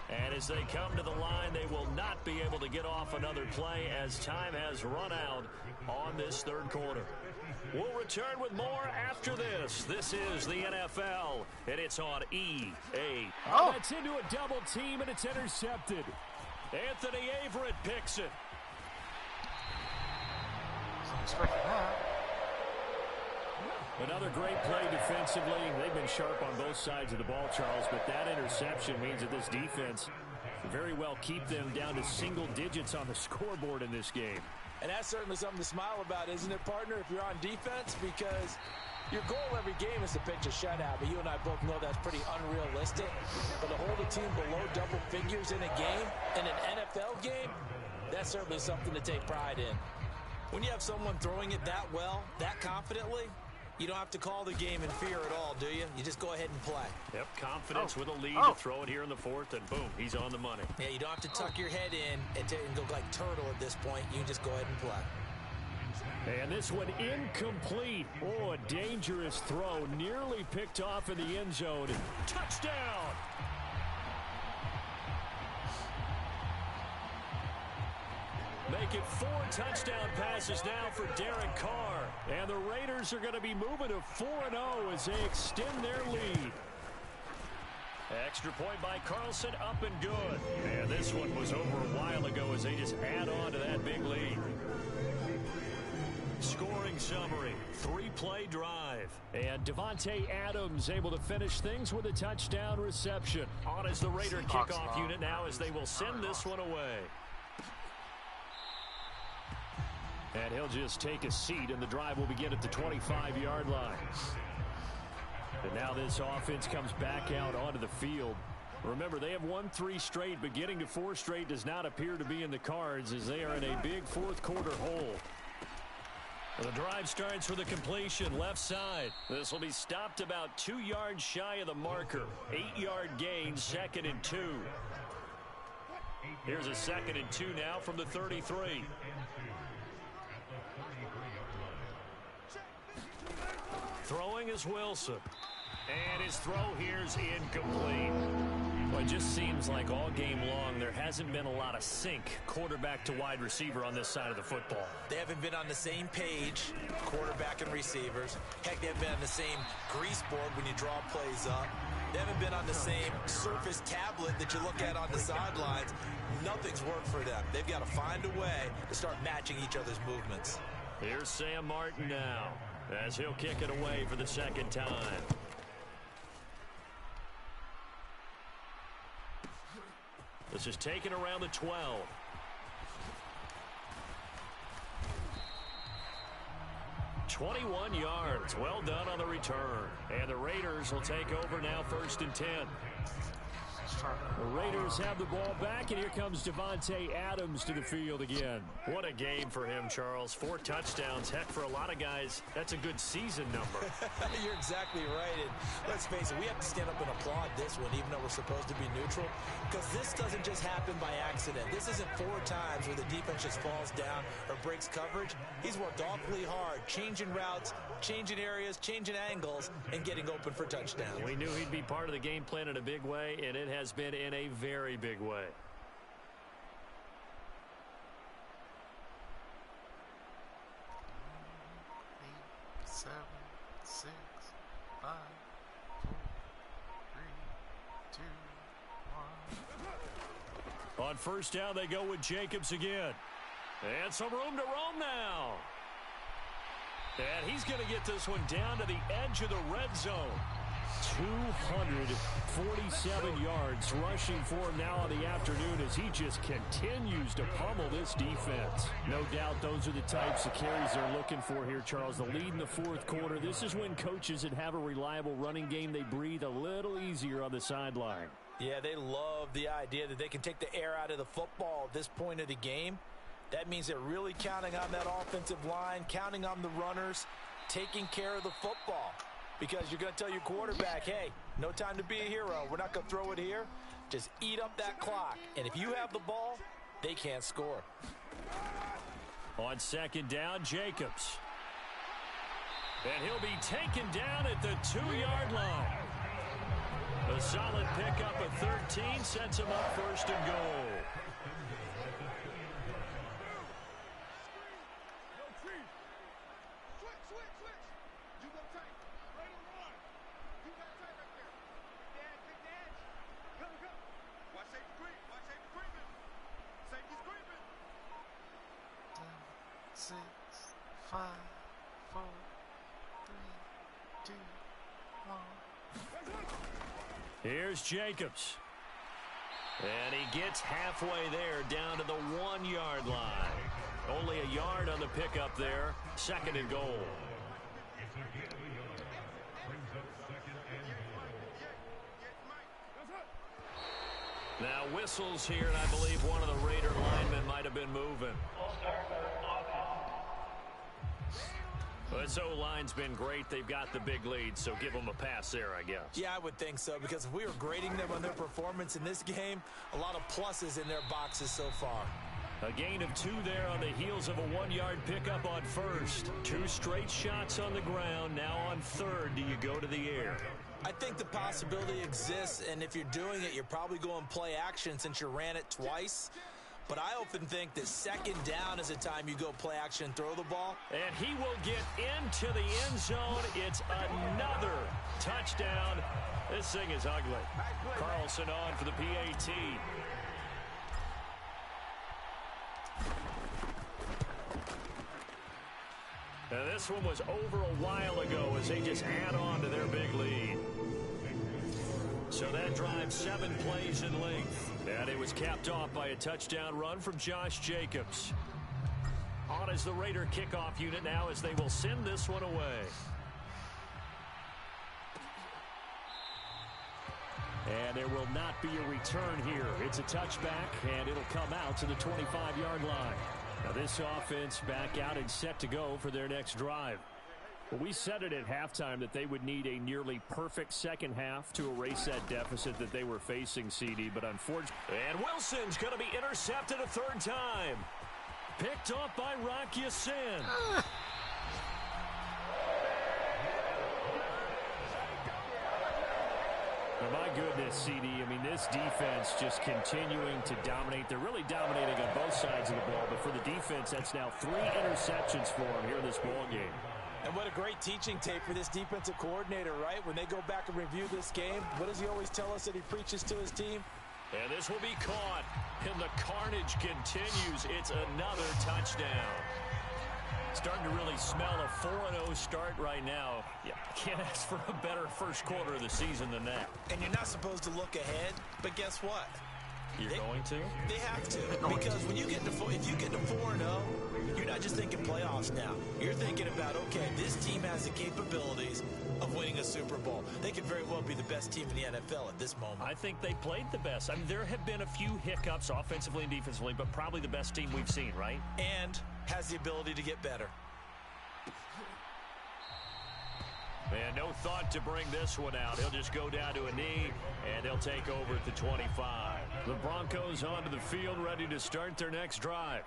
And as they come to the line, they will not be able to get off another play as time has run out on this third quarter. We'll return with more after this. This is the NFL, and it's on EA. Oh, that's into a double team, and it's intercepted. Anthony Averett picks it. Wasn't expecting that. Another great play defensively. They've been sharp on both sides of the ball, Charles, but that interception means that this defense very well keep them down to single digits on the scoreboard in this game. And that's certainly something to smile about, isn't it, partner, if you're on defense? Because your goal every game is to pitch a shutout, but you and I both know that's pretty unrealistic. But to hold a team below double figures in a game, in an NFL game, that's certainly something to take pride in. When you have someone throwing it that well, that confidently, you don't have to call the game in fear at all, do you? You just go ahead and play. Yep, confidence with a lead to throw it here in the fourth, and boom, he's on the money. Yeah, you don't have to tuck your head in and go like turtle at this point. You just go ahead and play. And this one incomplete. Oh, a dangerous throw. Nearly picked off in the end zone. Touchdown! Make it 4 touchdown passes now for Derek Carr. And the Raiders are going to be moving to 4-0 as they extend their lead. Extra point by Carlson, up and good. And this one was over a while ago as they just add on to that big lead. Scoring summary, 3-play drive. And Devontae Adams able to finish things with a touchdown reception. On as the Raider kickoff unit now as they will send this one away. And he'll just take a seat, and the drive will begin at the 25-yard line. And now this offense comes back out onto the field. Remember, they have won 3 straight, but getting to 4 straight does not appear to be in the cards as they are in a big fourth-quarter hole. The drive starts with a completion left side. This will be stopped about 2 yards shy of the marker. 8-yard gain, 2nd and 2. Here's a 2nd and 2 now from the 33. Throwing is Wilson. And his throw here is incomplete. Well, it just seems like all game long there hasn't been a lot of sync quarterback to wide receiver on this side of the football. They haven't been on the same page, quarterback and receivers. Heck, they haven't been on the same grease board when you draw plays up. They haven't been on the same surface tablet that you look at on the sidelines. Nothing's worked for them. They've got to find a way to start matching each other's movements. Here's Sam Martin now as he'll kick it away for the 2nd time. This is taken around the 12. "21 yards. Well done on the return. And the Raiders will take over now 1st and 10. The Raiders have the ball back, and here comes Davante Adams to the field again. What a game for him, Charles. 4 touchdowns. Heck, for a lot of guys, that's a good season number. You're exactly right. And let's face it, we have to stand up and applaud this one, even though we're supposed to be neutral, because this doesn't just happen by accident. This isn't 4 times where the defense just falls down or breaks coverage. He's worked awfully hard, changing routes, changing areas, changing angles, and getting open for touchdowns. We knew he'd be part of the game plan in a big way, and it has been in a very big way. Eight, 7, 6, 5, 4, 3, 2, 1. On 1st down, they go with Jacobs again. And some room to roam now. And he's going to get this one down to the edge of the red zone. 247 yards rushing for him now on the afternoon as he just continues to pummel this defense. No doubt those are the types of carries they're looking for here, Charles. The lead in the 4th quarter. This is when coaches that have a reliable running game, they breathe a little easier on the sideline. Yeah, they love the idea that they can take the air out of the football at this point of the game. That means they're really counting on that offensive line, counting on the runners, taking care of the football. Because you're going to tell your quarterback, hey, no time to be a hero. We're not going to throw it here. Just eat up that clock. And if you have the ball, they can't score. On 2nd down, Jacobs. And he'll be taken down at the 2-yard line. A solid pickup of 13 sets him up 1st and goal. Here's Jacobs. And he gets halfway there down to the 1-yard line. Only a yard on the pickup there. 2nd and goal. Now whistles here, and I believe one of the Raider linemen might have been moving. This O-line's been great. They've got the big lead, so give them a pass there, I guess. Yeah, I would think so, because if we were grading them on their performance in this game, a lot of pluses in their boxes so far. A gain of 2 there on the heels of a 1-yard pickup on 1st. 2 straight shots on the ground. Now on 3rd, do you go to the air? I think the possibility exists, and if you're doing it, you're probably going play action since you ran it twice. But I often think that 2nd down is a time you go play action and throw the ball. And he will get into the end zone. It's another touchdown. This thing is ugly. Carlson on for the PAT. Now this one was over a while ago as they just add on to their big lead. So that drive 7 plays in length. And it was capped off by a touchdown run from Josh Jacobs. On as the Raider kickoff unit now as they will send this one away. And there will not be a return here. It's a touchback, and it'll come out to the 25-yard line. Now this offense back out and set to go for their next drive. Well, we said it at halftime that they would need a nearly perfect second half to erase that deficit that they were facing, CD, but unfortunately. And Wilson's going to be intercepted a third time. Picked off by Rock Ya-Sin. Oh, my goodness, CD. I mean, this defense just continuing to dominate. They're really dominating on both sides of the ball, but for the defense, that's now 3 interceptions for them here in this ball game. And what a great teaching tape for this defensive coordinator, right? When they go back and review this game, what does he always tell us that he preaches to his team? And this will be caught. And the carnage continues. It's another touchdown. Starting to really smell a 4-0 start right now. Yeah, can't ask for a better first quarter of the season than that. And you're not supposed to look ahead, but guess what? You're going to? They have to. Because when you get to if you get to 4-0, you're not just thinking playoffs now. You're thinking about, okay, this team has the capabilities of winning a Super Bowl. They could very well be the best team in the NFL at this moment. I think they played the best. I mean, there have been a few hiccups offensively and defensively, but probably the best team we've seen, right? And has the ability to get better. And no thought to bring this one out. He'll just go down to a knee, and they'll take over at the 25. The Broncos onto the field, ready to start their next drive.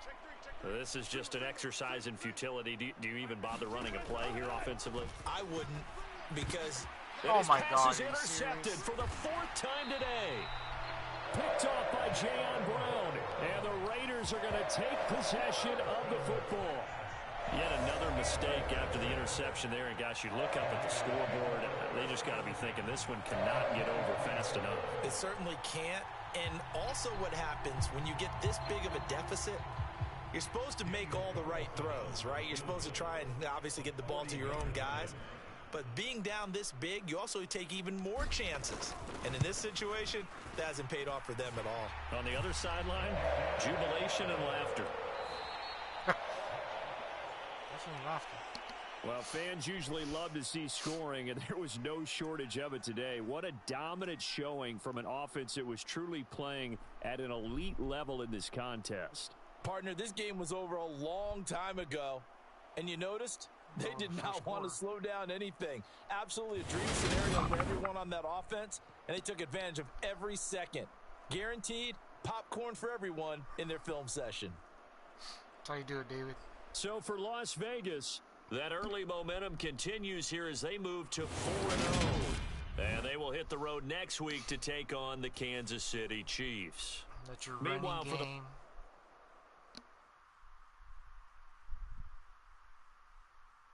This is just an exercise in futility. Do you even bother running a play here offensively? I wouldn't, because... Oh my God, is intercepted for the 4th time today. Picked off by Jayon Brown. And the Raiders are going to take possession of the football. Yet another mistake after the interception there. And, gosh, you look up at the scoreboard, they just got to be thinking this one cannot get over fast enough. It certainly can't. And also what happens when you get this big of a deficit, you're supposed to make all the right throws, right? You're supposed to try and obviously get the ball to your own guys. But being down this big, you also take even more chances. And in this situation, that hasn't paid off for them at all. On the other sideline, jubilation and laughter. Well, fans usually love to see scoring, and there was no shortage of it today. What a dominant showing from an offense that was truly playing at an elite level in this contest. Partner, this game was over a long time ago, and you noticed they did not want to slow down anything. Absolutely a dream scenario for everyone on that offense, and they took advantage of every second. Guaranteed popcorn for everyone in their film session. That's how you do it, David. So for Las Vegas, that early momentum continues here as they move to 4-0. And they will hit the road next week to take on the Kansas City Chiefs. That's your Meanwhile, running game.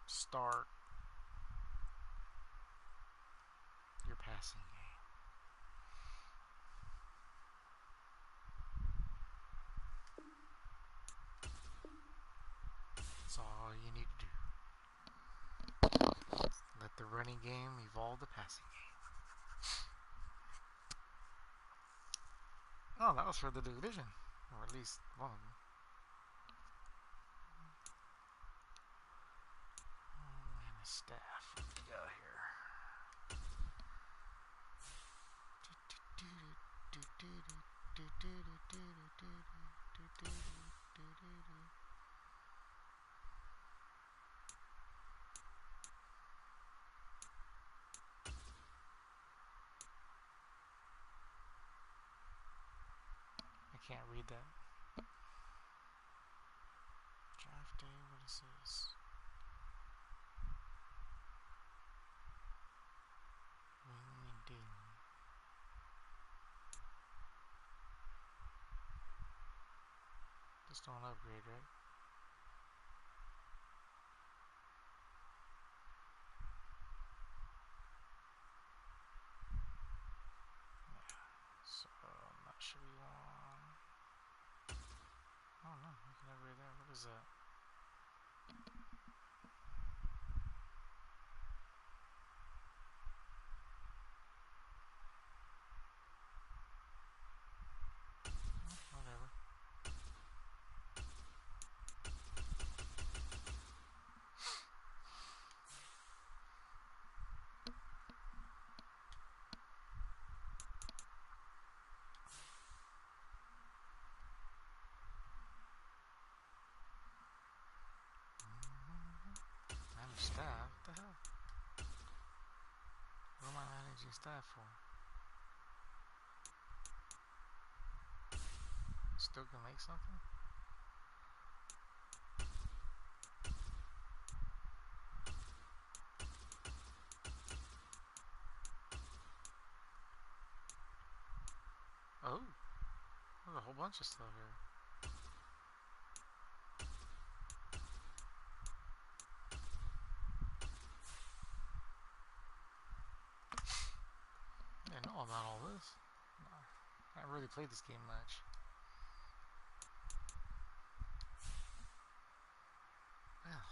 Start your passing game. That's all you need to do. Let the running game evolve the passing game. Oh, that was for the division, or at least one of them. And his staff. What do we got here? I can't read that. Draft day, what is this? Wing and ding. Just don't upgrade, right? So, that should be one. Oh no, I can upgrade that. What is that? Whatever. use that for? Still gonna make something? Oh, there's a whole bunch of stuff here. I didn't know about all this. I haven't really played this game much. Well,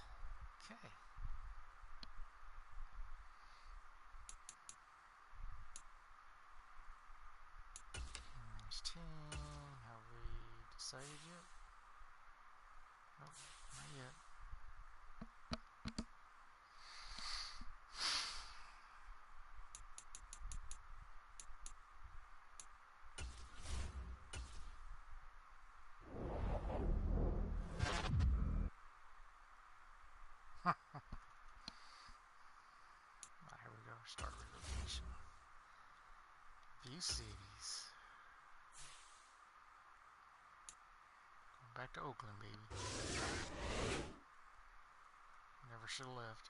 okay. There's 10. Have we decided yet? Nope, not yet. Here we go. Start relocation. View cities. Going back to Oakland, baby. Never should have left.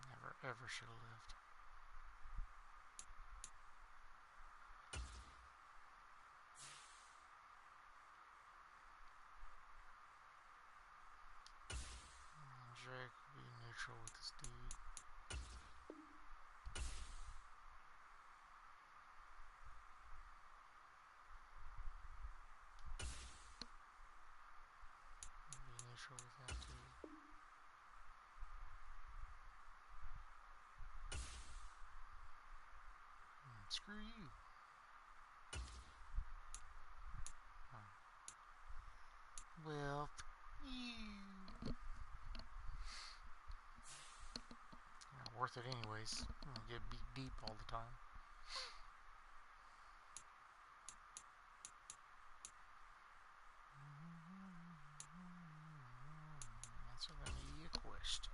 Never ever should have left. Drake will be neutral with this dude. Be neutral with him too. Screw you. Huh. Well, you. Not worth it anyways. I'm gonna get beat deep all the time. Answer the media question.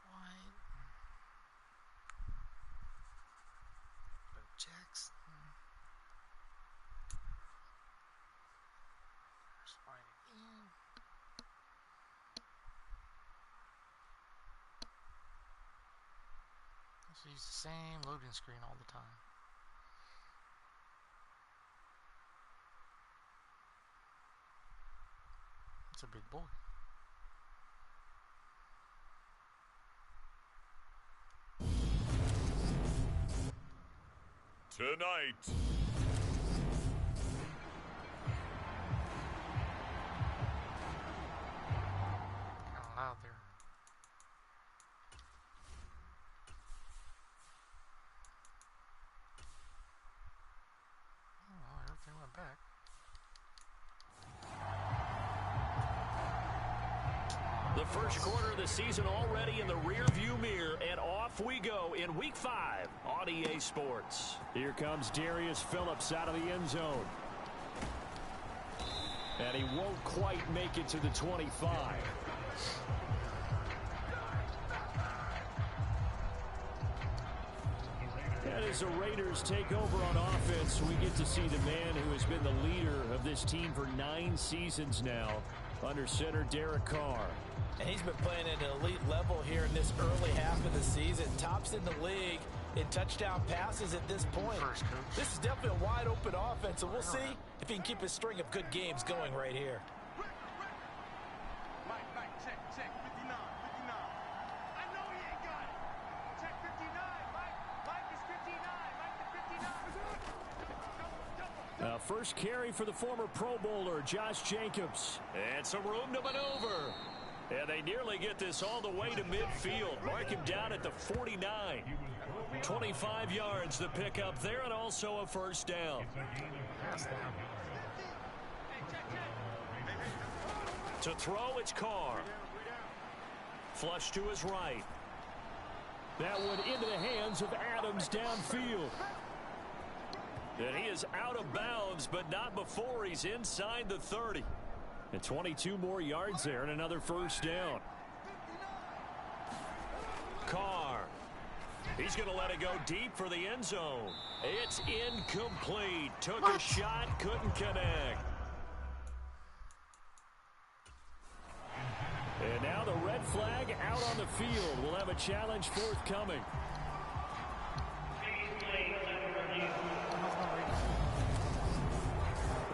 White, Bo Jackson, there's White again. Let's use the same loading screen all the time. It's a big boy. Tonight. Kind of loud there. Oh, everything went back. The first quarter of the season already in the rearview mirror, and off we go in Week 5 on EA Sports. Here comes Darius Phillips out of the end zone. And he won't quite make it to the 25. And as the Raiders take over on offense, we get to see the man who has been the leader of this team for 9 seasons now, under center Derek Carr. And he's been playing at an elite level here in this early half of the season. Tops in the league in touchdown passes at this point. This is definitely a wide open offense, and we'll see if he can keep his string of good games going right here. Mike, check, 59. I know he ain't got it. Check 59, Mike is 59. First carry for the former Pro Bowler, Josh Jacobs. And some room to maneuver. And they nearly get this all the way to midfield. Mark him down at the 49. 25 yards to pick up there and also a first down. To throw, it's Carr. Flush to his right. That one into the hands of Adams downfield. And he is out of bounds, but not before he's inside the 30. And 22 more yards there and another first down. Carr. He's going to let it go deep for the end zone. It's incomplete. Took a shot, couldn't connect. And now the red flag out on the field. We'll have a challenge forthcoming.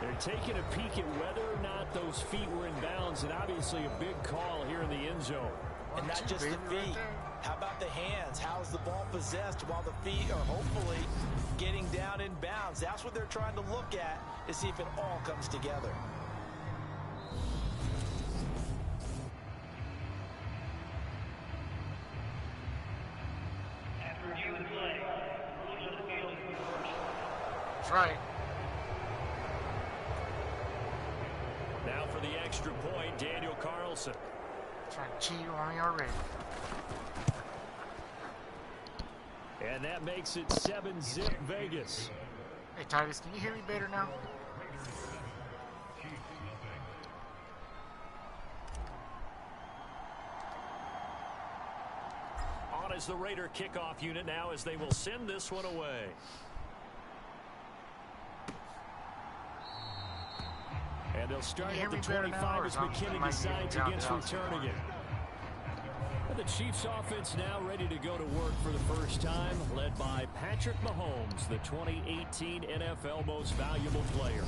They're taking a peek at whether or not those feet were in bounds, and obviously a big call here in the end zone. And not just the feet. How about the hands? How's the ball possessed while the feet are hopefully getting down in bounds? That's what they're trying to look at to see if it all comes together. That's right. Now for the extra point, Daniel Carlson. Trying to cheat on me already. And that makes it 7-zip Vegas. Hey, Titus, can you hear me better now? On is the Raider kickoff unit now as they will send this one away. And they'll start at the 25 as McKinney decides against returning it. And the Chiefs offense now ready to go to work for the first time, led by Patrick Mahomes, the 2018 NFL Most Valuable Player.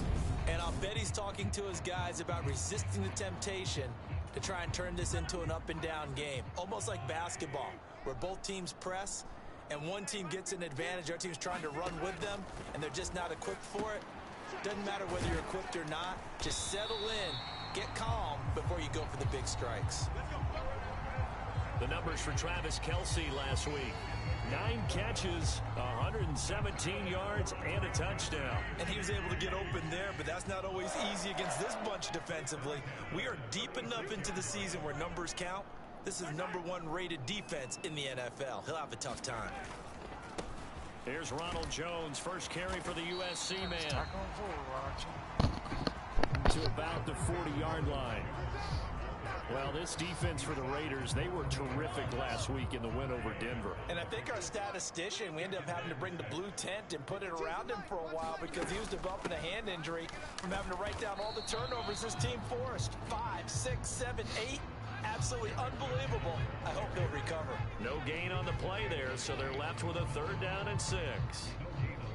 And I'll bet he's talking to his guys about resisting the temptation to try and turn this into an up-and-down game. Almost like basketball, where both teams press, and one team gets an advantage, our team's trying to run with them, and they're just not equipped for it. Doesn't matter whether you're equipped or not. Just settle in, get calm before you go for the big strikes. The numbers for Travis Kelce last week. 9 catches, 117 yards, and a touchdown. And he was able to get open there, but that's not always easy against this bunch defensively. We are deep enough into the season where numbers count. This is #1 rated defense in the NFL. He'll have a tough time. Here's Ronald Jones, first carry for the USC man. To about the 40-yard line. Well, this defense for the Raiders, they were terrific last week in the win over Denver. And I think our statistician, we ended up having to bring the blue tent and put it around him for a while because he was developing a hand injury from having to write down all the turnovers this team forced. 5, 6, 7, 8. Absolutely unbelievable. I hope he'll recover. No gain on the play there, so they're left with a 3rd down and 6.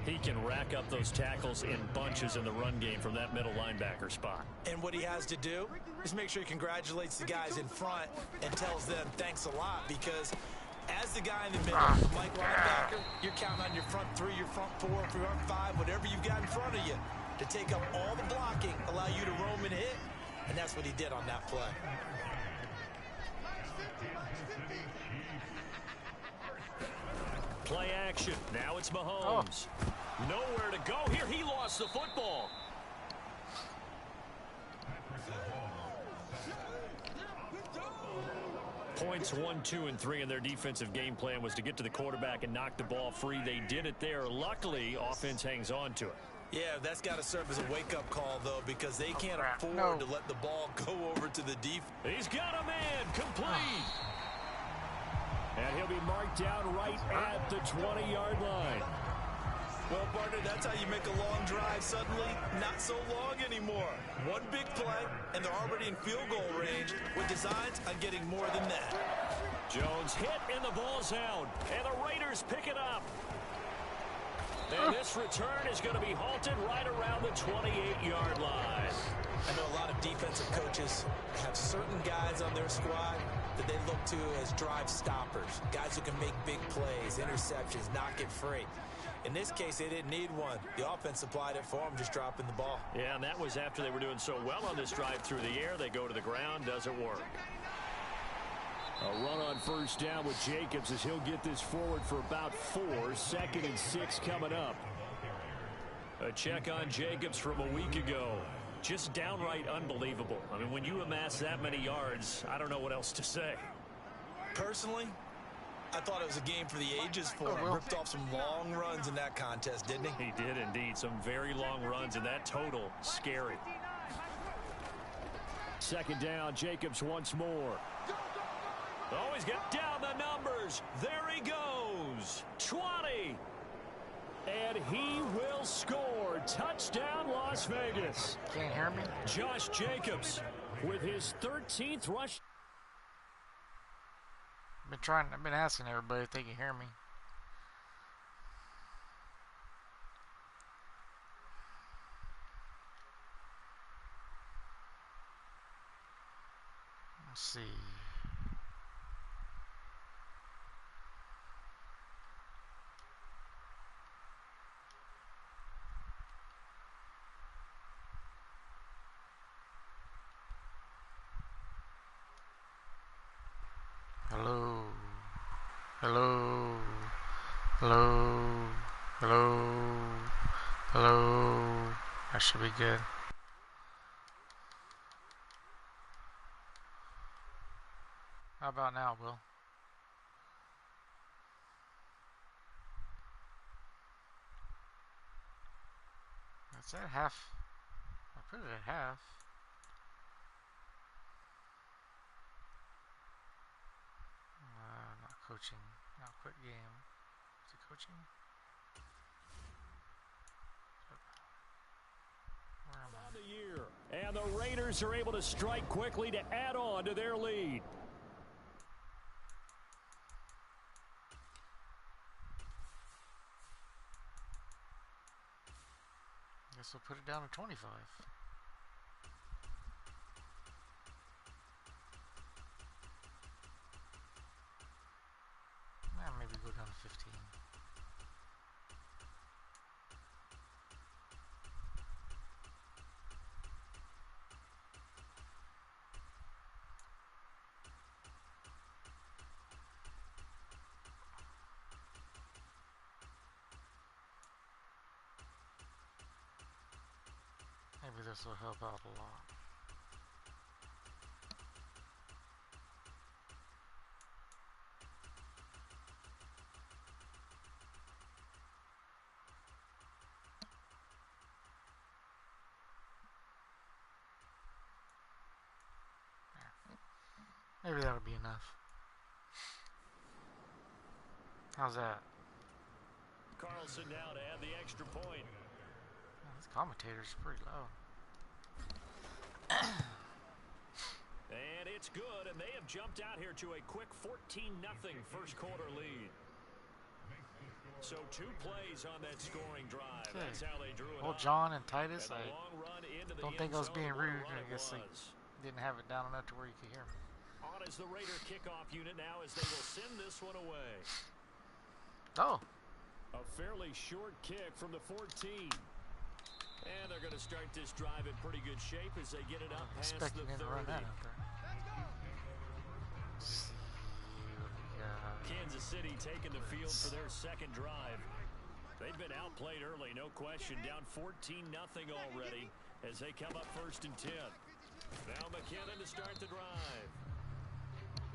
He can rack up those tackles in bunches in the run game from that middle linebacker spot. And what he has to do is make sure he congratulates the guys in front and tells them thanks a lot, because as the guy in the middle, like linebacker, you're counting on your front 3, your front 4, your front 5, whatever you've got in front of you to take up all the blocking, allow you to roam and hit, and that's what he did on that play. Play action. Now it's Mahomes. Nowhere to go here. He lost the football. Points 1, 2, and 3 in their defensive game plan was to get to the quarterback and knock the ball free. They did it there. Luckily, offense hangs on to it. Yeah, that's got to serve as a wake-up call, though, because they can't afford to let the ball go over to the defense. He's got a man. Complete. And he'll be marked down right at the 20-yard line. Well, partner, that's how you make a long drive suddenly not so long anymore. One big play, and they're already in field goal range with designs on getting more than that. Jones hit, and the ball's out. And the Raiders pick it up. And this return is going to be halted right around the 28-yard line. I know a lot of defensive coaches have certain guys on their squad that they look to as drive stoppers, guys who can make big plays, interceptions, knock it free. In this case, they didn't need one. The offense supplied it for them, just dropping the ball. Yeah, and that was after they were doing so well on this drive through the air. They go to the ground, doesn't work. A run on first down with Jacobs as he'll get this forward for about 4. 2nd and 6 coming up. A check on Jacobs from a week ago. Just downright unbelievable. I mean, when you amass that many yards, I don't know what else to say. Personally, I thought it was a game for the ages for him. Ripped off some long runs in that contest, didn't he? He did indeed. Some very long runs, and that total, scary. 2nd down, Jacobs once more. Oh, he's got down the numbers. There he goes. 20. And he will score. Touchdown, Las Vegas. Can't hear me? Josh Jacobs with his 13th rush. I've been asking everybody if they can hear me. Let's see. Hello. Hello. Hello. Hello. Hello. That should be good. How about now, Will? That's at half. I put it at half. Not coaching. Not quit game. Is it coaching? Where am I? The year. And the Raiders are able to strike quickly to add on to their lead. Guess we'll put it down to 25. Maybe go down to 15. Maybe this will help out a lot. Maybe that'll be enough. How's that? Carlson now to add the extra point. Oh, this commentator's pretty loud. And it's good, and they have jumped out here to a quick 14-0 first quarter lead. So 2 plays on that scoring drive. Okay. That's how they drew it. Well, John and Titus, And I a long run into the don't end think I was zone. being What a rude. run I it guess they was. didn't have it down enough to where you could hear me. On is the Raider kickoff unit now as they will send this one away. Oh. A fairly short kick from the 14. And they're going to start this drive in pretty good shape as they get it up past the Expecting him to 30. run that out there. Let's see what we got. Kansas City taking the field for their second drive. They've been outplayed early, no question. Down 14-0 already as they come up 1st and 10. Now McKinnon to start the drive.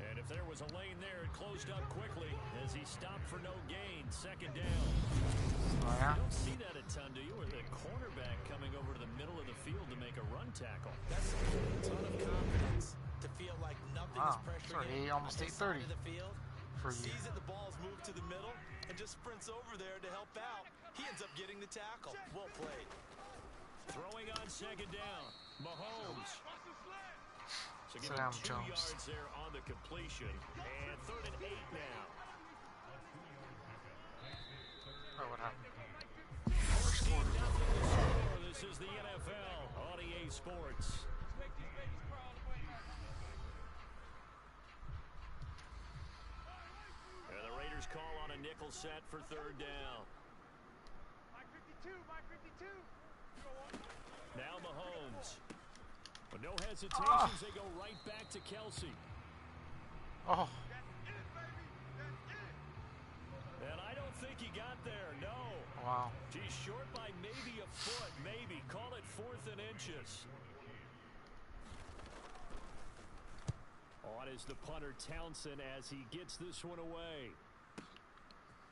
And if there was a lane there, it closed up quickly as he stopped for no gain. 2nd down. Oh, yeah? You don't see that a ton, do you? Or the cornerback coming over to the middle of the field to make a run tackle. That's a ton of confidence to feel like nothing is Wow, pressuring sorry, him almost on his side 8:30 of the field. for you. Sees that the ball's moved to the middle and just sprints over there to help out. He ends up getting the tackle. Well played. Throwing on 2nd down. Mahomes. So Sit give down, him 2 Jones. yards there on the completion. And 3rd and 8 now. Oh, what happened? 14-0. This is the NFL on EA Sports. And the Raiders call on a nickel set for 3rd down. Mike 52, Mike 52. Now Mahomes. But no hesitations, they go right back to Kelsey. Oh. And I don't think he got there, no. Wow. He's short by maybe a foot, maybe. Call it 4th and inches. On is the punter, Townsend, as he gets this one away.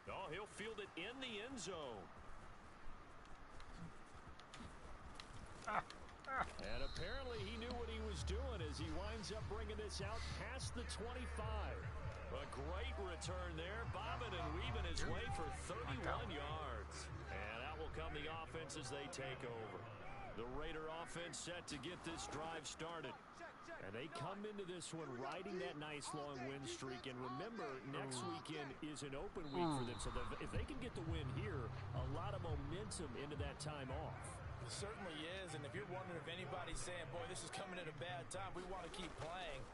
Oh, he'll field it in the end zone. And apparently he knew what he was doing as he winds up bringing this out past the 25. A great return there, bobbing and weaving his way for 31 yards. And out will come the offense as they take over. The Raider offense set to get this drive started. And they come into this one riding that nice long win streak. And remember, next weekend is an open week for them. So if they can get the win here, a lot of momentum into that time off. It certainly is. And if you're wondering if anybody's saying, boy, this is coming at a bad time, we want to keep playing,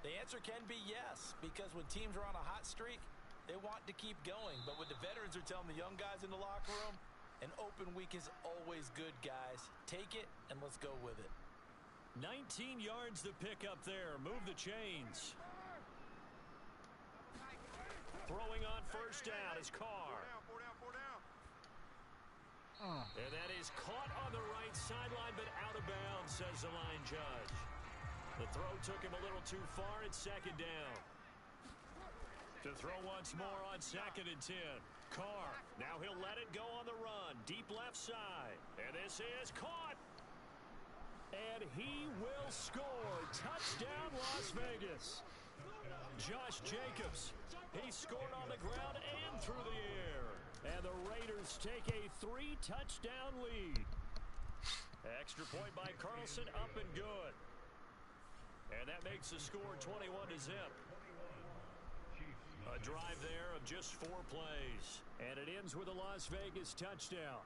the answer can be yes. Because when teams are on a hot streak, they want to keep going. But what the veterans are telling the young guys in the locker room, an open week is always good, guys. Take it and let's go with it. 19 yards to pick up there. Move the chains. Throwing on first down is Carr. And that is caught on the right sideline, but out of bounds, says the line judge. The throw took him a little too far at 2nd down. To throw once more on 2nd and 10. Carr. Now he'll let it go on the run. Deep left side. And this is caught. And he will score. Touchdown, Las Vegas. Josh Jacobs. He scored on the ground and through the air. And the Raiders take a 3-touchdown lead. Extra point by Carlson, up and good. And that makes the score 21-0. A drive there of just 4 plays. And it ends with a Las Vegas touchdown.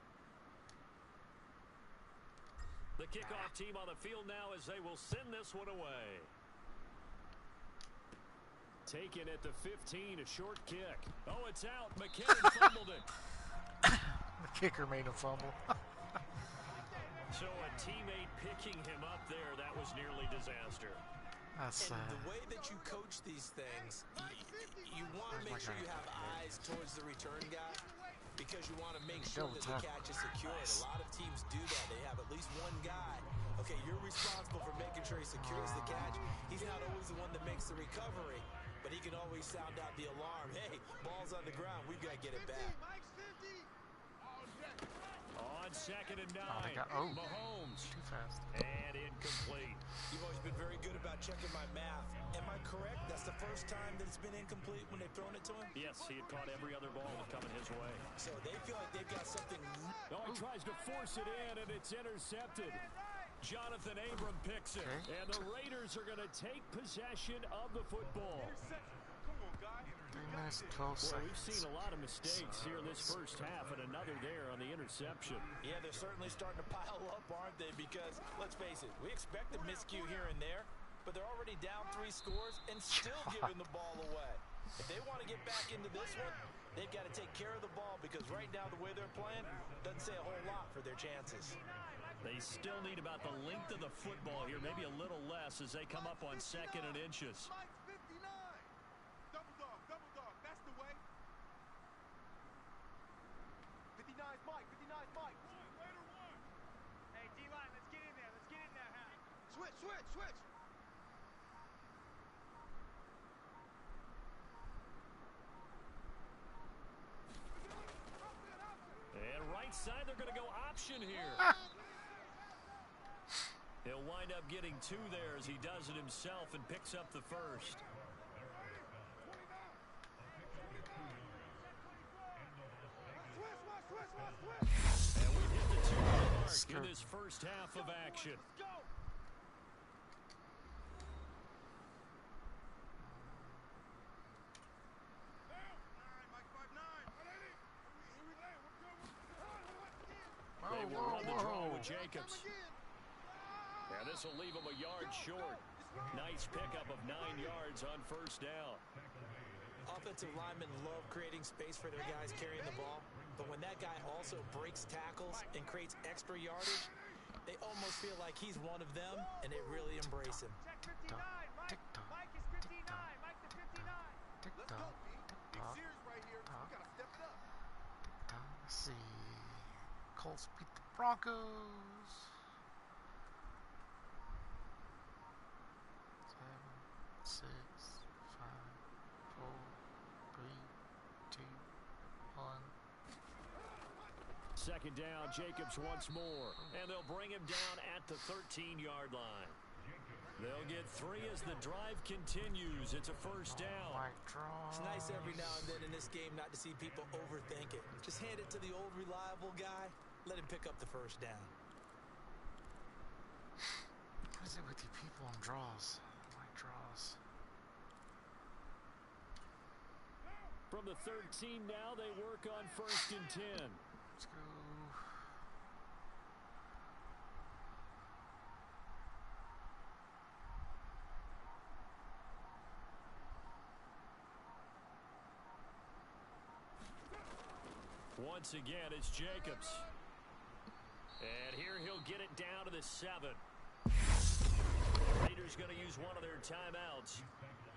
The kickoff team on the field now as they will send this one away. Taken at the 15, a short kick. Oh, it's out. McKinnon fumbled it. The kicker made him fumble. So a teammate picking him up there, that was nearly disaster. That's And the way that you coach these things, you want to make sure you have eyes towards the return guy because you want to make sure that the catch is secured. A lot of teams do that. They have at least one guy. Okay, you're responsible for making sure he secures the catch. He's not always the one that makes the recovery, but he can always sound out the alarm. Hey, ball's on the ground. We've got to get it back. On 2nd and 9, Mahomes. Too fast. And incomplete. You've always been very good about checking my math. Am I correct? That's the first time that it's been incomplete when they've thrown it to him? Yes, he had caught every other ball coming his way. So they feel like they've got something. Oh, he tries to force it in, and it's intercepted. Jonathan Abram picks it. Okay. And the Raiders are going to take possession of the football. 3 minutes and 12 seconds. Well, we've seen a lot of mistakes here in this first half, and another there on the interception. Yeah, they're certainly starting to pile up, aren't they? Because, let's face it, we expect a miscue here and there, but they're already down 3 scores and still giving the ball away. If they want to get back into this one, they've got to take care of the ball because right now the way they're playing doesn't say a whole lot for their chances. They still need about the length of the football here, maybe a little less as they come up on 2nd and inches. Switch. And right side, they're going to go option here. He'll wind up getting 2 there as he does it himself and picks up the first. And we hit the 2-minute mark in this first half of action. They will run the draw with Jacobs. And this will leave him a yard short. Nice pickup of 9 yards on first down. Offensive linemen love creating space for their guys carrying the ball, but when that guy also breaks tackles and creates extra yardage, they almost feel like he's one of them, and they really embrace him. Tick-tock, tick-tock, tick-tock. see. Colts beat the Broncos. 7, 6, 5, 4, 3, 2, 1. Second down, Jacobs once more. And they'll bring him down at the 13-yard line. They'll get 3 as the drive continues. It's a first down. It's nice every now and then in this game not to see people overthink it. Just hand it to the old reliable guy. Let him pick up the first down. What is it with you people on draws? I like draws. From the 13 now, they work on 1st and 10. Let's go. Once again, it's Jacobs. And here he'll get it down to the 7. Raiders going to use one of their timeouts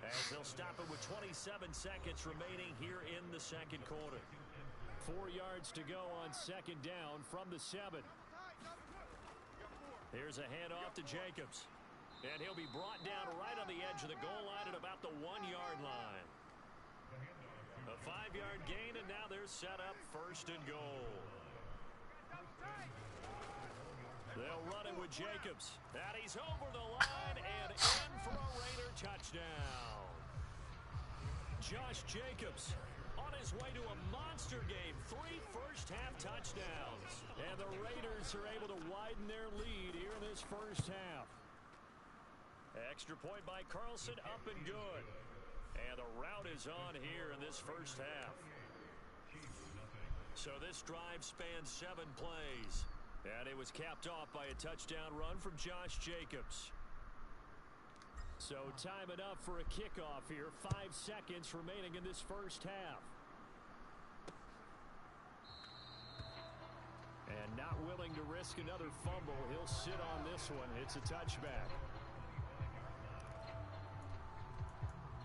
as they'll stop it with 27 seconds remaining here in the second quarter. 4 yards to go on second down from the 7. Here's a handoff to Jacobs. And he'll be brought down right on the edge of the goal line at about the 1-yard line. A 5-yard gain, and now they're set up 1st and goal. They'll run it with Jacobs. And he's over the line and in for a Raider touchdown. Josh Jacobs on his way to a monster game. 3 first-half touchdowns. And the Raiders are able to widen their lead here in this first half. Extra point by Carlson, up and good. And the route is on here in this first half. So this drive spans 7 plays. And it was capped off by a touchdown run from Josh Jacobs. So time enough for a kickoff here. 5 seconds remaining in this first half. And not willing to risk another fumble. He'll sit on this one. It's a touchback.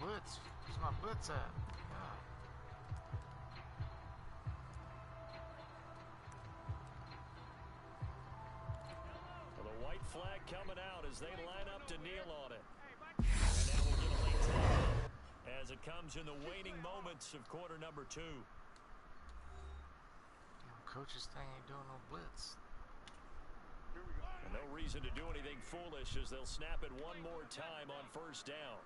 Blitz. Where's my blitz at? Well, the white flag coming out as they line up to kneel on it. And now we'll get a late time as it comes in the waning moments of quarter number 2. Damn, coach's thing ain't doing no blitz. And no reason to do anything foolish as they'll snap it one more time on first down.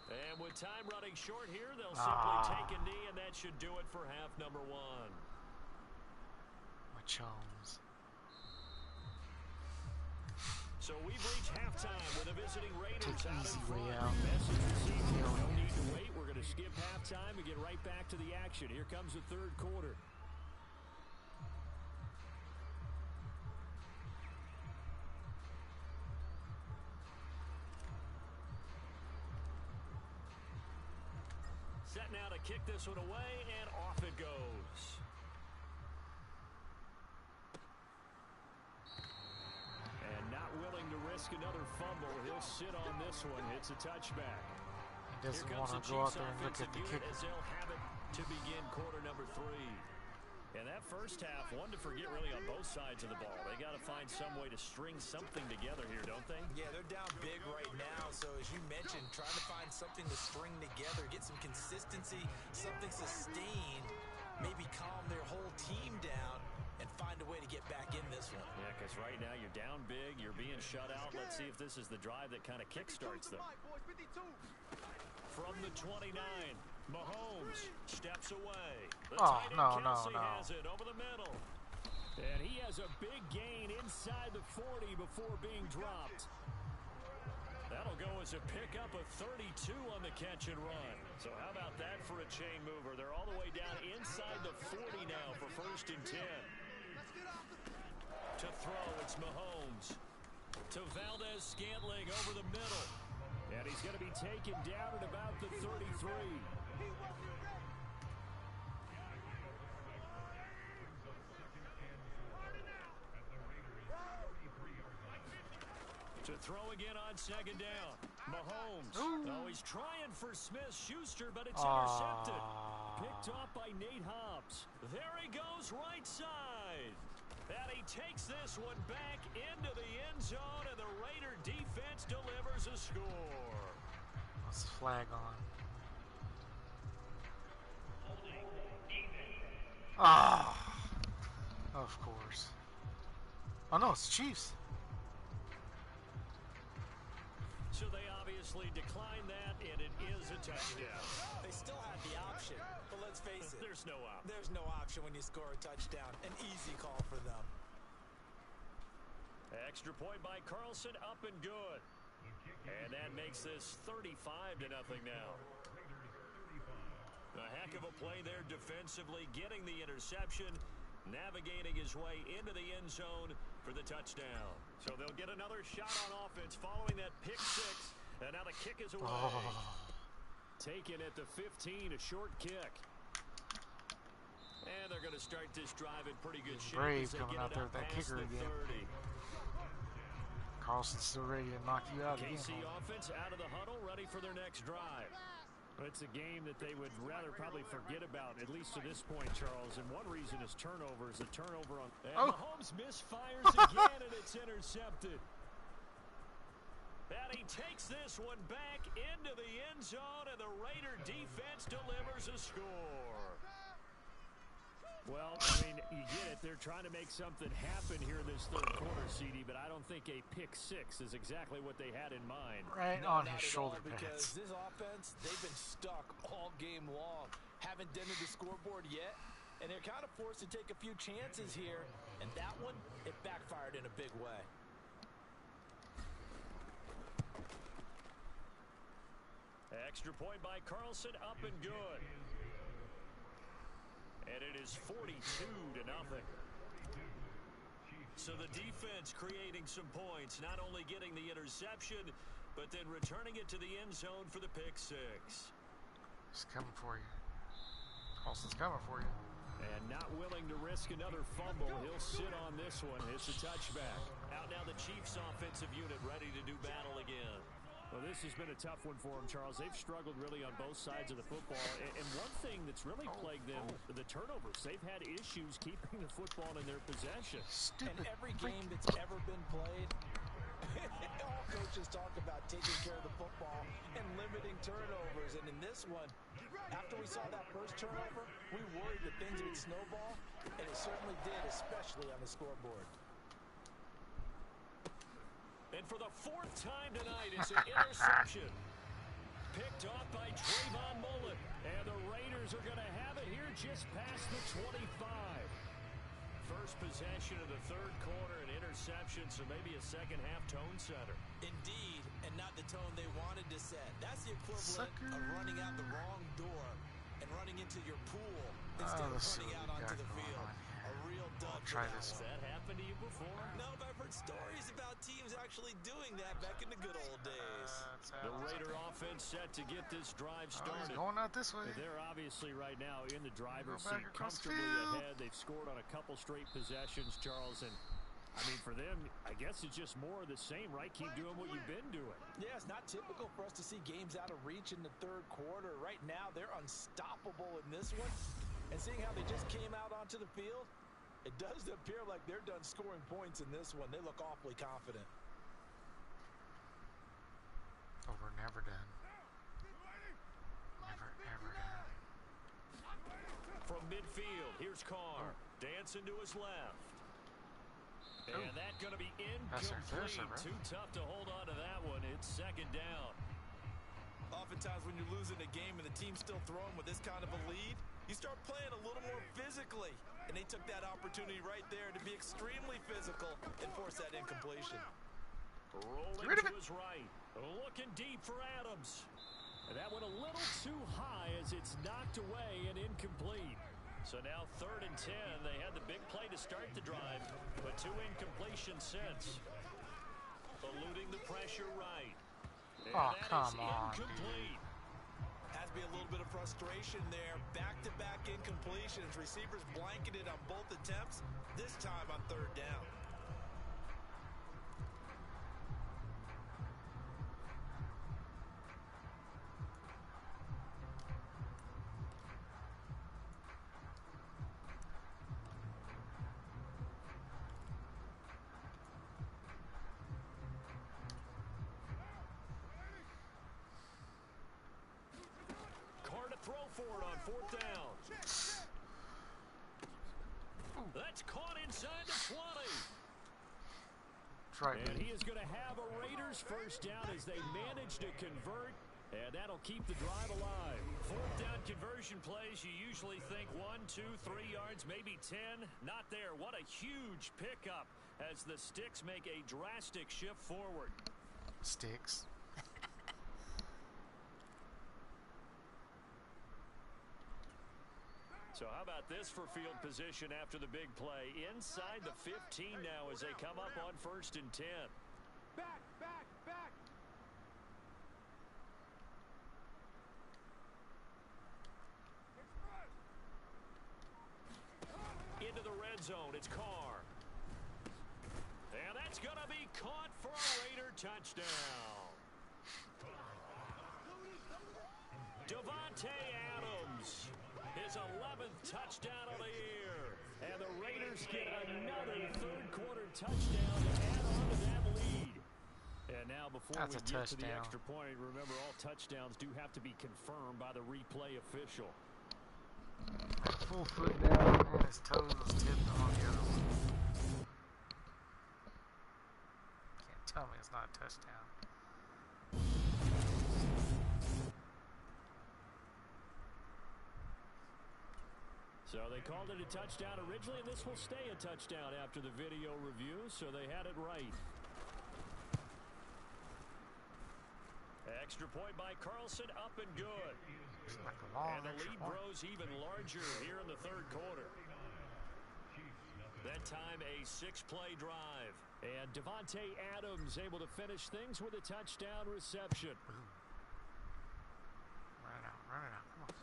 And with time running short here, they'll simply take a knee, and that should do it for half number 1. My chums. So we've reached halftime with the visiting Raiders Take out easy in front. way out. Message received. No need to wait. We're going to skip halftime and get right back to the action. Here comes the third quarter. Set now to kick this one away, and off it goes. And not willing to risk another fumble. He'll sit on this one. It's a touchback. He doesn't want to go out there and look at the kicker. As they'll have it to begin quarter number 3. And that first half, one to forget really on both sides of the ball. They got to find some way to string something together here, don't they? Yeah, they're down big right now. So as you mentioned, trying to find something to string together, get some consistency, something sustained, maybe calm their whole team down and find a way to get back in this one. Yeah, because right now you're down big, you're being shut out. Let's see if this is the drive that kind of kickstarts them. From the 29, Mahomes steps away. The tight end Kelsey has it over the middle. And he has a big gain inside the 40 before being dropped. That'll go as a pickup of 32 on the catch and run. So how about that for a chain mover? They're all the way down inside the 40 now for 1st and 10. To throw, it's Mahomes. To Valdez-Scantling over the middle. And he's going to be taken down at about the 33. To throw again on second down. Mahomes. Oh, he's trying for Smith-Schuster, but it's intercepted. Picked off by Nate Hobbs. Adams. There he goes right side. And he takes this one back into the end zone, and the Raider defense delivers a score. What's the flag on? Ah, of course. Oh no, it's Chiefs. So they obviously declined that, and it is a touchdown. They still had the option, but let's face it. There's no option. There's no option when you score a touchdown. An easy call for them. Extra point by Carlson, up and good. And that makes this 35-0 now. A heck of a play there defensively, getting the interception, navigating his way into the end zone for the touchdown. So they'll get another shot on offense following that pick six. And now the kick is away. Taken at the 15, a short kick. And they're going to start this drive in pretty good shape. Brave as they coming get out it there up with that past kicker the again. 30. Carlson's still ready to knock you out again. KC offense out of the huddle, ready for their next drive. It's a game that they would rather probably forget about, at least to this point, Charles. And one reason is turnovers. The turnover on... And Oh. Mahomes misfires again, and it's intercepted. And he takes this one back into the end zone, and the Raider defense delivers a score. Well, I mean, you get it. They're trying to make something happen here in this third quarter, CD, but I don't think a pick six is exactly what they had in mind. Right No, on not his at shoulder all, because pads. this offense, they've been stuck all game long. Haven't dented the scoreboard yet, and they're kind of forced to take a few chances here. And that one, it backfired in a big way. Extra point by Carlson, up and good. And it is 42-0. So the defense creating some points, not only getting the interception, but then returning it to the end zone for the pick six. He's coming for you. Carlson's coming for you. And not willing to risk another fumble. He'll sit on this one. It's a touchback. Out now the Chiefs offensive unit ready to do battle again. Well, this has been a tough one for them, Charles. They've struggled really on both sides of the football. And one thing that's really plagued them, the turnovers. They've had issues keeping the football in their possession. Stupid. And every game that's ever been played, all coaches talk about taking care of the football and limiting turnovers. And in this one, after we saw that first turnover, we worried that things would snowball, and it certainly did, especially on the scoreboard. And for the fourth time tonight, it's an interception. Picked off by Trayvon Mullen. And the Raiders are going to have it here just past the 25. First possession of the third quarter, an interception, so maybe a second-half tone setter. Indeed, and not the tone they wanted to set. That's the equivalent of running out the wrong door and running into your pool instead of running out onto the field. A real dud. Try this Has one. that happened to you before? No, but I've heard stories about teams actually doing that back in the good old days. The Raider offense set to get this drive He's started. going out this way. They're obviously right now in the driver's Go back seat, across the comfortably field. ahead. They've scored on a couple straight possessions, Charles. And, I mean, for them, I guess it's just more of the same, right? Keep doing what you've been doing. Yeah, it's not typical for us to see games out of reach in the third quarter. Right now, they're unstoppable in this one. And seeing how they just came out onto the field, it does appear like they're done scoring points in this one. They look awfully confident. Oh, we're never done. Never, ever done. From midfield, here's Carr. Dancing to his left. And that's going to be That's our incomplete. finisher, right? Too tough to hold on to that one. It's second down. Oftentimes when you're losing a game and the team's still throwing with this kind of a lead, you start playing a little more physically. And they took that opportunity right there to be extremely physical and force that incompletion. Rolling rid of to it. his right. Looking deep for Adams. And that went a little too high as it's knocked away and incomplete. So now 3rd and 10. They had the big play to start the drive, but 2 incompletions since. Eluding the pressure right. And Oh, that is come on, incomplete. Has to be a little bit of frustration there. Back-to-back incompletions. Receivers blanketed on both attempts, this time on 3rd down. fourth down. That's caught inside the 20. That's right, And man. he is going to have a Raiders first down as they manage to convert. And that'll keep the drive alive. Fourth down conversion plays, you usually think 1, 2, 3 yards, maybe 10. Not there. What a huge pickup as the Sticks make a drastic shift forward. Sticks. So how about this for field position after the big play? Inside the 15 now as they come up on 1st and 10. Back, back, back. Into the red zone, it's Carr. And that's going to be caught for a Raider touchdown. Davante Adams, his 11th touchdown of the year. And the Raiders get another third-quarter touchdown to add on to that lead. And now before That's we a get to the touchdown. extra point, remember all touchdowns do have to be confirmed by the replay official. A full foot down and his toes was tipped on the other one. Can't tell me it's not a touchdown. So they called it a touchdown originally, and this will stay a touchdown after the video review, so they had it right. Extra point by Carlson, up and good. It's like a long And the extra lead point. grows even larger here in the third quarter. That time a 6-play drive. And Davante Adams able to finish things with a touchdown reception. Run it out, run it out. Come on.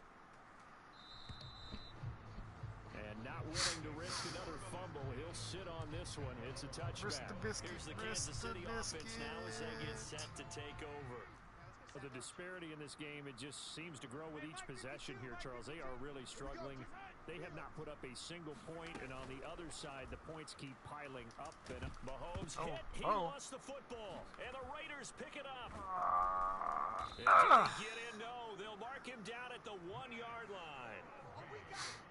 And not willing to risk another fumble, he'll sit on this one. It's a touchback. Risk the biscuit. Here's the Risk Kansas City the offense now as they get set to take over. But the disparity in this game, it just seems to grow with each possession here, Charles. They are really struggling. They have not put up a single point, and on the other side, the points keep piling up. And up. Mahomes hit. He lost the football. And the Raiders pick it up. And did he get in? No. They'll mark him down at the 1-yard line.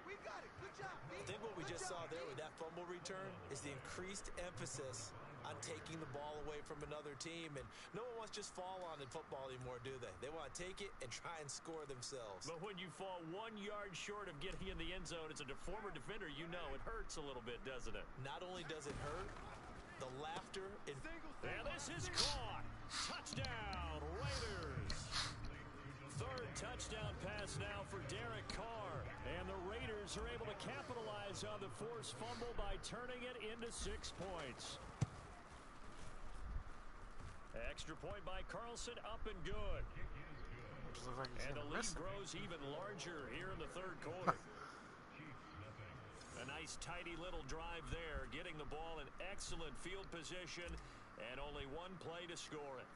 We got it. Good job. I think what we just saw there with that fumble return is the increased emphasis on taking the ball away from another team. And no one wants to just fall on in football anymore, do they? They want to take it and try and score themselves. But when you fall 1 yard short of getting in the end zone as a former defender, you know it hurts a little bit, doesn't it? Not only does it hurt, the laughter and And this is caught. Touchdown, Raiders. Third touchdown pass now for Derek Carr. And the Raiders are able to capitalize on the forced fumble by turning it into 6 points. Extra point by Carlson, up and good. Just looks like he's And the gonna lead miss it. grows even larger here in the third quarter. A nice tidy little drive there, getting the ball in excellent field position, and only one play to score it.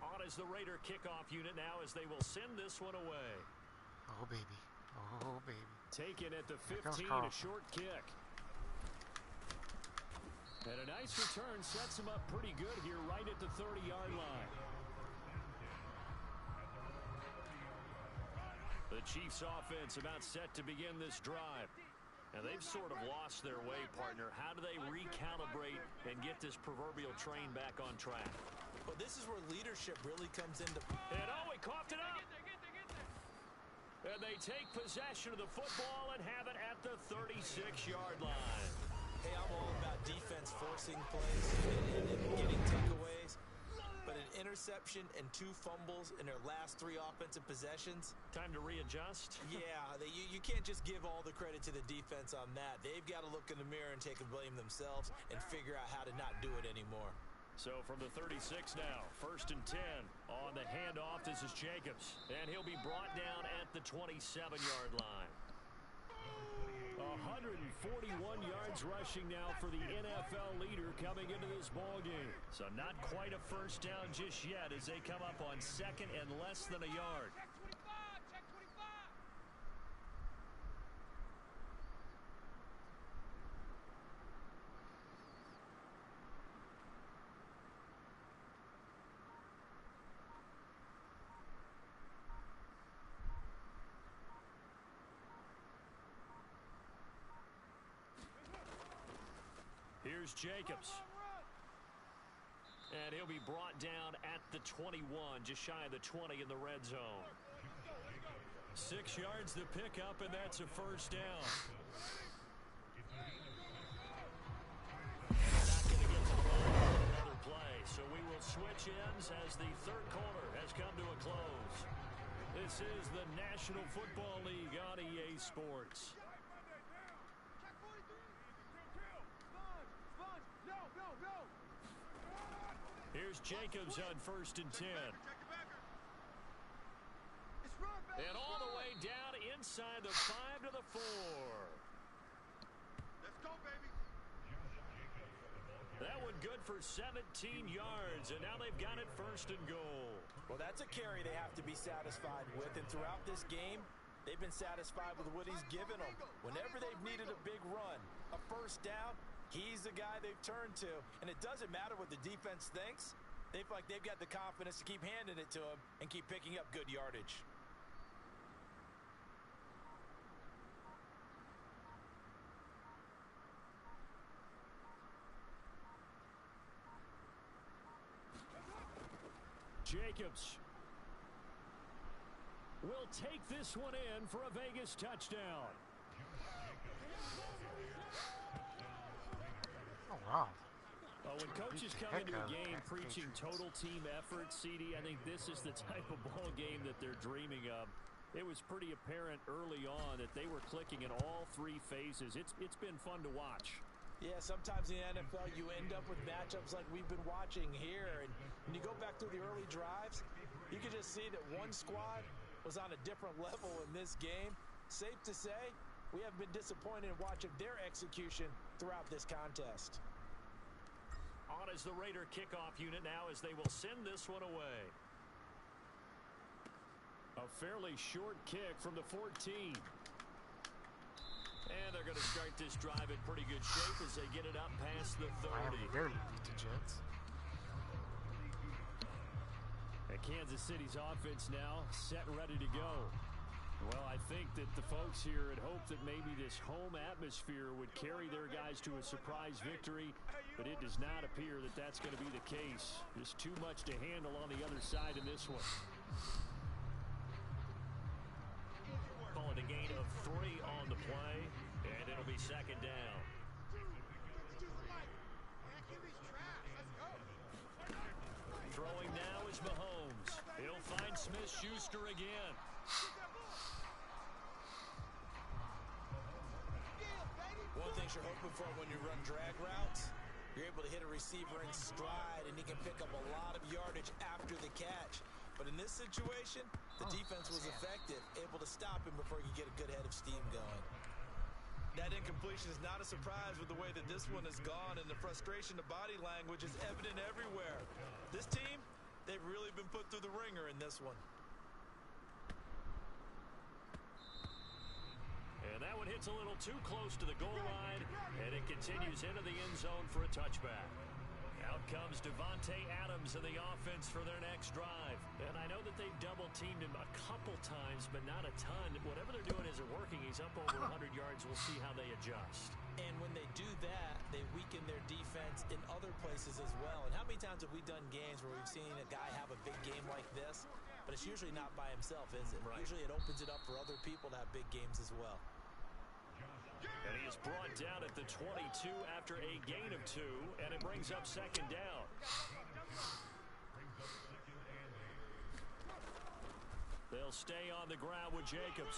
On is the Raider kickoff unit now as they will send this one away. Oh, baby. Oh, baby. Taken at the Here comes 15, a Carlson. short kick. And a nice return sets him up pretty good here right at the 30-yard line. The Chiefs offense about set to begin this drive. And they've sort of lost their way, partner. How do they recalibrate and get this proverbial train back on track? Well, this is where leadership really comes into. And he coughed it up. And they take possession of the football and have it at the 36-yard line. Hey, I'm all about defense forcing plays and getting takeaways. But an interception and 2 fumbles in their last 3 offensive possessions. Time to readjust. Yeah, you can't just give all the credit to the defense on that. They've got to look in the mirror and take a blame themselves and figure out how to not do it anymore. So from the 36 now, 1st and 10. On the handoff, this is Jacobs. And he'll be brought down at the 27-yard line. 141 yards rushing now for the NFL leader coming into this ball game. So not quite a first down just yet as they come up on 2nd and less than a yard. Check 25. Here's Jacobs. And he'll be brought down at the 21, just shy of the 20 in the red zone. 6 yards to pick up, and that's a first down. And they're not going to get to the ball on another play, so we will switch ends as the third quarter has come to a close. This is the National Football League on EA Sports. Here's Jacobs on 1st and 10. And all the way down inside the 5 to the 4. Let's go, baby. That one good for 17 yards, and now they've got it 1st and goal. Well, that's a carry they have to be satisfied with, and throughout this game, they've been satisfied with what he's given them. Whenever they've needed a big run, a first down, he's the guy they've turned to, and it doesn't matter what the defense thinks. They feel like they've got the confidence to keep handing it to him and keep picking up good yardage. Jacobs will take this one in for a Vegas touchdown. Oh, wow. When coaches come into a game preaching total team effort, CD, I think this is the type of ball game that they're dreaming of. It was pretty apparent early on that they were clicking in all 3 phases. It's been fun to watch. Yeah, sometimes in the NFL you end up with matchups like we've been watching here. And when you go back through the early drives, you can just see that one squad was on a different level in this game. Safe to say, we have been disappointed in watching their execution throughout this contest. On is the Raider kickoff unit now as they will send this one away. A fairly short kick from the 14. And they're going to start this drive in pretty good shape as they get it up past the 30. Miami barely beat the Jets. And Kansas City's offense now set and ready to go. Well, I think that the folks here had hoped that maybe this home atmosphere would carry their guys to a surprise victory, but it does not appear that that's going to be the case. Just too much to handle on the other side in this one. Calling a gain of 3 on the play, and it'll be 2nd down. Throwing now is Mahomes. He'll find Smith-Schuster again. One thing you're hoping for when you run drag routes, you're able to hit a receiver in stride, and he can pick up a lot of yardage after the catch. But in this situation, the defense was effective, able to stop him before he could get a good head of steam going. That incompletion is not a surprise with the way that this one has gone, and the frustration of body language is evident everywhere. This team, they've really been put through the ringer in this one. And that one hits a little too close to the goal line, and it continues into the end zone for a touchback. Out comes Devontae Adams in the offense for their next drive. And I know that they've double-teamed him a couple times, but not a ton. Whatever they're doing isn't working. He's up over 100 yards. We'll see how they adjust. And when they do that, they weaken their defense in other places as well. And how many times have we done games where we've seen a guy have a big game like this, but it's usually not by himself, is it? Right. Usually it opens it up for other people to have big games as well. And he is brought down at the 22 after a gain of 2, and it brings up 2nd down. They'll stay on the ground with Jacobs.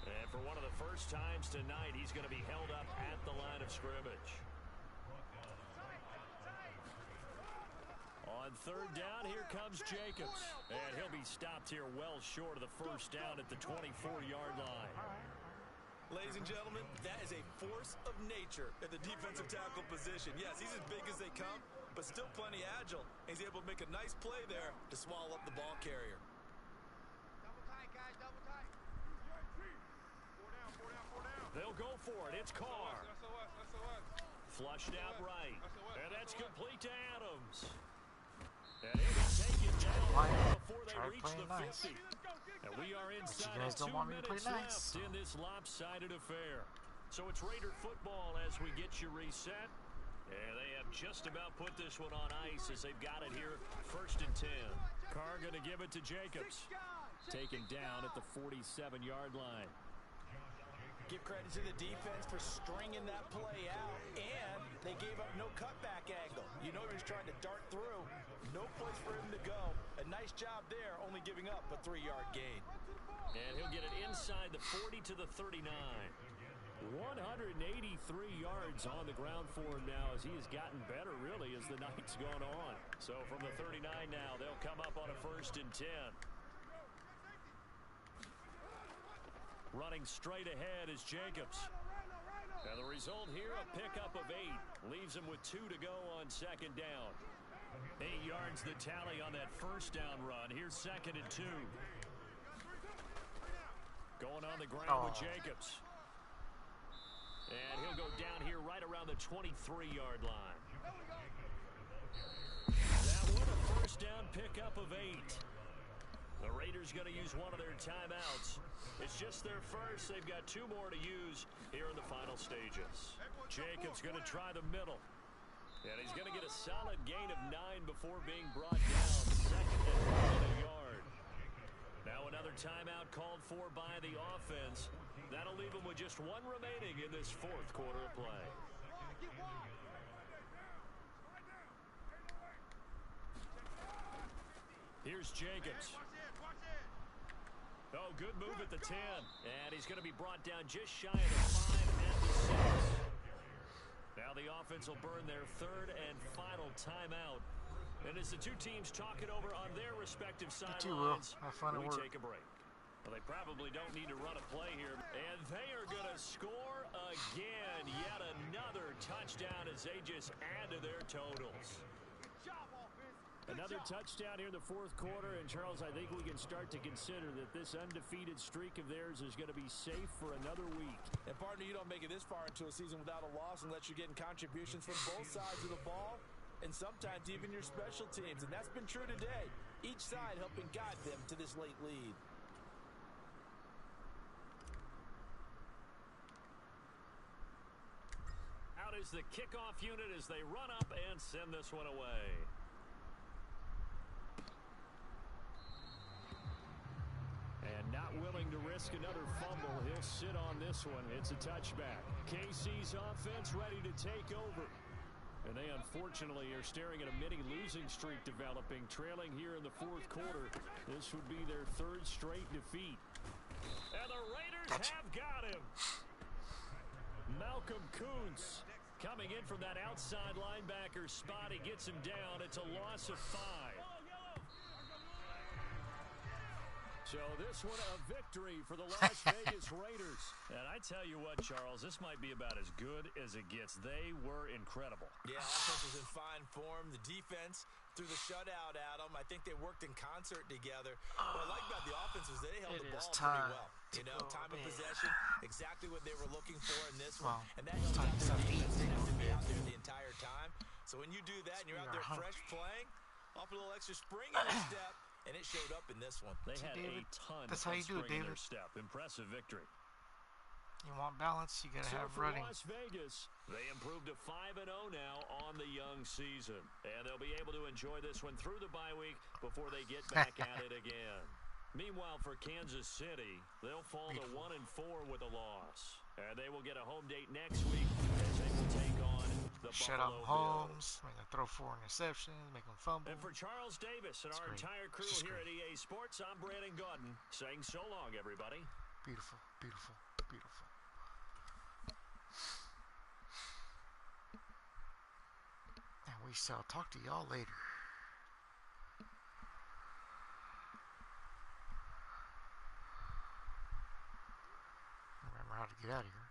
And for one of the first times tonight, he's going to be held up at the line of scrimmage. On 3rd down, here comes Jacobs. And he'll be stopped here well short of the first down at the 24-yard line. Ladies and gentlemen, that is a force of nature at the defensive tackle position. Yes, he's as big as they come, but still plenty agile. He's able to make a nice play there to swallow up the ball carrier. Double tight, guys, double tight. 4 down. They'll go for it. It's Carr. SOS. Flushed out right. And that's complete to Adams. And it is taken down before they reach the 50. And we are inside of 2 minutes left in this lopsided affair. So it's Raider football as we get you reset. And they have just about put this one on ice as they've got it here, 1st and 10. Carr going to give it to Jacobs. Taken down at the 47-yard line. Give credit to the defense for stringing that play out, and they gave up no cutback angle. You know he was trying to dart through. No place for him to go. A nice job there, only giving up a 3-yard gain. And he'll get it inside the 40 to the 39. 183 yards on the ground for him now as he has gotten better, really, as the night's gone on. So from the 39 now, they'll come up on a 1st and 10. Running straight ahead is Jacobs. And the result here, a pickup of 8. Leaves him with 2 to go on 2nd down. 8 yards the tally on that 1st down run. Here's 2nd and 2. Going on the ground with Jacobs. And he'll go down here right around the 23-yard line. That one a 1st down pickup of 8. The Raiders going to use one of their timeouts. It's just their first. They've got 2 more to use here in the final stages. Jacobs going to try the middle. And he's going to get a solid gain of 9 before being brought down. 2nd and 1 yard. Now another timeout called for by the offense. That'll leave them with just 1 remaining in this 4th quarter of play. Here's Jacobs. Oh, good move at the 10. And he's going to be brought down just shy of the 5 and the 6. Now the offense will burn their 3rd and final timeout. And as the 2 teams talk it over on their respective sidelines, we take a break. Well, they probably don't need to run a play here. And they are going to score again. Yet another touchdown as they just add to their totals. Another touchdown here in the 4th quarter. And, Charles, I think we can start to consider that this undefeated streak of theirs is going to be safe for another week. And, partner, you don't make it this far into a season without a loss unless you're getting contributions from both sides of the ball and sometimes even your special teams. And that's been true today. Each side helping guide them to this late lead. Out is the kickoff unit as they run up and send this one away. And not willing to risk another fumble. He'll sit on this one. It's a touchback. KC's offense ready to take over. And they unfortunately are staring at a mini losing streak developing, trailing here in the 4th quarter. This would be their 3rd straight defeat. And the Raiders have got him. Malcolm Kuntz coming in from that outside linebacker spot. He gets him down. It's a loss of 5. So this one a victory for the Las Vegas Raiders. And I tell you what, Charles, this might be about as good as it gets. They were incredible. Yeah, offense was in fine form. The defense through the shutout, Adam. I think they worked in concert together. What I like about the offense was they held the ball pretty well. You know, time of possession, exactly what they were looking for in this one. And that helps out the defense to be out there the entire time. So when you do that and you're out there fresh playing, off a little extra spring in your step, and it showed up in this one. They had a ton of spring in their step. Impressive victory. You want balance, you got to have running. Las Vegas, they improved to 5-0 now on the young season. And they'll be able to enjoy this one through the bye week before they get back at it again. Meanwhile, for Kansas City, they'll fall to 1-4 with a loss. And they will get a home date next week as they will take on the Shut Buffalo up Holmes, make them throw 4 interceptions, make them fumble. And for Charles Davis and our entire crew here at EA Sports, I'm Brandon Gaudin saying so long, everybody. Beautiful, beautiful, beautiful. And we shall talk to y'all later. Remember how to get out of here.